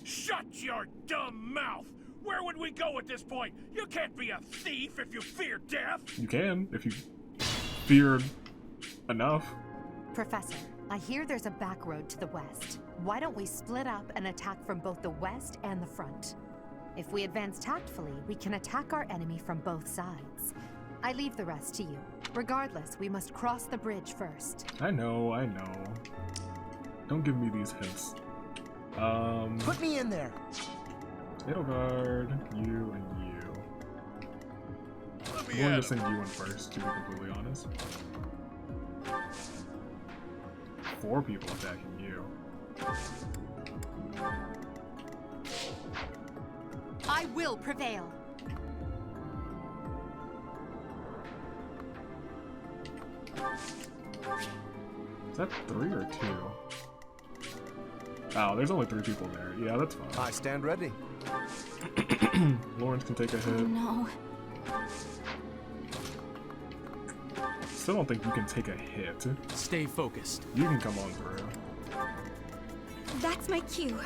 Shut your dumb mouth! Where would we go at this point? You can't be a thief if you fear death! You can, if you fear enough. Professor, I hear there's a back road to the west. Why don't we split up and attack from both the west and the front? If we advance tactfully, we can attack our enemy from both sides. I leave the rest to you. Regardless, we must cross the bridge first. I know. Don't give me these hints. Put me in there! Edelgard, you, and you. I'm going to send you in first, to be completely honest. 4 people attacking you. I will prevail. Is that 3 or 2? Oh, there's only 3 people there. Yeah, that's fine. I stand ready. Lawrence can take a hit. No. Still don't think you can take a hit. Stay focused. You can come on through. That's my cue.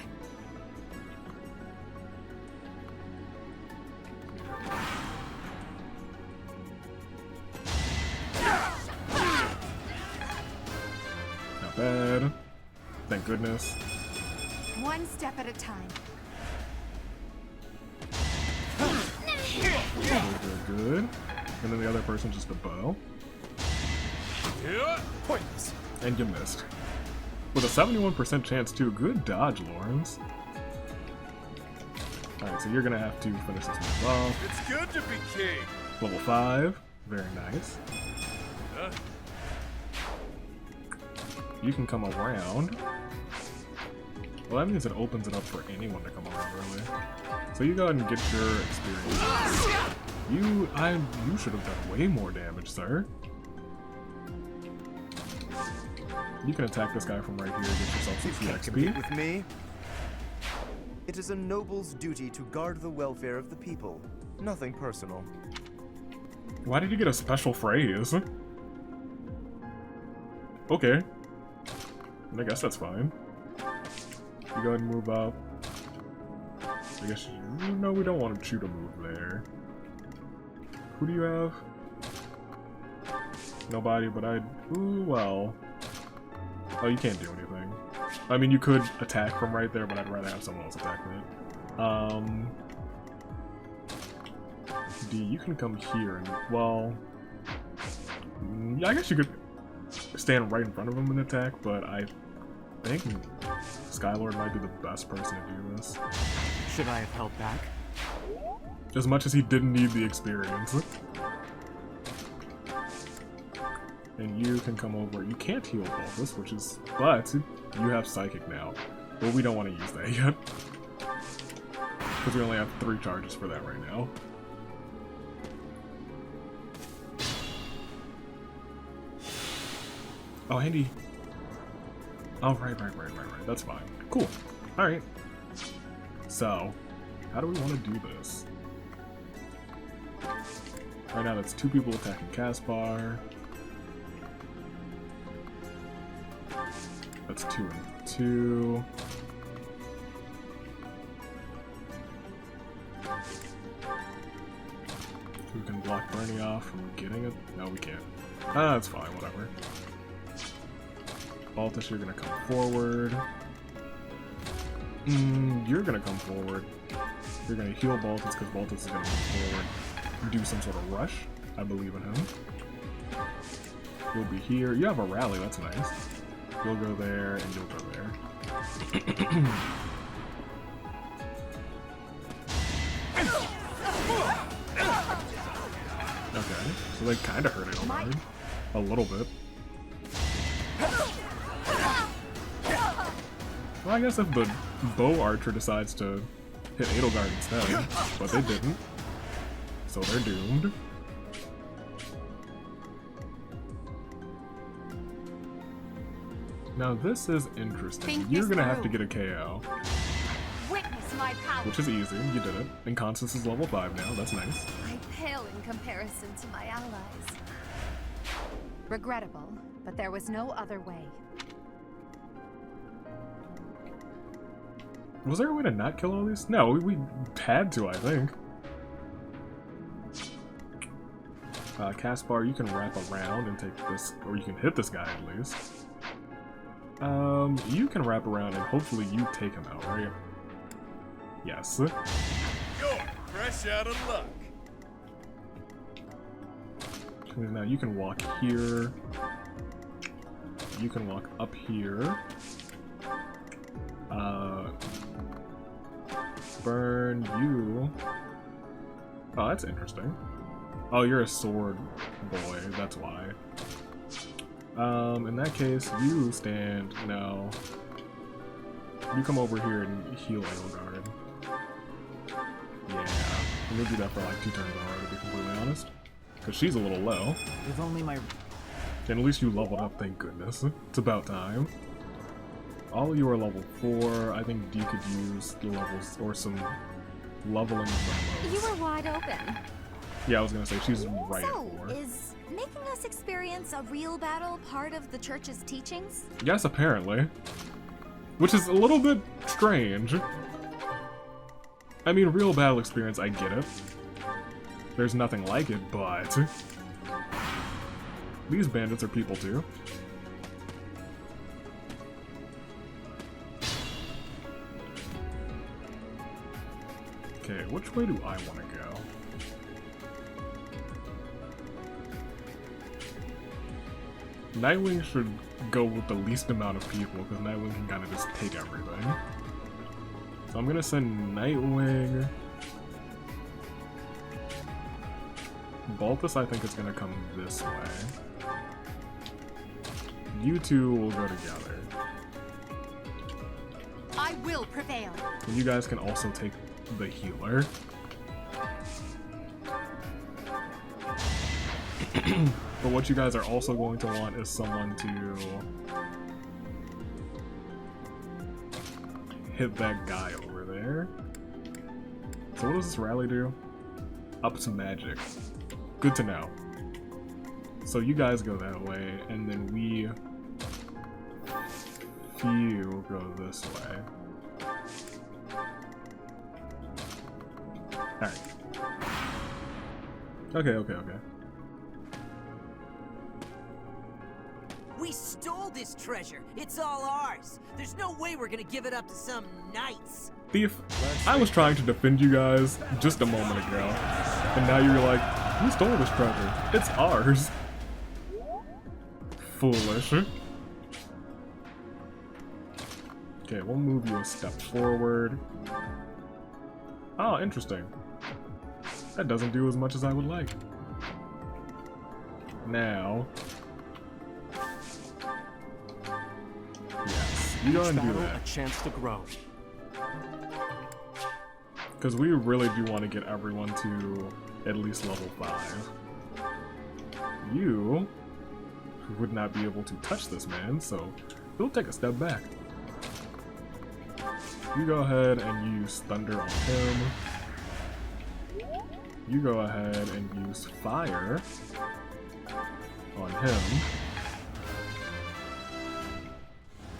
Not bad. Thank goodness. One step at a time. Good. And then the other person just a bow. Pointless. And you missed. With a 71% chance too. Good dodge, Lawrence. Alright, so you're gonna have to finish this move off. It's good to be king. Level 5. Very nice. You can come around. Well, that means it opens it up for anyone to come around, really. So you go ahead and get your experience. You should have done way more damage, sir. You can attack this guy from right here, get yourself some free XP. With me? It is a noble's duty to guard the welfare of the people. Nothing personal. Why did you get a special phrase? Okay. I guess that's fine. You go ahead and move up. I guess no, we don't want you to move there. Who do you have? Nobody, but ooh, well. Oh, you can't do anything. I mean, you could attack from right there, but I'd rather have someone else attack it. D, you can come here and, well... Yeah, I guess you could stand right in front of him and attack, but I think Skylord might be the best person to do this. Should I have held back? As much as he didn't need the experience. And you can come over. You can't heal Blathus, which is... But you have Psychic now. But we don't want to use that yet. Because we only have 3 charges for that right now. Oh, handy. Oh, right. That's fine. Cool. Alright. So, how do we want to do this? Right now, that's 2 people attacking Caspar. That's 2 and 2. We can block Bernie off from getting it. No, we can't. Ah, that's fine, whatever. Balthus, you're gonna come forward. You're gonna come forward. You're gonna heal Balthus because Balthus is gonna move forward and do some sort of rush. I believe in him. You'll be here. You have a rally, that's nice. You'll go there, and you'll go there. Okay, so they kind of hurt it already. A little bit. Well, I guess if the bow archer decides to hit Edelgard instead, but they didn't. So they're doomed. Now this is interesting. You're gonna have to get a KO. Witness my power. Which is easy, you did it. And Constance is level 5 now, that's nice. I pale in comparison to my allies. Regrettable, but there was no other way. Was there a way to not kill all these? No, we had to, I think. Caspar, you can wrap around and take this, or you can hit this guy at least. You can wrap around and hopefully you take him out, right? Yes. You're fresh out of luck. Now you can walk here. You can walk up here. Burn you. Oh, that's interesting. Oh, you're a sword boy, that's why. In that case, you stand now. You come over here and heal Edelgard. Yeah, I'm gonna do that for like 2 turns already, to be completely honest. Because she's a little low. If only my... And at least you leveled up, thank goodness. It's about time. All of you are level 4. I think Dee could use the levels, or some leveling promos. You were wide open. Yeah, I was gonna say, she's right at 4. Is making us experience a real battle part of the church's teachings? Yes, apparently. Which is a little bit strange. I mean, real battle experience, I get it. There's nothing like it, but... These bandits are people too. Okay, which way do I want to go? Nightwing should go with the least amount of people, because Nightwing can kind of just take everything. So I'm gonna send Nightwing... Blathus, I think, is gonna come this way. You two will go together. I will prevail. And you guys can also take the healer. But what you guys are also going to want is someone to hit that guy over there. So what does this rally do? Ups magic. Good to know. So you guys go that way, and then you go this way. Alright. Okay. We stole this treasure. It's all ours. There's no way we're gonna give it up to some knights. Thief, I was trying to defend you guys just a moment ago, and now you're like, we stole this treasure. It's ours. Foolish. Okay, we'll move you a step forward. Oh, interesting. That doesn't do as much as I would like. Now... Yes, you go and do that. A chance to grow. Because we really do want to get everyone to at least level 5. You would not be able to touch this man, so he'll take a step back. You go ahead and use Thunder on him. You go ahead and use Fire on him.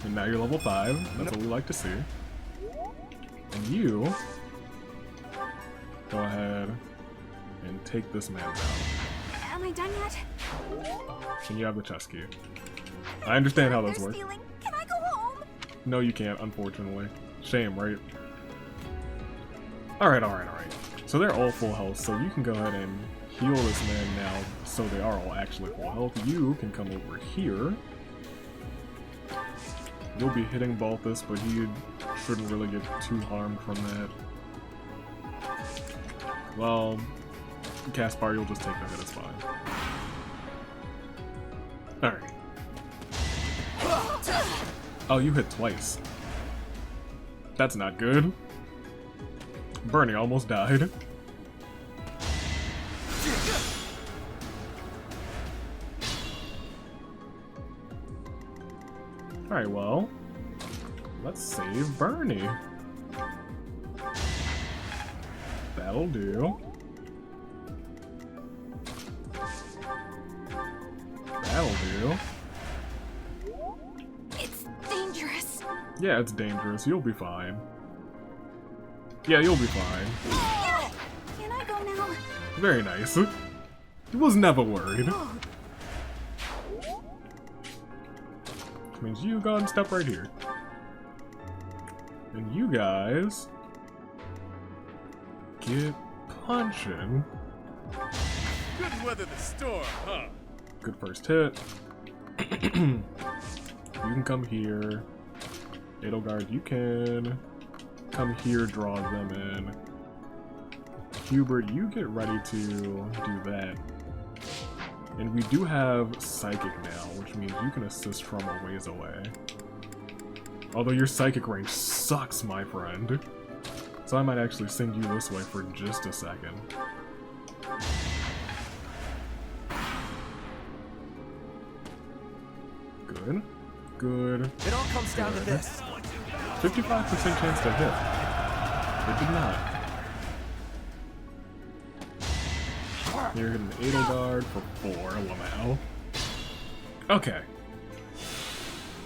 And now you're level 5. That's what we like to see. And you go ahead and take this man down. Am I done yet? And you have the chest key. I understand how those work. Stealing. Can I go home? No, you can't, unfortunately. Shame, right? Alright. So they're all full health, so you can go ahead and heal this man now, so they are all actually full health. You can come over here. You'll be hitting Blathus, but he shouldn't really get too harmed from that. Well, Caspar, you'll just take the hit, it's fine. Alright. Oh, you hit twice. That's not good. Bernie almost died. Alright, well, let's save Bernie. That'll do. That'll do. It's dangerous. Yeah, it's dangerous. You'll be fine. Yeah, you'll be fine. Can I go now? Very nice. Was never worried. Which means you go and step right here. And you guys get punching. Couldn't weather the storm, huh? Good first hit. You can come here. Edelgard, you can come here, draw them in. Hubert, you get ready to do that. And we do have Psychic now, which means you can assist from a ways away. Although your Psychic range sucks, my friend. So I might actually send you this way for just a second. Good. Good. It all comes down to this. 55% chance to hit. It did not. You're hitting Edelgard for 4, lmao. Okay.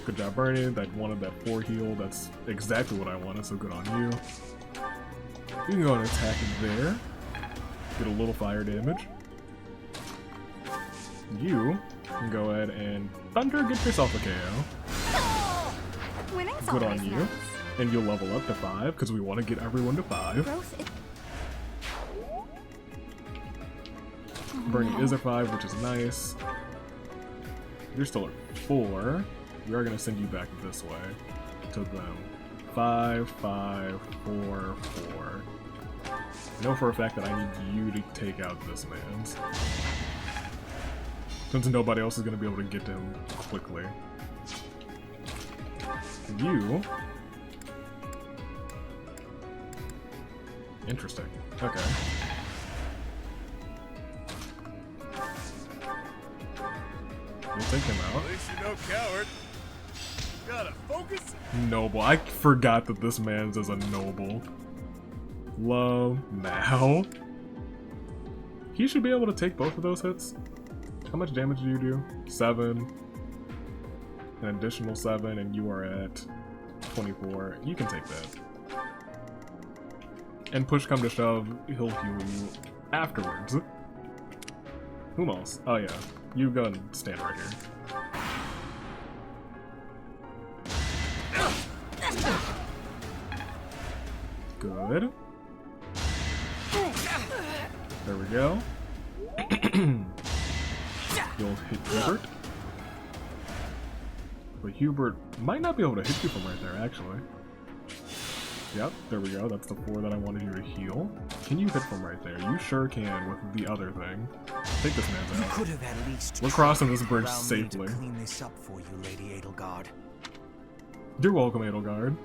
Good job, Bernie. That wanted that 4 heal. That's exactly what I wanted, so good on you. You can go and attack it there. Get a little fire damage. You can go ahead and Thunder, get yourself a KO. Good on you. Nice. And you'll level up to 5, because we want to get everyone to 5. Bernie is at 5, which is nice. You're still at 4. We are going to send you back this way to them. 5, 5, 4, 4. I know for a fact that I need you to take out this man's. Since nobody else is going to be able to get to him quickly. You... Interesting. Okay. We'll take him out. At least you're no coward. Gotta focus. Noble. I forgot that this man's is a noble. Lmao. He should be able to take both of those hits. How much damage do you do? 7. An additional 7, and you are at 24. You can take that. And push come to shove, he'll heal you afterwards. Who else? Oh yeah. You go and stand right here. Good. There we go. You'll hit Hubert. But Hubert might not be able to hit you from right there, actually. Yep, there we go. That's the 4 that I wanted you to heal. Can you hit from right there? You sure can with the other thing. Take this man's out. You could have at least We're crossing this bridge safely. To clean this up for you, Lady Edelgard. You're welcome, Edelgard.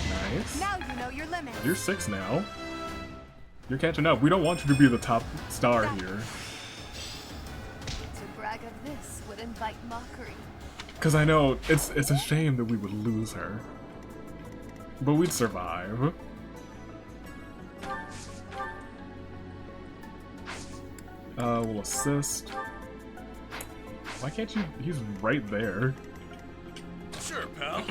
Nice. Now you know your limit. You're 6 now. You're catching up. We don't want you to be the top star here. To brag of this would invite mockery. Because I know it's a shame that we would lose her. But we'd survive. We'll assist. Why can't you? He's right there. Sure, pal.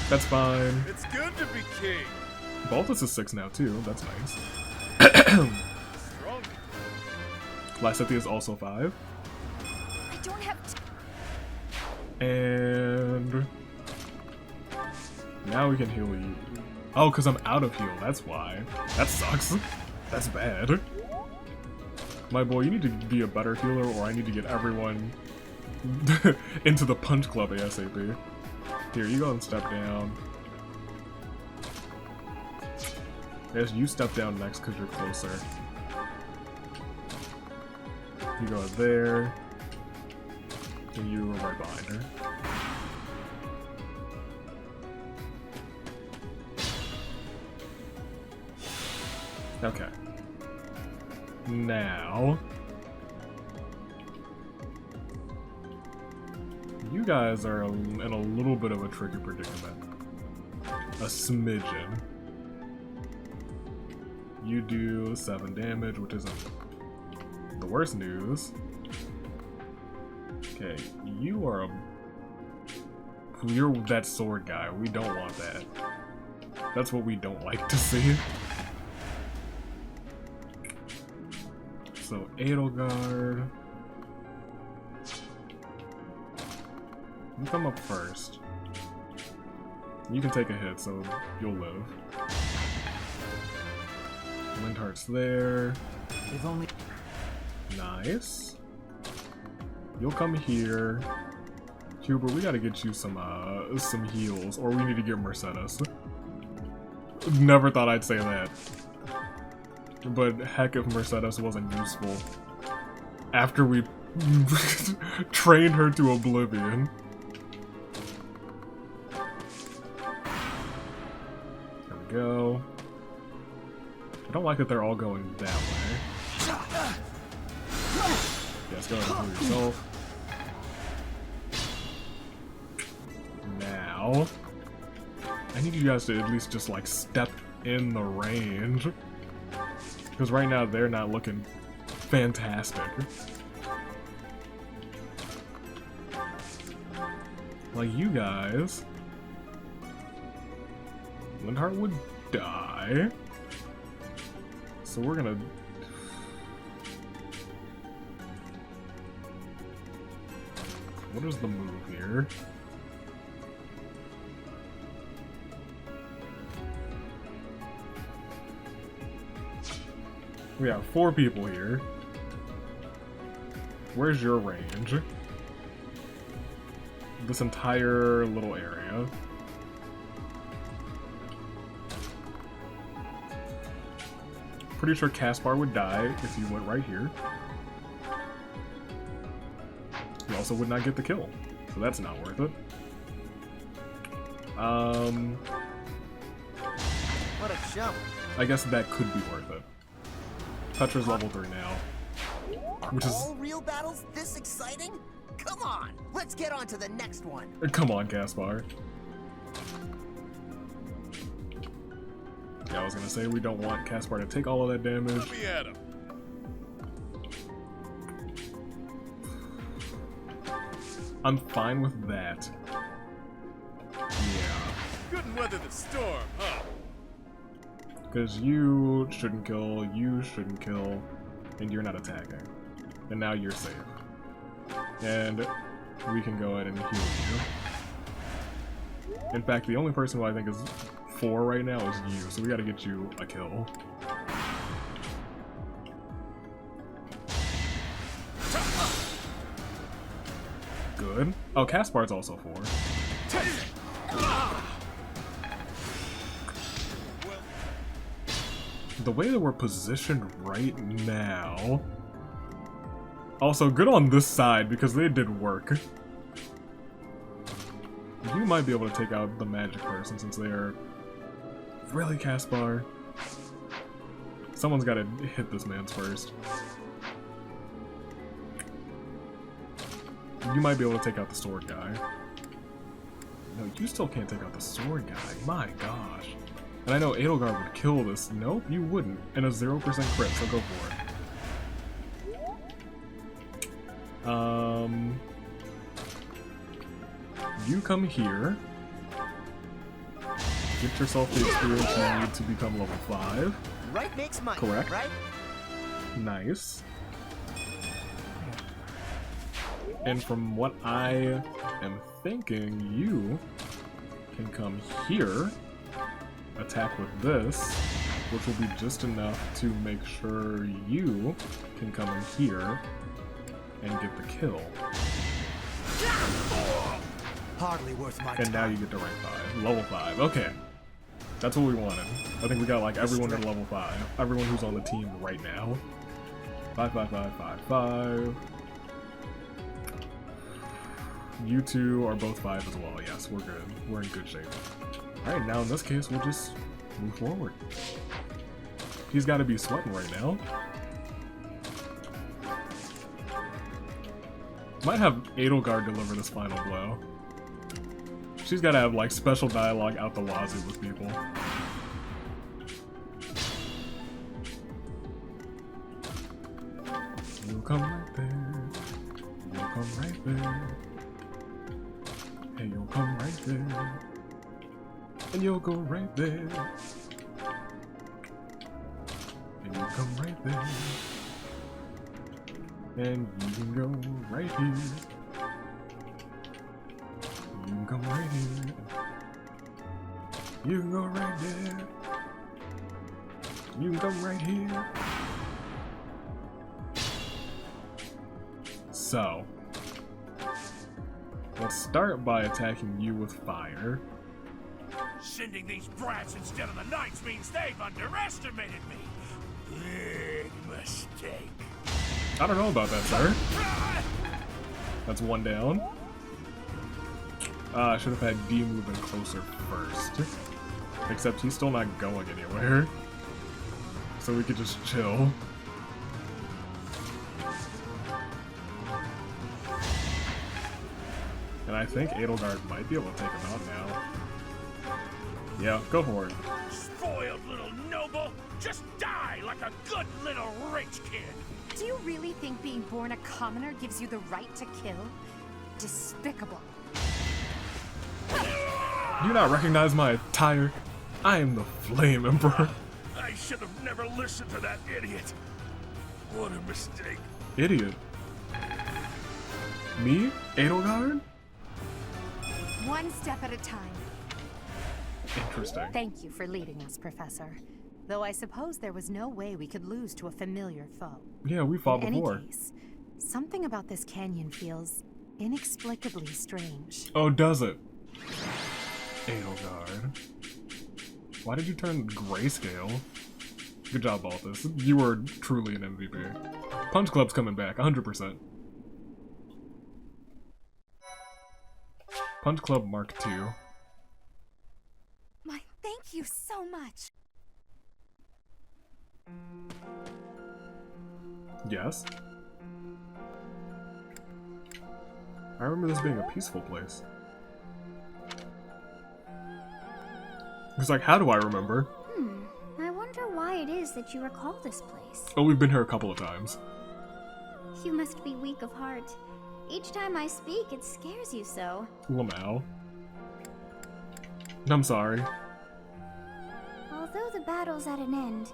That's fine. It's good to be king. Balthus is 6 now too. That's nice. Strong. Lysithea is also 5. I don't have And now we can heal you. Oh, because I'm out of heal. That's why. That sucks. That's bad. My boy, you need to be a better healer, or I need to get everyone into the punch club ASAP. Here, you go and step down. Yes, you step down next because you're closer. You go there. And you are right behind her. Okay. Now... you guys are in a little bit of a tricky predicament. A smidgen. You do 7 damage, which isn't the worst news. Okay, you are a You're that sword guy. We don't want that. That's what we don't like to see. So, Edelgard. You come up first. You can take a hit, so you'll live. Linhardt's there. If only. Nice. You'll come here. Hubert, we gotta get you some heals, or we need to get Mercedes. Never thought I'd say that. But heck if Mercedes wasn't useful. After we trained her to oblivion. There we go. I don't like that they're all going that way. Yes, go ahead and heal yourself. Now, I need you guys to at least just like step in the range. Because right now they're not looking fantastic. Like you guys, Linhardt would die. So we're gonna... What is the move here? We have 4 people here. Where's your range? This entire little area. Pretty sure Caspar would die if you went right here. You also would not get the kill, so that's not worth it. What a jump. I guess that could be worth it. Petra's level 3 now. Which is... All real battles this exciting? Come on, let's get on to the next one. Come on, Caspar. Yeah, I was gonna say we don't want Caspar to take all of that damage. Let me at him. I'm fine with that. Yeah. Couldn't weather the storm, huh? Because you shouldn't kill, you shouldn't kill, and you're not attacking. And now you're safe. And we can go ahead and heal you. In fact, the only person who I think is 4 right now is you, so we gotta get you a kill. Good. Oh, Caspar's also 4. The way that we're positioned right now... Also, good on this side, because they did work. You might be able to take out the magic person, since they are... Really, Caspar? Someone's gotta hit this man's first. You might be able to take out the sword guy. No, you still can't take out the sword guy. My gosh. And I know Edelgard would kill this. Nope, you wouldn't. And a 0% crit, so go for it. You come here. Get yourself the experience you need to become level 5. Right makes money, correct? Right? Nice. And from what I am thinking, you can come here, attack with this, which will be just enough to make sure you can come in here and get the kill. Hardly worth my time. And now you get to rank 5. Level 5. Okay. That's what we wanted. I think we got like everyone at level 5. Everyone who's on the team right now. 5, 5, 5, 5, 5. You two are both 5 as well. Yes, we're good. We're in good shape. Alright, now in this case, we'll just move forward. He's got to be sweating right now. Might have Edelgard deliver this final blow. She's got to have like special dialogue out the wazoo with people. You'll come right there. You'll come right there. Hey, And you'll come right there. And you'll go right there. And you'll come right there. And you can go right here. You can come right here. You can go right there. You can come right here. So, let's start by attacking you with fire. Sending these brats instead of the knights means they've underestimated me. Big mistake. I don't know about that, sir. That's one down. I should have had D moving closer first. Except he's still not going anywhere. So we could just chill. And I think Edelgard might be able to take him out now. Yeah, go for it. Spoiled little noble! Just die like a good little rich kid! Do you really think being born a commoner gives you the right to kill? Despicable. Do you not recognize my attire? I am the Flame Emperor. I should have never listened to that idiot. What a mistake. Idiot. Me? Edelgard? One step at a time. Interesting. Thank you for leading us, Professor. Though I suppose there was no way we could lose to a familiar foe. Yeah, we fought before. In any case, something about this canyon feels inexplicably strange. Oh, does it? Edelgard. Why did you turn grayscale? Good job, Balthus. You were truly an MVP. Punch Club's coming back, 100%. Punch Club Mark II. My thank you so much. Yes? I remember this being a peaceful place. It's like, how do I remember? I wonder why it is that you recall this place. Oh, we've been here a couple of times. You must be weak of heart. Each time I speak, it scares you so. lmao. I'm sorry. Although the battle's at an end,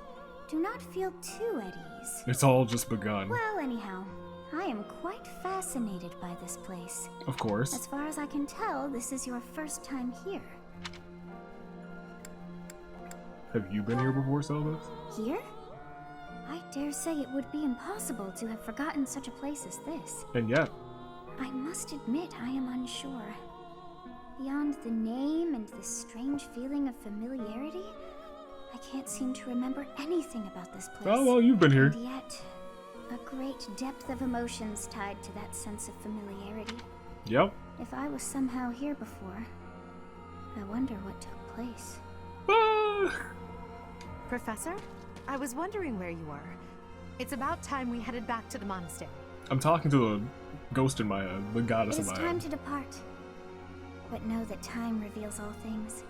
do not feel too at ease. It's all just begun. Well, anyhow, I am quite fascinated by this place. Of course. As far as I can tell, this is your first time here. Have you been here before, Selvus? Here? I dare say it would be impossible to have forgotten such a place as this. And yet. I must admit I am unsure. Beyond the name and this strange feeling of familiarity, I can't seem to remember anything about this place. Oh, well, you've been here. And yet, a great depth of emotions tied to that sense of familiarity. Yep. If I was somehow here before, I wonder what took place. Professor, I was wondering where you were. It's about time we headed back to the monastery. I'm talking to the ghost in my head, the goddess in my It is head. time to depart. But know that time reveals all things.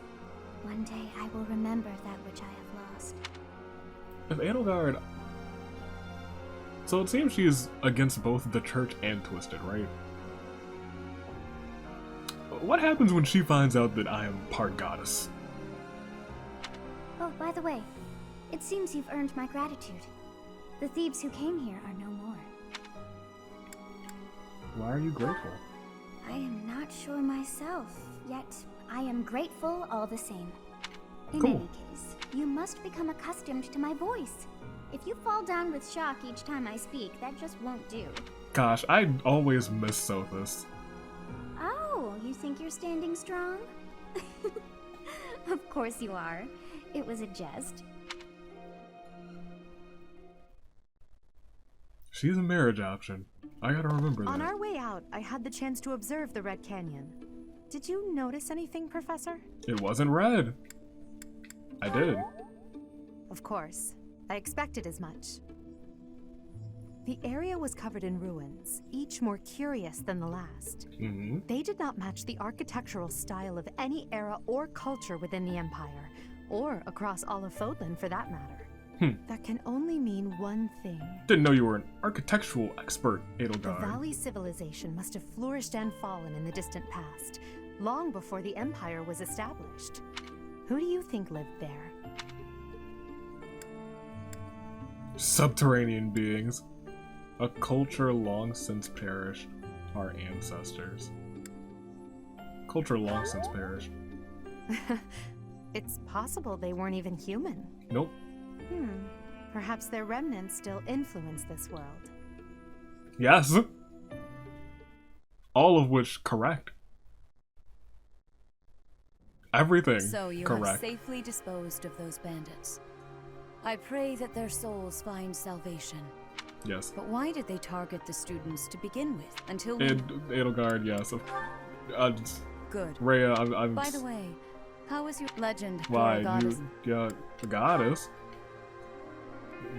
One day I will remember that which I have lost. If Edelgard... So it seems she is against both the church and Twisted, right? What happens when she finds out that I am part goddess? Oh, by the way, it seems you've earned my gratitude. The thieves who came here are no more. Why are you grateful? I am not sure myself, yet I am grateful all the same. In any case, you must become accustomed to my voice. If you fall down with shock each time I speak, that just won't do. Gosh, I always miss Sothis. Oh, you think you're standing strong? Of course you are. It was a jest. She's a marriage option. I gotta remember that. On our way out, I had the chance to observe the Red Canyon. Did you notice anything, Professor? It wasn't red. I did. Of course. I expected as much. The area was covered in ruins, each more curious than the last. Mm-hmm. They did not match the architectural style of any era or culture within the Empire, or across all of Fodlan for that matter. That can only mean one thing. Didn't know you were an architectural expert, Edelgard. The Valley civilization must have flourished and fallen in the distant past, long before the Empire was established. Who do you think lived there? Subterranean beings. A culture long since perished. Our ancestors. Culture long since perished. It's possible they weren't even human. Nope. Perhaps their remnants still influence this world. Yes. All of which correct. Everything So you correct. have safely disposed of those bandits. I pray that their souls find salvation. Yes. But why did they target the students to begin with? Until we... Edelgard, yes. Good. Rhea, I'm... By the way, how is your legend? Why, goddess? the goddess?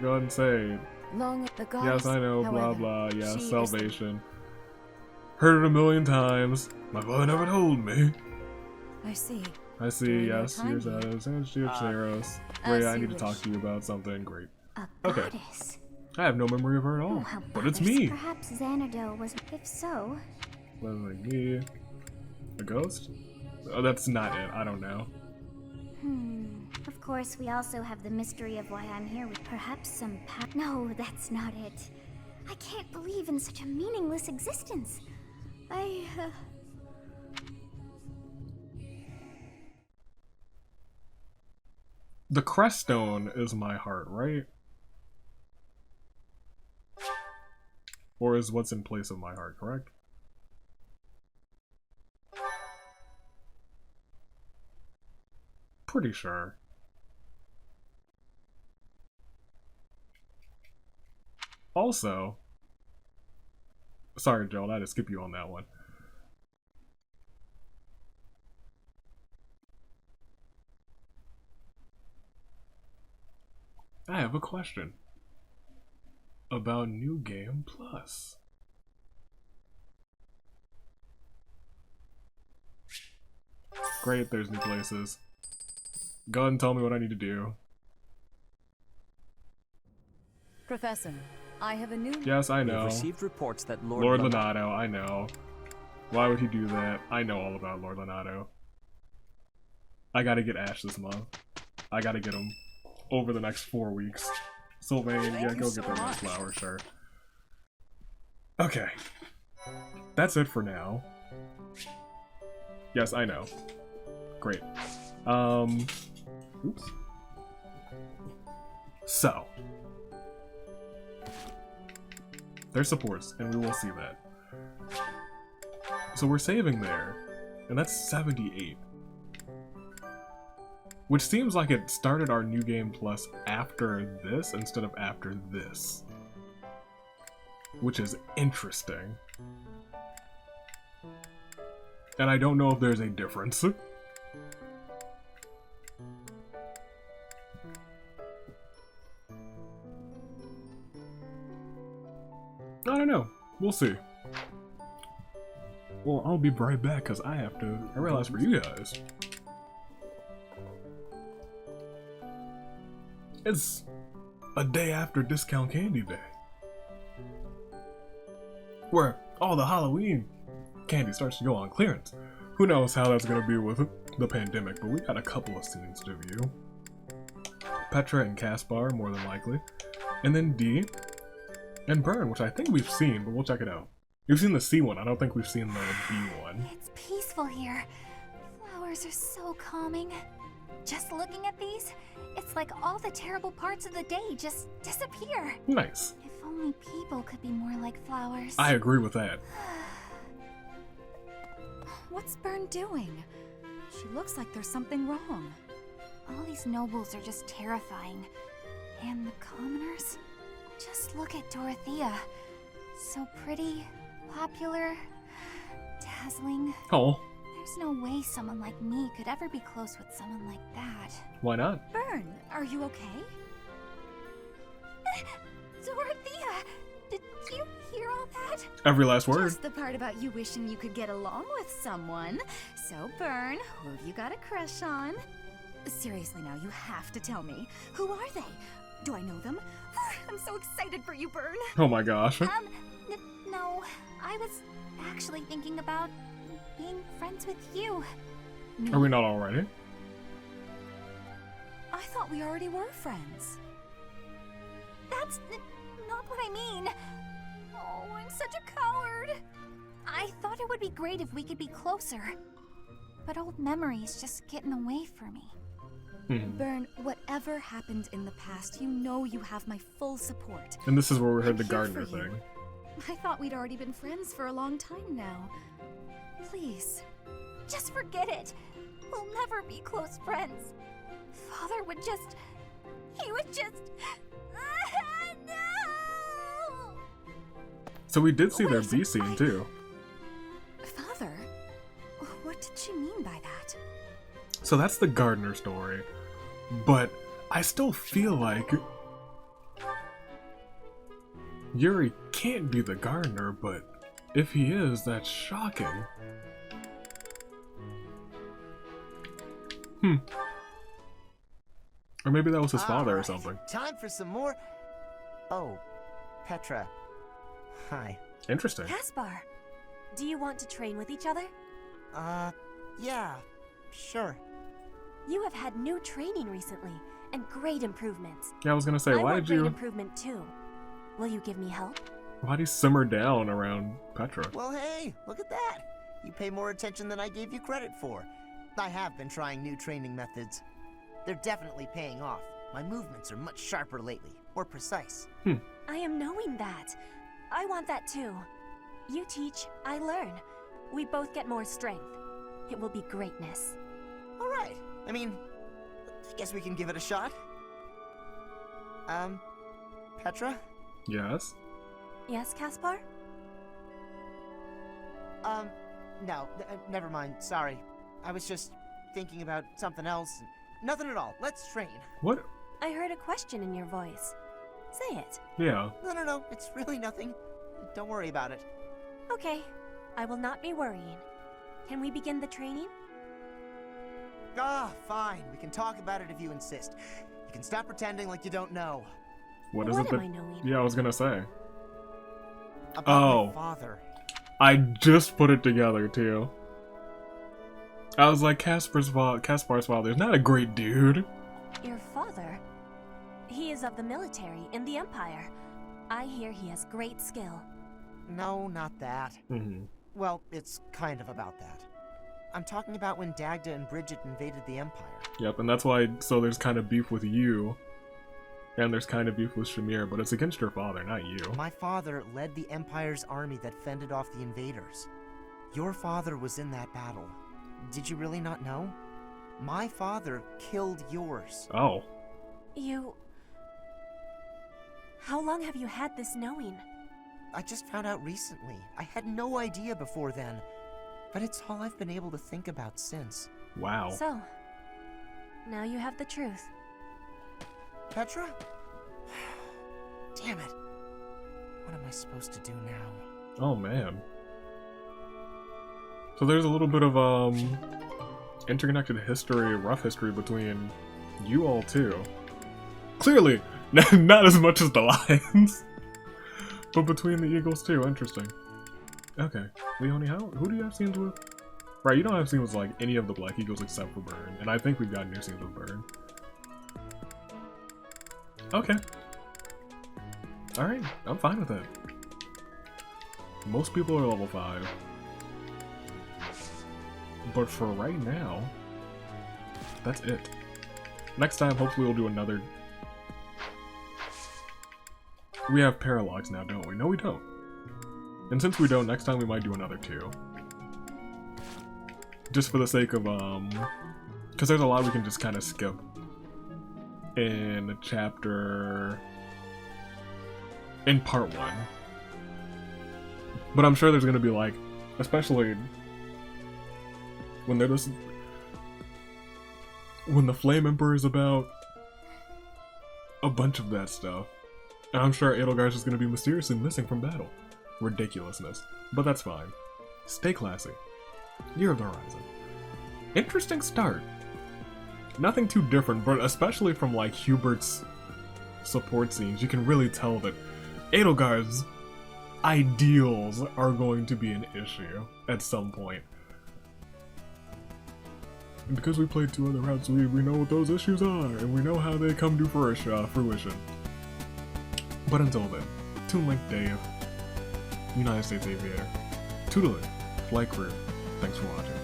Go ahead and say. Long the goddess. Yes, I know, however, blah, blah, yes, she salvation. Heard it a million times. My mother never told me. I see. I see, During your yes, time here's here. Saros. as Rhea, I you need to talk wish. to you about something great. A Okay. goddess. I have no memory of her at all. Oh, how But it's bothers- me. Perhaps Xanadu was. If so, Like me. A ghost? Oh, that's not it. I don't know. Of course, we also have the mystery of why I'm here with perhaps some No, that's not it. I can't believe in such a meaningless existence. The Creststone is my heart, right? Or is what's in place of my heart, correct? Pretty sure. Also, sorry, Joel, I had to skip you on that one. I have a question about New Game Plus. Great, there's new places. Go ahead and tell me what I need to do. Professor, I have a new... Yes, I We have know. received reports that Lord Lenato, I know. Why would he do that? I know all about Lord Lenato. I gotta get Ash this month. I gotta get him over the next 4 weeks. Sylvain, yeah, go get that next flower, sure. Okay. That's it for now. Yes, I know. Great. Oops. So. There's supports, and we will see that. So we're saving there, and that's 78. Which seems like it started our New Game Plus after this instead of after this. Which is interesting. And I don't know if there's a difference. I don't know. We'll see. Well, I'll be right back because I realize for you guys, it's a day after Discount Candy Day, where all the Halloween candy starts to go on clearance. Who knows how that's gonna be with the pandemic, but we got a couple of scenes to view. Petra and Caspar, more than likely, and then Dee and Burn, which I think we've seen, but we'll check it out. We've seen the C one, I don't think we've seen the B one. it's peaceful here. Flowers are so calming. Just looking at these, it's like all the terrible parts of the day just disappear. Nice. If only people could be more like flowers. I agree with that. What's Burn doing? She looks like there's something wrong. All these nobles are just terrifying. And the commoners? Just look at Dorothea. So pretty, popular, dazzling. Oh. There's no way someone like me could ever be close with someone like that. Why not? Burn, are you okay? Dorothea! Did you hear all that? Every last word. Just the part about you wishing you could get along with someone. So, Burn, who have you got a crush on? Seriously now, you have to tell me. Who are they? Do I know them? I'm so excited for you, Burn. Oh my gosh. No, I was actually thinking about being friends with you. Are we not already? I thought we already were friends. That's not what I mean. Oh, I'm such a coward. I thought it would be great if we could be closer. But old memories just get in the way for me. Byrne, whatever happened in the past, you know you have my full support. And this is where we heard the I'm here gardener for you. thing. I thought we'd already been friends for a long time now. Please. Just forget it. We'll never be close friends. Father would just... He would just... No! So we did see their B scene too. Father? What did she mean by that? So that's the gardener story. But I still feel like Yuri can't be the gardener, but if he is, that's shocking. Or maybe that was his father or something. Time for some more... Oh, Petra. Hi. Interesting. Caspar, do you want to train with each other? Yeah, sure. You have had new training recently, and great improvements. Yeah, I was gonna say, I why want did you... great improvement too. Will you give me help? Why'd he simmer down around Petra? Well, hey, look at that. You pay more attention than I gave you credit for. I have been trying new training methods. They're definitely paying off. My movements are much sharper lately, more precise. I am knowing that. I want that too. You teach, I learn. We both get more strength. It will be greatness. All right. I mean, I guess we can give it a shot. Petra? Yes? Yes, Caspar? No, never mind. Sorry. I was just thinking about something else. Nothing at all. Let's train. What? I heard a question in your voice. Say it. Yeah. No. It's really nothing. Don't worry about it. Okay. I will not be worrying. Can we begin the training? Fine. We can talk about it if you insist. You can stop pretending like you don't know. What is What it am that... I knowing? Yeah, I was gonna say. About my father. I just put it together too. I was like, Caspar's father is not a great dude. Your father? He is of the military in the Empire. I hear he has great skill. No, not that. Well, it's kind of about that. I'm talking about when Dagda and Bridget invaded the Empire. Yep, and that's why, so there's kind of beef with you. And there's kind of beef with Shamir, but it's against your father, not you. My father led the Empire's army that fended off the invaders. Your father was in that battle. Did you really not know? My father killed yours. Oh. You... How long have you had this knowing? I just found out recently. I had no idea before then. But it's all I've been able to think about since. Wow. So, now you have the truth. Petra? Damn it. What am I supposed to do now? Oh, man. So there's a little bit of, interconnected history, rough history between you all, too. Clearly, not as much as the Lions. But between the Eagles, too. Interesting. Okay. Leonie, who do you have scenes with? Right, you don't have scenes with, like, any of the Black Eagles except for Burn. And I think we've got new scenes with Burn. Okay. Alright, I'm fine with it. Most people are level 5. But for right now, that's it. Next time, hopefully we'll do another... We have Paralogs now, don't we? No, we don't. And since we don't, next time we might do another 2. Just for the sake of, because there's a lot we can just kind of skip in chapter... in part 1. But I'm sure there's gonna be, like, especially when they're just... when the Flame Emperor is about, a bunch of that stuff. And I'm sure Edelgard is gonna be mysteriously missing from battle. Ridiculousness. But that's fine. Stay classy. Year of the Horizon. Interesting start. Nothing too different, but especially from, like, Hubert's support scenes, you can really tell that Edelgard's ideals are going to be an issue at some point. And because we played 2 other routes, we know what those issues are, and we know how they come to fruition. But until then, Toon Link Dave, United States Aviator, Toodaloo, Flight Crew, thanks for watching.